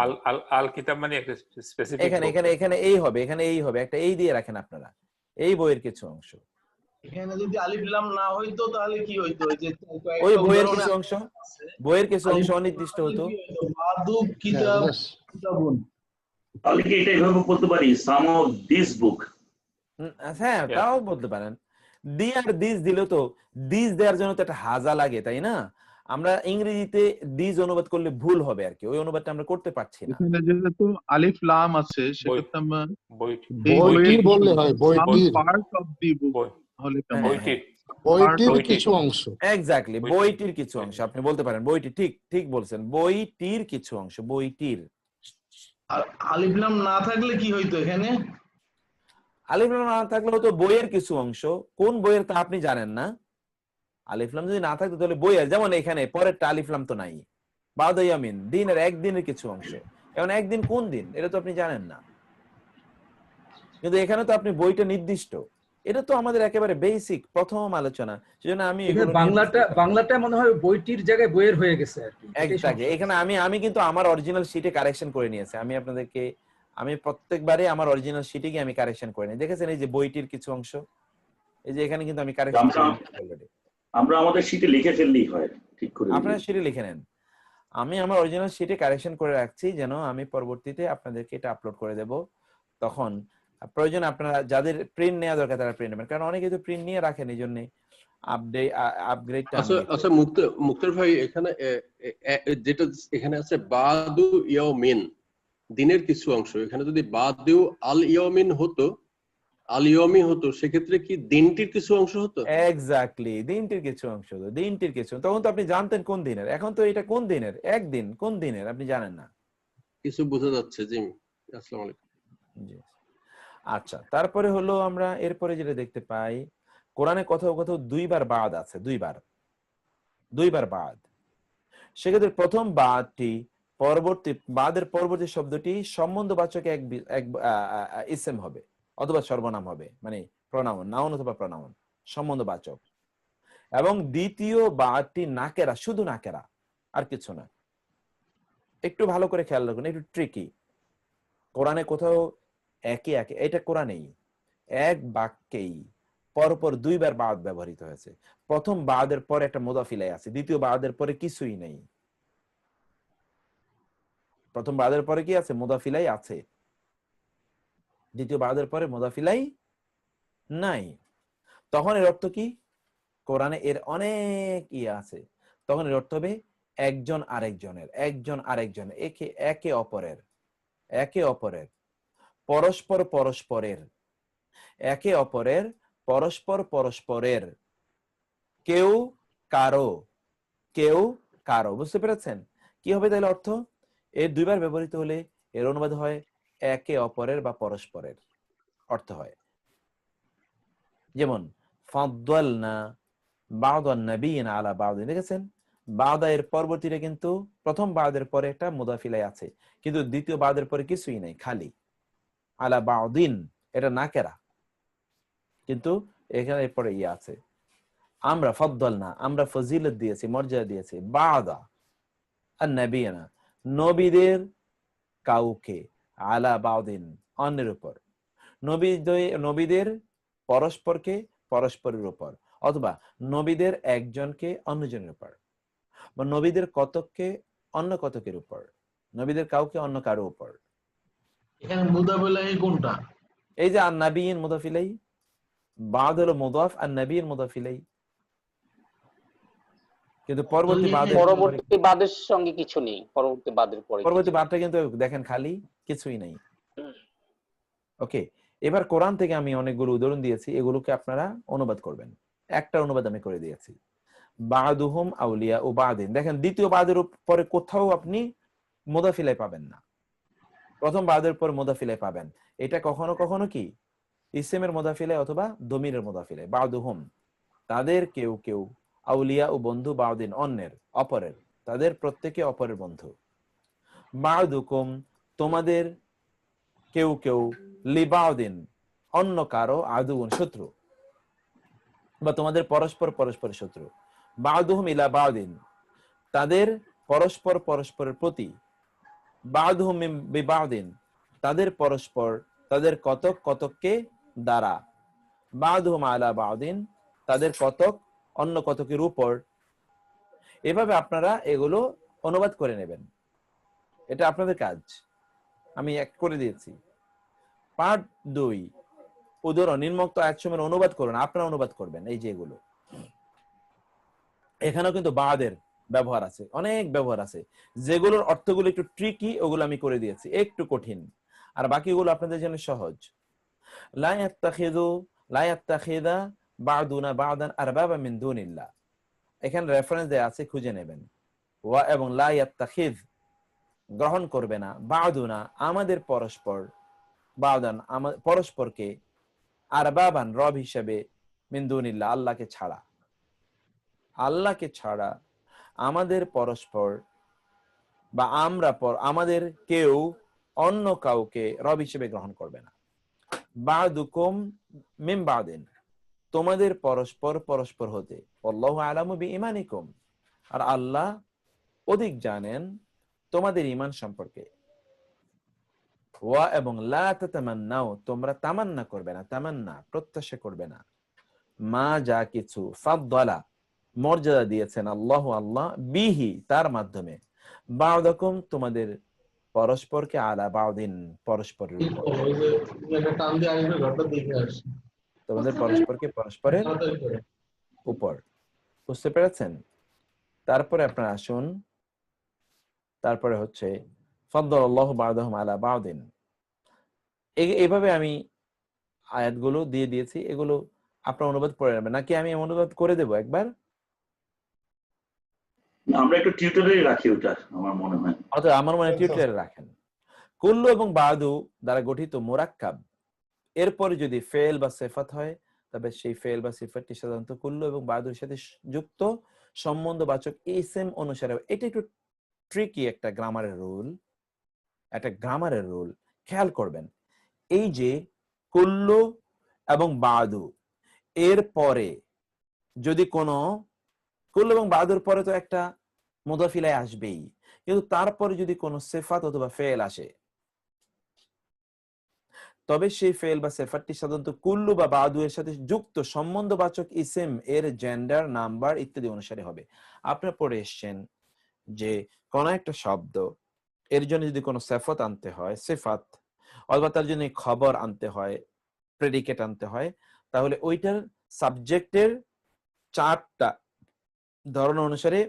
আল কিতাব মানে একটা স্পেসিফিক, এখানে এই হবে, এখানে এই হবে, একটা এই দিয়ে রাখেন আপনারা, এই বইয়ের কিছু অংশ। এখানে যদি আলিফ লাম না হইতো তাহলে কি হইতো? ওই বইয়ের কিছু অংশ, অনির্দিষ্ট হতো। বাদু কিতাব, কিতাবুন, তাহলে কি এটা এভাবে বলতে পারি, সাম অফ দিস বুক? হ্যাঁ, তাও বলতে পারেন। দি আর দিস দিলে তো দিস দেওয়ার জন্য তো একটা হাজা লাগে, তাই না? আমরা ইংরেজিতে দিস অনুবাদ করলে ভুল হবে আর কি, ওই অনুবাদটা আমরা করতে পারছি না। এখানে যেহেতু আলিফ লাম আছে, সেক্ষেত্রে আমরা বইটির বললে হয়, বইটির, পার্ট অফ দি বুক হলে বইটির কিছু অংশ। এক্স্যাক্টলি, বইটির কিছু অংশ আপনি বলতে পারেন। বইটি, ঠিক বলছেন, বইটির কিছু অংশ, বইটির। আলিফ লাম না থাকলে কি হইতো? এখানে আলিফ লাম না থাকলে হতো বইয়ের কিছু অংশ। কোন বইয়ের তা আপনি জানেন না। আলিফ লাম যদি না থাকতো তাহলে বইয়ের, যেমন এখানে পরেরটা আলিফ লাম তো নাই। বাদু ইয়ামিন, দিনের একদিনের কিছু অংশ। এখন একদিন কোন দিন এটা তো আপনি জানেন না, কিন্তু এখানে তো আপনি বইটা নির্দিষ্ট। এটা তো আমাদের একেবারে বেসিক প্রথম আলোচনা, সেজন্য আমি বাংলাটা মনে হয় বইটির জায়গায় বইয়ের হয়ে গেছে আর কি। এক্স্যাক্টলি, এখানে আমি কিন্তু আমার অরিজিনাল শীটে কারেকশন করে নিয়েছি। আমি প্রত্যেকবারে আমার অরিজিনাল শীটে গিয়ে আমি কারেকশন করে নিই। দেখেছেন এই যে বইটির কিছু অংশ, এই যে এখানে কিন্তু আমি কারেকশন অলরেডি। আমরা আমাদের শীটে লিখে ফেললেই হয়, ঠিক করে আপনারা শীটে লিখে নেন। আমি আমার অরিজিনাল শীটে কারেকশন করে রাখছি, যেন আমি পরবর্তীতে আপনাদেরকে এটা আপলোড করে দেব। তখন প্রয়োজন আপনারা যাদের প্রিন্ট নেওয়া দরকার তারা প্রিন্ট নেবেন, কারণ অনেকে তো প্রিন্ট নিয়ে রাখেন, এই জন্য আপগ্রেডটা। আচ্ছা মুক্তার ভাই, এখানে যেটা এখানে আছে বাদু ইয়াউমিন, দিনের কিছু অংশ, এখানে যদি বাদু আল ইয়াউমিন হতো, আল ইয়াউমি হতো, সেক্ষেত্রে কি দিনটির কিছু অংশ হতো? এক্স্যাক্টলি, দিনটির কিছু অংশ হতো, দিনটির কিছু। তখন তো আপনি জানতেন কোন দিনের। এখন তো এটা কোন দিনের, একদিন কোন দিনের আপনি জানেন না, কিছু বোঝা যাচ্ছে। জি, আসসালামু আলাইকুম। জি, আচ্ছা, তারপরে হলো আমরা এরপরে যেটা দেখতে পাই, কোরআনে কোথাও কোথাও দুইবার বাদ আছে, দুইবার বাদ। সেক্ষেত্রে প্রথম বাদটি বাদের পরবর্তী শব্দটি সম্বন্ধবাচক এক ইসম হবে অথবা সর্বনাম হবে, মানে প্রনাউন, নাউন অথবা প্রনাউন, সম্বন্ধবাচক। এবং দ্বিতীয় বাদটি নাকেরা, শুধু নাকেরা, আর কিছু না। একটু ভালো করে খেয়াল রাখুন, একটু ট্রিকি। কোরআনে কোথাও একে একে, এটা কোরআনেই এক বাক্যেই পরপর দুইবার বাদ ব্যবহৃত হয়েছে। প্রথম বাদের পরে একটা মুদাফ ইলাইহি আছে, দ্বিতীয় বাদের পরে কিছুই নেই। প্রথম বাদের পরে কি আছে? মুদাফ ইলাইহি আছে, দ্বিতীয় বাদের পরে মুদাফ ইলাইহি নাই। তখন এর অর্থ কি? কোরআনে এর অনেক আছে। তখন এর অর্থ হবে একজন আরেকজনের, একজন আরেকজনের, একে অপরের, পরস্পর পরস্পরের, একে অপরের, পরস্পরের, কেউ কারো। বুঝতে পেরেছেন কি হবে তাহলে অর্থ? এর দুইবার ব্যবহৃত হলে এর অনুবাদ হয় একে অপরের বা পরস্পরের অর্থ হয়। যেমন ফাদ্দালনা বা'দান নাবিয়িনা আলা বা'দিন, দেখেছেন বা'দা এর পরবর্তীতে কিন্তু প্রথম বা'দের পরে একটা মুদাফ ইলাইহি আছে, কিন্তু দ্বিতীয় বা'দের পরে কিছুই নাই, খালি। আলা বা'দিন এটা নাকেরা, কিন্তু এখানে পরে আছে। আমরা ফাদ্দালনা, আমরা ফজিলত দিয়েছি, মর্যাদা দিয়েছি, বা'দা আন-নাবিয়িনা নবীদের কাউকে, আলা বা'দিন অন্যের উপর, নবীদের পরস্পরকে পরস্পরের উপর, অথবা নবীদের একজনকে অন্যজনের উপর, বা নবীদের কতককে অন্য কতকের উপর, নবীদের কাউকে অন্য কারো উপর। এখানে মুদাফ ইলাইহি কোনটা? এই যে আন-নাবিয়িন মুদাফ ইলাইহি, বাদ হলো মুদাফ, আন-নাবিয়িন মুদাফ ইলাইহি। কিন্তু পরবর্তী বাদের সঙ্গে কিছু নেই, পরবর্তী বাদের পরে পরবর্তী বাদটা কিন্তু দেখেন খালি, কিছুই নেই। ওকে, এবার কোরআন থেকে আমি অনেকগুলো উদাহরণ দিয়েছি, এগুলোকে আপনারা অনুবাদ করবেন। একটা অনুবাদ আমি করে দিয়েছি, বা'দুহুম আউলিয়া ও বা'দিন। দেখেন দ্বিতীয় বাদের পরে কোথাও আপনি মুদাফ ইলাইহি পাবেন না, প্রথম বাদের পর মুদাফ ইলাইহি পাবেন। এটা কখনো কখনো কি ইসমের মুদাফ ইলাইহি অথবা দমিরের মুদাফ ইলাইহি। বা'দুহুম তাদের কেউ কেউ, আউলিয়া ও বন্ধু, বা'দিন অন্যের, অপরের, তাদের প্রত্যেকে অপরের বন্ধু। বা'দুকুম তোমাদের কেউ কেউ, লিবাউদিন অন্য কারো, আদুউন শত্রু, বা তোমাদের পরস্পরের শত্রু। বা'দুহুম ইলা বা'দিন তাদের পরস্পরের প্রতি, বা'দুহুম বিবা'দিন তাদের পরস্পর, তাদের কতককে দ্বারা, বা'দুহুম আলা বা'দিন তাদের কতক অন্য কতকের উপর। এভাবে আপনারা এগুলো অনুবাদ করে নেবেন, এটা আপনাদের কাজ। আমি এক করে দিয়েছি। পার্ট 2 উদাহরণ, নিম্নোক্ত আয়াতসমূহের অনুবাদ করুন, আপনারা অনুবাদ করবেন। এই যে এগুলো, এখানেও কিন্তু বাদের ব্যবহার আছে, অনেক ব্যবহার আছে, যেগুলোর অর্থগুলো একটু ট্রিকি, ওগুলো আমি করে দিয়েছি, একটু কঠিন, আর বাকিগুলো আপনাদের জন্য সহজ। লা ইয়াত্তাখিযা বা'দুনা বা'দান আরবাবা মিন দুনিল্লাহ, এখানে রেফারেন্স দেয়া আছে, খুঁজে নেবেন। ওয়া এবং লা ইয়াত্তাখিয গ্রহণ করবে না, বা'দুনা আমাদের পরস্পর, বা'দান পরস্পরকে, আরবাবান রব হিসেবে, মিন দুনিল্লাহ আল্লাহকে ছাড়া আমাদের পরস্পর বা আমাদের কেউ অন্য কাউকে রব হিসেবে গ্রহণ করবে না। বা'দুকুম মিন বা'দিন তোমাদের পরস্পর হতে, আল্লাহু আ'লামু বিঈমানিকুম আর আল্লাহ অধিক জানেন তোমাদের ঈমান সম্পর্কে। ওয়া এবং লা তাতামান্নাও তোমরা তামান্না করবে না, প্রত্যাশা করবে না, মা যা কিছু, ফাদ্দালা মর্যাদা দিয়েছেন আল্লাহ বিহি তার মাধ্যমে, বা'দাকুম তোমাদের পরস্পরকে, আলা বা'দিন পরস্পরের উপর, তোমাদের পরস্পরকে পরস্পরের উপর। বুঝতে পেরেছেন? তারপরে আপনারা আসুন, তারপরে হচ্ছে ফাদ্দালাল্লাহু বা'দাহুম আলা বা'দিন। এইভাবে আমি আয়াতগুলো দিয়ে দিয়েছি, এগুলো আপনারা অনুবাদ করে নেবেন, নাকি আমি অনুবাদ করে দেব একবার? আমরা একটু টিউটোরিয়ালে রাখি ওটা, আমার মনে হয়। অথবা আমার মনে হয় টিউটোরিয়ালে রাখেন। কুল্লু এবং বাদু দ্বারা গঠিত মুরাক্কাব এরপরে যদি ফেল বা সিফাত হয় তবে সেই ফেল বা সিফাতটি সাধারণত কুল্লু এবং বাদুর সাথে যুক্ত সম্বন্ধবাচক ইসম অনুসারে। এটা একটু ট্রিকি একটা গ্রামারের রুল, খেয়াল করবেন। এই যে কুল্লু এবং বাদু এর পরে যদি কোনো কুল্লু এবং বাদুর পরে তো একটা মুদাফ ইলাইহি আসবেই, কিন্তু তারপরে যদি কোনো সিফাত অথবা ফেল আসে তবে সেই ফেল বা সিফাতটি সাধারণত কুল্লু বা বাদু এর সাথে যুক্ত সম্বন্ধবাচক ইসম এর জেন্ডার, নাম্বার ইত্যাদি অনুসারে হবে। আপনারা পড়ে এসেছেন যে কোন একটা শব্দ এর জন্য যদি কোনো সিফাত আনতে হয়, সিফাত, অথবা তার জন্য খবর আনতে হয়, প্রেডিকেট আনতে হয়, তাহলে ওইটার সাবজেক্টের 4টা ধরন অনুসারে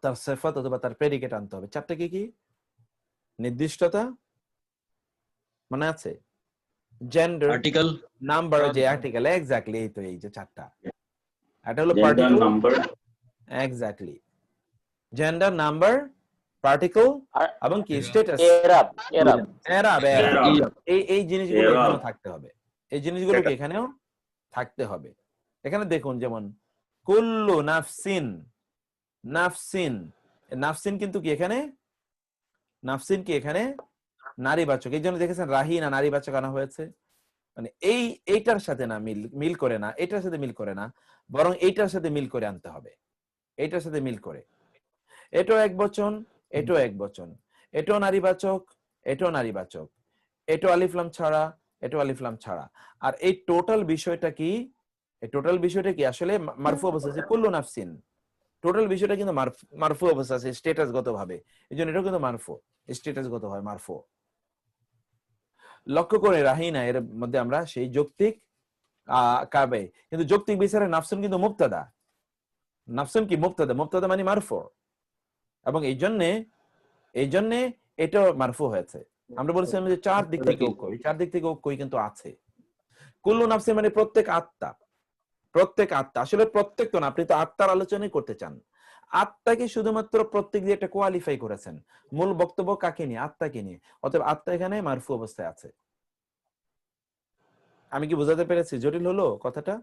তার সিফাত অথবা তার প্রেডিকেট আনতে হবে। 4টা কি? নির্দিষ্টতা, মনে আছে? জেন্ডার, আর্টিকেল, নাম্বার, যে আর্টিকেল, এক্স্যাক্টলি। এই তো এই যে 4টা, এটা হলো particle, number, exactly. Gender, number, particle এবং কি স্ট্যাটাস, এরাব। এই জিনিসগুলো এখানেও থাকতে হবে, এই জিনিসগুলো কি এখানেও থাকতে হবে। এখানে দেখুন যেমন কুল্লু নাফসিন, নাফসিন কিন্তু কি এখানে, নাফসিন কি এখানে নারীবাচক, এই জন্য দেখেছেন রাহিনা নারীবাচক আনা হয়েছে। মানে এইটার সাথে না মিল করে না, এটার সাথে মিল করে না, বরং এইটার সাথে মিল করে আনতে হবে, এইটার সাথে মিল করে। এটাও এক বচন, এটাও এক বচন, এটাও নারীবাচক, এটাও নারীবাচক, এটাও আলিফলাম ছাড়া, এটাও আলিফলাম ছাড়া। আর এই টোটাল বিষয়টা কি, এই টোটাল বিষয়টা কি আসলে মারফু অবস্থা আছে, কুল্লু নাফসিন, টোটাল বিষয়টা কিন্তু মারফু অবস্থা আছে স্ট্যাটাস গত ভাবে, এই জন্য এটাও কিন্তু মারফু, স্ট্যাটাস গত হয় মারফু। লক্ষ্য করে রাহিনা এর মধ্যে আমরা সেই যৌক্তিক কাবে, কিন্তু যৌক্তিক বিচারে নাফসুন কিন্তু মুবতাদা, নাফসুন কি মুবতাদা, মুবতাদা মানে মারফু, এবং এই জন্য এটাও মারফু হয়েছে। আমরা বলেছিলাম যে 4 দিক থেকে ঐক্য, 4 দিক থেকে ঐক্য কিন্তু আছে। কুল্লু নাফসিন মানে প্রত্যেক আত্মা, প্রত্যেক আত্মা, আসলে প্রত্যেক তো না, আপনি তো আত্মার আলোচনাই করতে চান। আত্মাকে শুধুমাত্র প্রত্যেক দিয়ে একটা কোয়ালিফাই করেছেন, মূল বক্তব্য কাকে নিয়ে, আত্মাকে নিয়ে, অতএব আত্মা এখানে মারফু অবস্থায় আছে। আমি কি বোঝাতে পেরেছি? জটিল হলো কথাটা?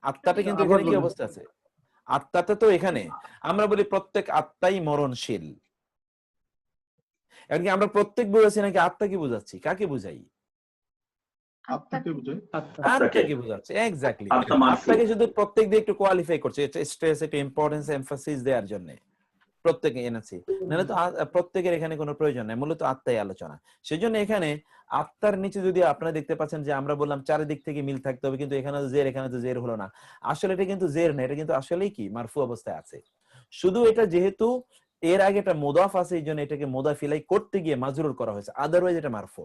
আত্মাটা কিন্তু এখানে কি অবস্থা আছে, আত্মাটা তো এখানে আমরা বলি প্রত্যেক আত্মাই মরণশীল। এমনকি আমরা প্রত্যেক বুঝাচ্ছি নাকি আত্মা কি বুঝাচ্ছি, কাকে বুঝাই? আত্মাকে বোঝায়, আত্মাকে বুঝাচ্ছে, এক্স্যাক্টলি। আত্মাকে শুধু প্রত্যেক দিয়ে একটু কোয়ালিফাই করছে, এটা স্ট্রেস, একটু ইম্পর্টেন্স, এমফাসিস দেওয়ার জন্য প্রত্যেকে এনেছি, নাহলে তো প্রত্যেকের এখানে কোনো প্রয়োজন নেই, মূলত আত্মাই আলোচনা। সেজন্য এখানে আত্মার নিচে যদি আপনারা দেখতে পাচ্ছেন যে আমরা বললাম চারিদিক থেকে মিল থাকতে হবে, কিন্তু এখানে তো জের, এখানে তো জের হলো না, আসলে এটা কিন্তু জের না, এটা কিন্তু আসলেই কি মারফু অবস্থায় আছে। শুধু এটা যেহেতু এর আগে একটা মুদাফ আছে, এই জন্য এটাকে মুদাফ ইলাই করতে গিয়ে মাজরুর করা হয়েছে, আদারওয়াইজ এটা মারফু।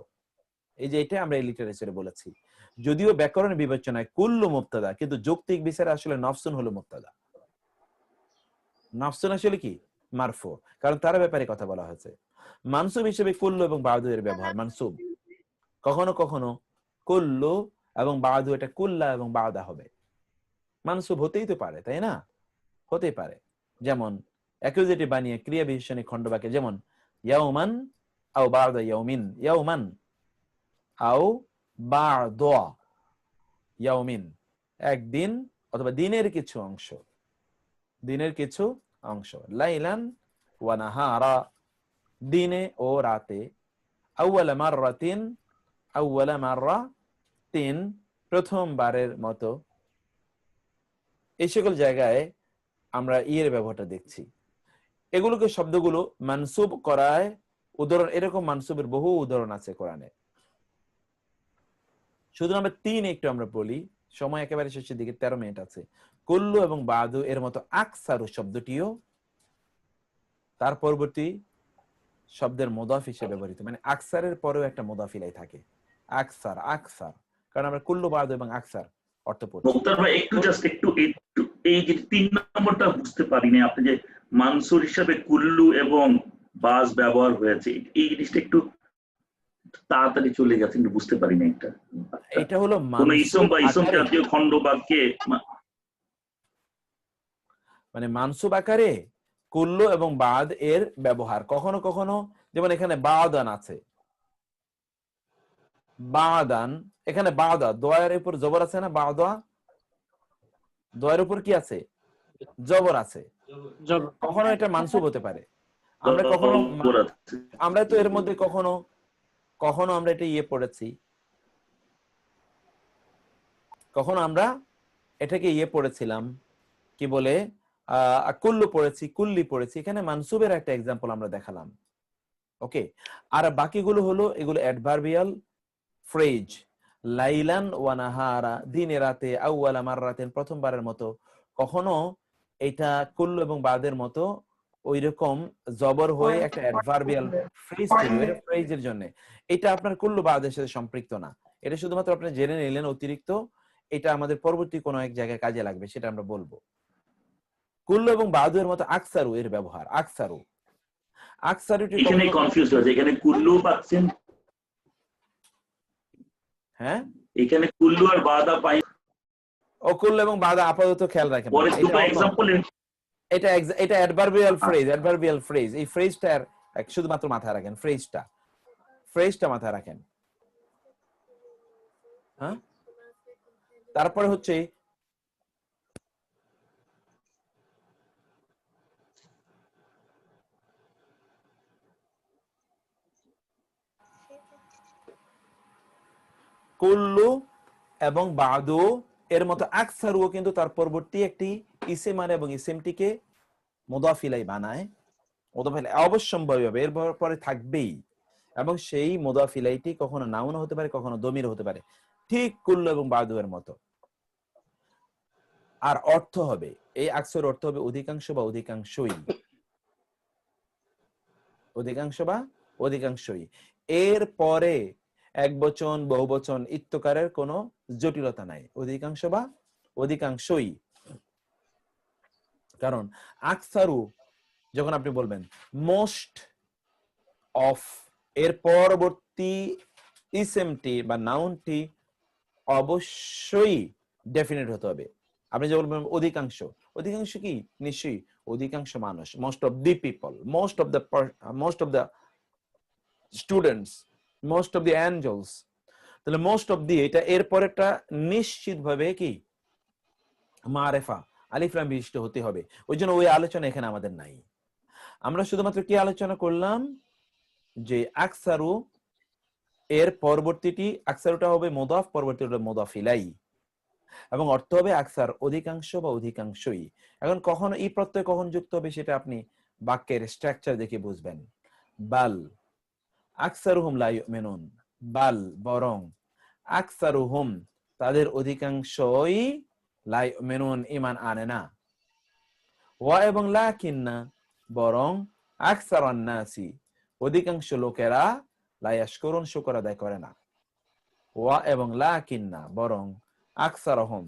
এই যে এটা আমরা লিটারেচারে বলেছি, যদিও ব্যাকরণ বিবেচনায় কুল্লু মুবতাদা, কিন্তু যৌক্তিক বিচারে আসলে নফসুন হলো মুবতাদা, নফসুন আসলে কি মারফু, কারণ তার ব্যাপারে কথা বলা হয়েছে। মানসুব হিসেবে কুল্লু এবং বাদু এর ব্যবহার, মানসুব কখনো কখনো কুল্লু এবং বাদু, এটা কুল্লা এবং বাদা হবে, মানসুব হতেই তো পারে, তাই না? হতেই পারে। যেমন অ্যাকুজেটিভ বানিয়ে ক্রিয়া বিশেষণে খণ্ডবাক্যে, যেমন ইয়াউমান আও বা'দা ইয়াউমিন, ইয়াউমান আও বা'দা ইয়াউমিন, একদিন অথবা দিনের কিছু অংশ, দিনের কিছু অংশ। লাইলান ওয়া নাহারা, দিনে ও রাতে। আউয়ালা মাররাতিন, আউয়ালা মাররাতিন, প্রথমবারের মতো। এই সকল জায়গায় আমরা ইয়ের ব্যবহারটা দেখছি। এগুলোকে শব্দগুলো মানসুব করায় উদাহরণ, এরকম মানসুবের বহু উদাহরণ আছে কোরআনে। শুধু আমরা 3 একটু আমরা বলি, সময় একেবারে শেষের দিকে, 13 মিনিট আছে। কুল্লু এবং বাদু এর মতো আকসারু শব্দটিও তার পরবর্তী শব্দের মুদাফ হিসেবে ব্যবহৃত, মানে আকসারের পরেও একটা মুদাফ ইলাই থাকে, আকসার, আকসার, কারণ আমরা কুল্লু বাদু এবং আকসার অর্থ পড়ছি। মুক্তার ভাই একটু জাস্ট একটু এই যে 3 নম্বরটা বুঝতে পারিনি, আপনি যে মানসুর হিসাবে কুল্লু এবং বাজ ব্যবহার হয়েছে, এই জিনিসটা একটু তাড়াতাড়ি চলে গেছে, কিন্তু বুঝতে পারিনি। এটা হলো কোন ইসম বা ইসম জাতীয় খণ্ড বাক্যে, মানে মানসুব আকারে কুল্লু এবং বাদ এর ব্যবহার, কখনো কখনো যেমন এখানে বাদান আছে, বাদান, এখানে বাদা, দোয়ের উপর জবর আছে না, বাদা, দোয়ের উপর কি আছে, জবর আছে, কখনো এটা মানসুব হতে পারে। আমরা কখনো, আমরা তো এর মধ্যে কখনো কখনো আমরা এটা ইয়ে পড়েছি, কখনো আমরা এটাকে ইয়ে পড়েছিলাম, কি বলে, কুল্লু পড়েছি, কুল্লি পড়েছি, এখানে মানসুবের একটা এক্সাম্পল আমরা দেখালাম। ওকে, আর বাকিগুলো হলো এগুলো অ্যাডভার্বিয়াল ফ্রেজ, লাইলান ওয়া নাহারা, দিনে রাতে, আউয়ালা মাররাতেন, প্রথমবারের মতো। কখনো এটা কুল্লু এবং বাদের মতো ওইরকম জবর হয়ে একটা অ্যাডভার্বিয়াল ফ্রেজ তৈরি হয়, ফ্রেজের জন্য। এটা আপনার কুল্লু বাদের সাথে সম্পৃক্ত না, এটা শুধুমাত্র আপনি জেনে নিলেন অতিরিক্ত, এটা আমাদের পরবর্তী কোনো এক জায়গায় কাজে লাগবে, সেটা আমরা বলবো। কুল্লু এবং বাদু এর মতো আকসারু এর ব্যবহার, আকসারু, আকসারুটি এখানে কনফিউজ হয়েছে, এখানে কুল্লু পাচ্ছেন, হ্যাঁ এখানে কুল্লু আর বাদা পাই, ও কুল্লু এবং বাদা আপাতত খেয়াল রাখেন, পরে দুটো एग्जांपल, এটা এটা অ্যাডভার্বিয়াল ফ্রেজ, অ্যাডভার্বিয়াল ফ্রেজ, এই ফ্রেজটা শুধুমাত্র মাথায় রাখেন, ফ্রেজটা মাথায় রাখেন। হ্যাঁ, তারপরে হচ্ছে কুল্লু এবং বাদু এর মতো আকসারও কিন্তু তার পরবর্তী একটি ইসিম আনে এবং ইসিমটিকে মুদাফ ইলাই বানায়, মুদাফ ইলাই অবশ্যম্ভাবীভাবে এর পরে থাকবেই, এবং সেই মুদাফ ইলাইটি কখনো নাউন হতে পারে, কখনো দমির হতে পারে, ঠিক কুল্লু এবং বাদু এর মতো। আর অর্থ হবে, এই আকসার অর্থ হবে অধিকাংশ বা অধিকাংশই, অধিকাংশ বা অধিকাংশই। এর পরে এক বচন, বহু বচন, ইত্যকারের কোনো জটিলতা নাই, অধিকাংশ বা অধিকাংশই। কারণ আকসারু যখন আপনি বলবেন মোস্ট অফ, এর পরবর্তী ইসেমটি বা নাউনটি অবশ্যই ডেফিনিট হতে হবে। আপনি যে বলবেন অধিকাংশ, অধিকাংশ কি, নিশ্চয়ই অধিকাংশ মানুষ, most of the people, most of the students, most of the angels, তাহলে মোস্ট অফ দি এটা এর পরেরটা নিশ্চিতভাবে কি মারেফা, আলিফ লাম বিশিষ্ট হতে হবে। ওই জন্য ওই আলোচনা এখানে আমাদের নাই। আমরা শুধুমাত্র কি আলোচনা করলাম যে আকসারু এর পরবর্তীটি, আকসারুটা হবে মুদাফ, পরবর্তীটা হবে মুদাফ ইলাই, এবং অর্থ হবে আকসার অধিকাংশ বা অধিকাংশই। এখন কখনো ই প্রত্যয় কখন যুক্ত হবে সেটা আপনি বাক্যের স্ট্রাকচার দেখে বুঝবেন। বাল আকসারুহুম লা ইউমিনুন, বাল বরং, আকসারুহুম তাদের অধিকাংশই, লা ইউমিনুন ঈমান আনে না, ওয়া এবং লাকিন্না বরং, আকসারুন নাসি অধিকাংশ লোকেরা, লা ইয়াশকুরুন শুকর আদায় করে না, ওয়া এবং লাকিন্না বরং, আকসারুহুম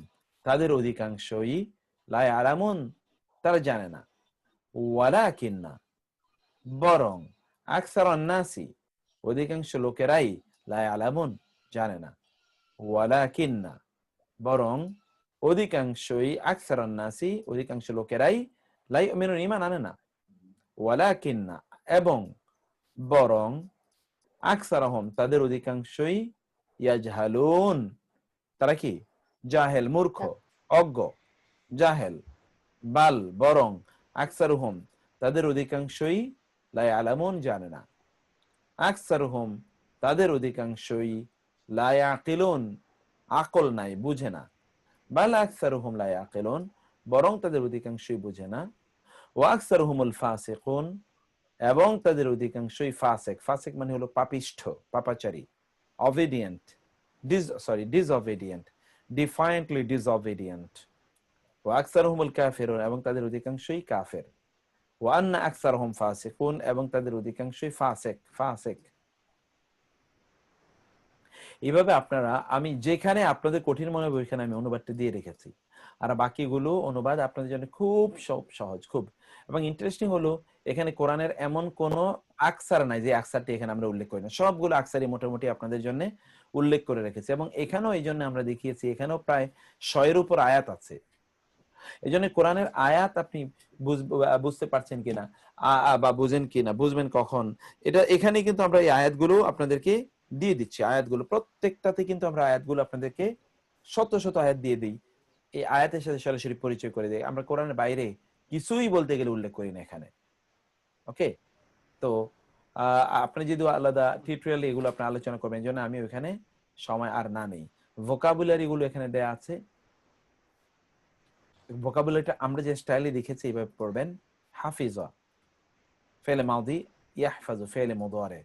তাদের অধিকাংশই, লা ইয়ালামুন তারা জানে না, ওয়ালাকিন্না বরং, আকসারুন নাসি অধিকাংশ লোকেরাই, লা ইয়ালামুন জানে না, ওয়ালাকিন্না বরং অধিকাংশই, আকসারুন নাসি অধিকাংশ লোকেরাই, লা ইউমিনুন ঈমান আনে না, ওয়ালাকিন্না এবং বরং, আকসারহুম তাদের অধিকাংশই, ইয়াজহালুন তারা কি জাহেল, মূর্খ, অজ্ঞ, জাহেল, বাল বরং, আকসারহুম তাদের অধিকাংশই, লা ইয়ালামুন জানে না, আকসারহুম তাদের অধিকাংশই, লা ইয়াকিলুন আকল নাই, বুঝে না, বাল আকসারহুম লা ইয়াকিলুন বরং তাদের অধিকাংশই বুঝে না, ওয়া আকসারহুমুল ফাসিকুন এবং তাদের অধিকাংশই ফাসিক, ফাসিক মানে হলো পাপিষ্ঠ, পাপাচারী, অবিডিয়েন্ট, ডিসঅবিডিয়েন্ট, ডিফায়েন্টলি ডিসঅবিডিয়েন্ট, ওয়া আকসারহুমুল কাফিরুন এবং তাদের অধিকাংশই কাফের, ওয়া আন্না আকসারহুম ফাসিকুন এবং তাদের অধিকাংশই ফাসিক। এইভাবে আপনারা, আমি যেখানে আপনাদের কঠিন মনে হবে ওইখানে আমি অনুবাদটা দিয়ে রেখেছি, আর বাকিগুলো অনুবাদ আপনাদের জন্য খুব সহজ, খুব। এবং ইন্টারেস্টিং হলো এখানে কোরআনের এমন কোন আকসার নাই যে আকসারটি এখানে আমরা উল্লেখ করি না, সবগুলো আকসারই মোটামুটি আপনাদের জন্য উল্লেখ করে রেখেছি। এবং এখানেও এই জন্য আমরা দেখিয়েছি, এখানেও প্রায় 100 এর উপর আয়াত আছে। এই জন্য কোরআনের আয়াত আপনি বুঝতে পারছেন কিনা বা বুঝেন কিনা, বুঝবেন কখন, এটা এখানে কিন্তু আমরা এই আয়াতগুলো আপনাদেরকে দিয়ে দিচ্ছি। আয়াতগুলো প্রত্যেকটাতে কিন্তু আমরা আয়াতগুলো আপনাদেরকে শত শত আয়াত দিয়ে দিই, এই আয়াতের সাথে সরাসরি পরিচয় করে দিই। আমরা কোরআনের বাইরে কিছুই বলতে গেলে উল্লেখ করি না এখানে। ওকে, তো আপনি যদি আলাদা টিউটোরিয়ালে এগুলো আপনি আলোচনা করবেন, জন্য আমি ওখানে সময় আর না নেই। ভোকাবুলারি গুলো এখানে দেয়া আছে, ভোকাবুলারিটা আমরা যে স্টাইলে দেখেছি এইভাবে পড়বেন। হাফিজা ফেলে মাদি, ইয়াহফাজু ফেলে মুদারি,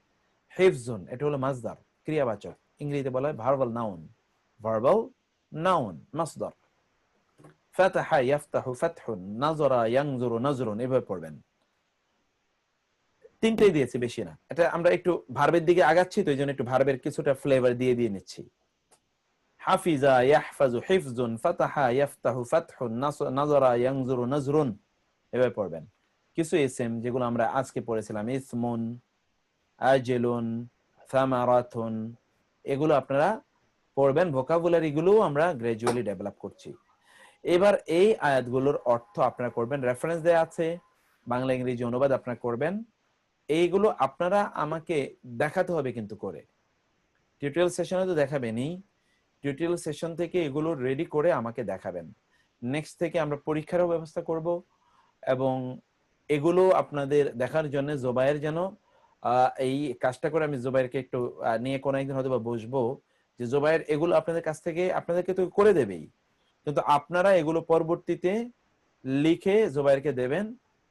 হিফজুন এটা হলো মাজদার ক্রিয়াবাচক, ইংরেজিতে বলা হয় ভার্বাল নাউন, ভার্বাল নাউন মাসদার। ফাতাহা ইয়াফতাহু ফাতহুন, নাযরা ইয়ানযুরু নাযরুন, এভাবে পড়বেন। তিনটেই দিয়েছি, বেশি না। এটা আমরা একটু ভার্বের দিকে আগাচ্ছি তো এইজন্য একটু ভার্বের কিছুটা ফ্লেভার দিয়ে নিচ্ছি। হাফিজা ইয়াহফাজু হিফজুন, ফাতাহা ইয়াফতাহু ফাতহুন, নাযরা ইয়ানযুরু নাযরুন, এভাবে পড়বেন। কিছু ইসম যেগুলো আমরা আজকে পড়েছিলাম, ইসমুন, আজলুন, সামারাতুন, এগুলো আপনারা পড়বেন। ভোকাবুলারি গুলো আমরা গ্রাজুয়ালি ডেভেলপ করছি। এবার এই আয়াতগুলোর অর্থ আপনারা করবেন, রেফারেন্স দেয়া আছে, বাংলা ইংরেজি অনুবাদ আপনারা করবেন। এইগুলো আপনারা আমাকে দেখাতে হবে কিন্তু করে, টিউটোরিয়াল সেশনে তো দেখাবেনই, টিউটোরিয়াল সেশন থেকে এগুলো রেডি করে আমাকে দেখাবেন। নেক্সট থেকে আমরা পরীক্ষারও ব্যবস্থা করব, এবং এগুলো আপনাদের দেখার জন্য জোবায়ের যেন এই কাজটা করে, আমি জোবায়েরকে একটু নিয়ে কোনো একদিন হয়তো বা বসবো, যে জোবায়ের এগুলো আপনাদের কাছ থেকে আপনাদেরকে তো করে দেবেই, কিন্তু আপনারা এগুলো পরবর্তীতে লিখে জোবায়েরকে দেবেন।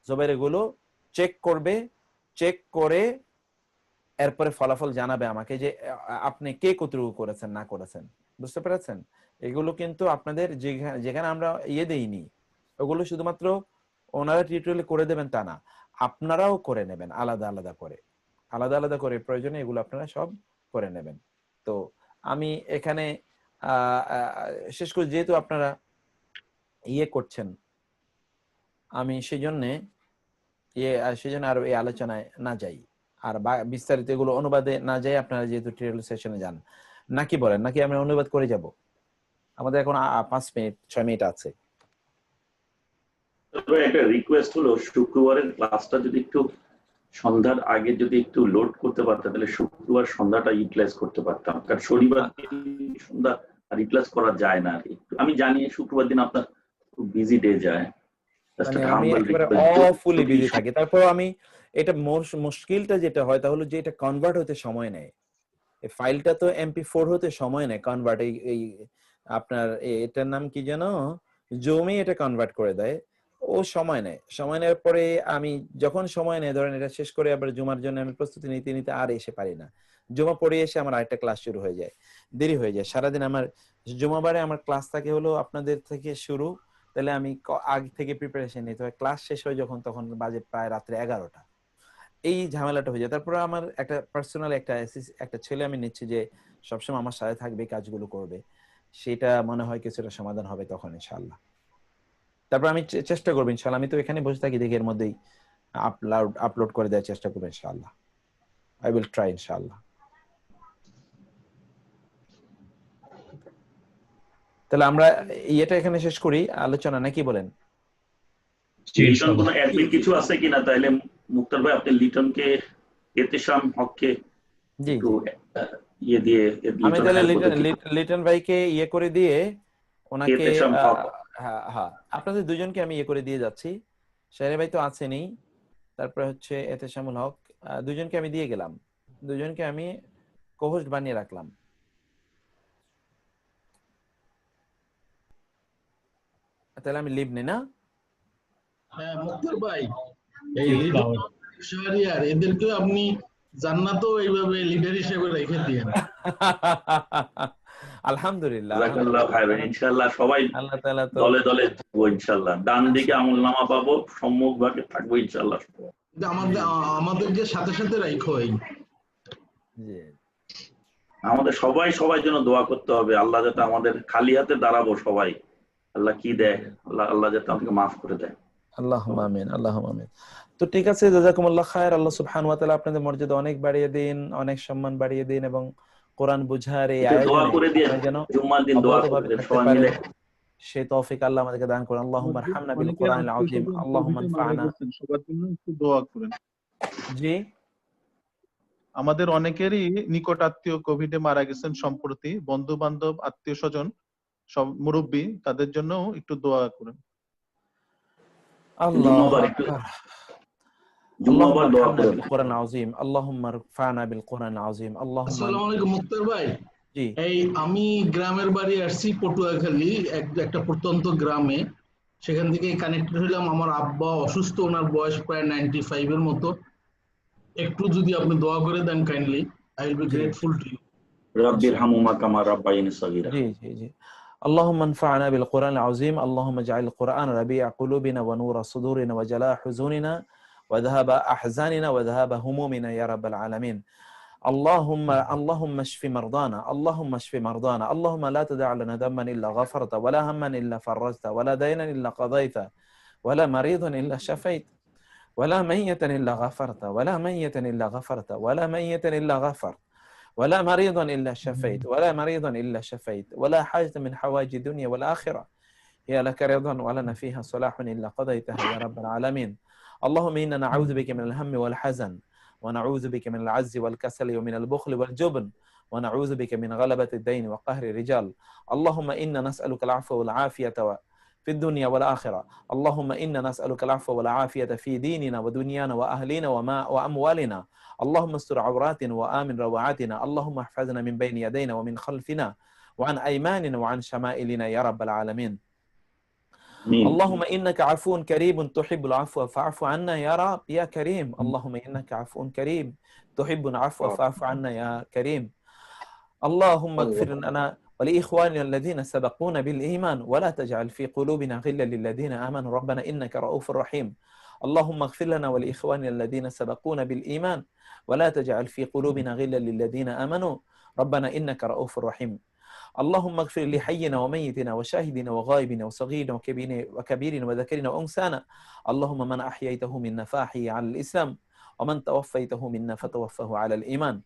জোবায়ের এগুলো চেক করবে, চেক করে এরপরে ফলাফল জানাবে আমাকে যে আপনি কে কতটুকু করেছেন না করেছেন। বুঝতে পেরেছেন? এগুলো কিন্তু আপনাদের যেখানে আমরা দেইনি, ওগুলো শুধুমাত্র ওনারা টিউটোরিয়ালে করে দেবেন তা না, আপনারাও করে নেবেন আলাদা আলাদা করে, আলাদা আলাদা করে প্রয়োজনে এগুলো আপনারা সব করে নেবেন। তো আমি এখানে শেষ করে, যেহেতু আপনারা করছেন, আমি সেজন্য আরো এই আলোচনায় না যাই, আর বিস্তারিত এগুলো অনুবাদে না যাই। আপনারা যেহেতু টিউটোরিয়াল সেশনে যান, নাকি বলেন, নাকি আমরা অনুবাদ করে যাব? আমাদের এখন 5 মিনিট 6 মিনিট আছে। একটা রিকোয়েস্ট হলো, শুক্রবারের ক্লাসটা যদি একটু সন্ধ্যার আগে যদি একটু লোড করতে পারতাম, তাহলে শুক্রবার সন্ধ্যাটা ইউটিলাইজ করতে পারতাম, কারণ শনিবার সন্ধ্যা ইউটিলাইজ করা যায় না। আমি জানি শুক্রবার দিন আপনার খুব বিজি ডে যায়, আমি একেবারে অফুলি বিজি থাকি। তারপর আমি এটা মুশকিলটা যেটা হয় তাহলে যে এটা কনভার্ট হতে সময় নেয়, এই ফাইলটা তো MP4 হতে সময় নেয় কনভার্ট। এই আপনার এটার নাম কি যেন, জমি, এটা কনভার্ট করে দেয়, ও সময় নেয়। সময় নেওয়ার পরে আমি যখন সময় নেই, ধরেন এটা শেষ করে আবার জুমার জন্য আমি প্রস্তুতি নিতে নিতে আর এসে পারি না, জুমা পড়ে এসে আমার আরেকটা ক্লাস শুরু হয়ে যায়, দেরি হয়ে যায়। সারাদিন আমার জুমাবারে আমার ক্লাস থাকে হলো আপনাদের থেকে শুরু, তাহলে আমি আগে থেকে প্রিপারেশন নিতে হয়, ক্লাস শেষ হয় যখন তখন বাজে প্রায় রাত্রে 11টা, এই ঝামেলাটা হয়ে যায়। তারপর আমার একটা পার্সোনাল একটা ছেলে আমি নিচ্ছি যে সবসময় আমার সাথে থাকবে, কাজগুলো করবে, সেটা মনে হয় কিছুটা সমাধান হবে তখন ইনশাআল্লাহ। তারপর আমি চেষ্টা করবো ইনশাআল্লাহ, আমি তো এখানে বসে থাকি, দেখি এর মধ্যেই আপলোড করে দেওয়ার চেষ্টা করবো ইনশাআল্লাহ। আই উইল ট্রাই ইনশাআল্লাহ। তাহলে আমরা এটা এখানে শেষ করি আলোচনা, নাকি বলেন? লিটন কোনো অ্যাডমিন কিছু আছে কিনা? তাহলে মুক্তার ভাই আপনি লিটনকে এতেশাম হককে একটু দিয়ে আমি তাহলে লিটন ভাইকে করে দিয়ে ওনাকে, হ্যাঁ আপনাদের দুজনকে আমি করে দিয়ে যাচ্ছি। শাহরি ভাই তো আছেনই, তারপরে হচ্ছে এতেশামুল হক, দুজনকে আমি দিয়ে গেলাম, দুজনকে আমি কোহোস্ট বানিয়ে রাখলাম। তাহলে আমি লিভ নেই না? হ্যাঁ মুক্তার ভাই, এই শাহরিয়ার এদেরকে আপনি জান্নাতও এইভাবে লিডার হিসেবে রেখে দিয়েন। আলহামদুলিল্লাহ, ইনশাআল্লাহ সবাই দলে দলে থাকবো ইনশাআল্লাহ, ডান দিকে আমলনামা পাবো, সম্মুখ ভাগে থাকবো ইনশাআল্লাহ। আমাদেরকে সাথে সাথে রাখো, আমাদের সবাই জন্য দোয়া করতে হবে, আল্লাহ যাতে আমাদের খালি হাতে দাঁড়াবো সবাই, আল্লাহ কি দেয়, আল্লাহ যাতে আমাকে মাফ করে দেয়। আল্লাহুম্মা আমিন, আল্লাহুম্মা আমিন। তো ঠিক আছে, জাযাকুমুল্লাহ খায়র। আল্লাহ সুবহানাহু ওয়া তাআলা আপনাদের মর্যাদা অনেক বাড়িয়ে দিন, অনেক সম্মান বাড়িয়ে দিন, এবং কোরআন বুঝার এই আয়োজনে যেন জুম্মার দিন দোয়া করবেন সবাই মিলে। সেই তৌফিক আল্লাহ আমাদেরকে দান করুন। আল্লাহুম্মা আরহামনা বিল কোরআনিল আযীম, আল্লাহুম্মা আনফা'না। সবার জন্য একটু দোয়া করেন। জি, আমাদের অনেকেরই নিকট আত্মীয় কোভিডে মারা গেছেন সম্প্রতি, বন্ধু বান্ধব আত্মীয় স্বজন সব মুরব্বী, তাদের জন্য একটু দোয়া করেন। আল্লাহু আকবার। اللهم ارحمنا بالقرآن العظيم اللهم ارفعنا بالقرآن العظيم اللهم আসসালামু আলাইকুম মুক্তার ভাই। জি, এই আমি গ্রামের বাড়ি আসছি পটুয়াখালী, একটা প্রত্যন্ত গ্রামে, সেখান থেকে কানেক্টেড হইলাম। আমার আব্বা অসুস্থ, ওনার বয়স প্রায় 95 এর মতো। একটু যদি আপনি দোয়া করে দেন kindly, I will be grateful to you. রাব্বির হামুমা কামা রাব্বায়ানি সাগীরা। জি জি জি। اللهم انفعنا بالقرآن العظيم اللهم اجعل القرآن ربيع قلوبنا ونور صدورنا وجلاء حزوننا وذهاب أحزاننا وذهاب همومنا يا رب العالمين. اللهم اشف مرضانا اللهم اشف مرضانا اللهم لا تدع لنا ذنبا إلا غفرت ولا هما إلا فرجت ولا دينا إلا قضيت ولا مريضا إلا شفيت ولا ميتا إلا غفرت ولا ميتا إلا غفرت ولا ميتا إلا غفرت ولا مريضا إلا شفيت ولا مريضا إلا شفيت ولا حاجة من حوائج الدنيا والآخرة هي لك رضا ولنا فيها صلاح إلا قضيتها يا رب العالمين. اللهم إنا نعوذ بك من الهم والحزن ونعوذ بك من العجز والكسل ومن البخل والجبن ونعوذ بك من غلبة الدين وقهر الرجال. اللهم إنا نسألك العفو والعافية في الدنيا والآخرة. اللهم إنا نسألك العفو والعافية في ديننا ودنيانا وأهلنا وأموالنا. اللهم استر عوراتنا وآمن روعاتنا. اللهم احفظنا من بين يدينا ومن خلفنا وعن أيماننا وعن شمائلنا يا رب العالمين. اللهم إنك عفو كريم تحب العفو فاعف عنا يا رب يا كريم. اللهم إنك عفو كريم تحب العفو فاعف عنا يا كريم. اللهم اغفر لنا ولإخواننا الذين سبقونا بالإيمان ولا تجعل في قلوبنا غلا للذين آمنوا ربنا إنك رؤوف رحيم. اللهم اغفر لنا ولإخواننا الذين سبقونا بالإيمان ولا تجعل في قلوبنا غلا للذين آمنوا ربنا إنك رؤوف رحيم. اللهم اغفر لحينا وميتنا وشاهدنا وغائبنا وصغيرنا وكبيرنا وذكرنا وأنثانا. اللهم من أحييته منا فأحيه على الإسلام ومن توفيته منا فتوفه على الإيمان.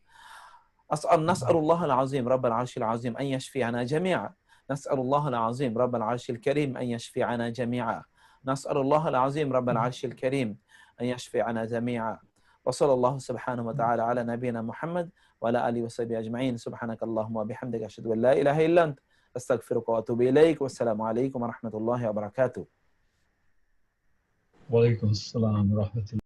نسأل الله العظيم رب العرش العظيم أن يشفينا جميعا. نسأل الله العظيم رب العرش الكريم أن يشفينا جميعا. نسأل الله العظيم رب العرش الكريم أن يشفينا جميعا. وصلى الله سبحانه وتعالى على نبينا محمد وعلى آله وصحبه أجمعين. سبحانك اللهم وبحمدك أشهد أن لا إله إلا أنت أستغفرك وأتوب إليك. والسلام عليكم ورحمة الله وبركاته. وعليكم السلام ورحمة الله.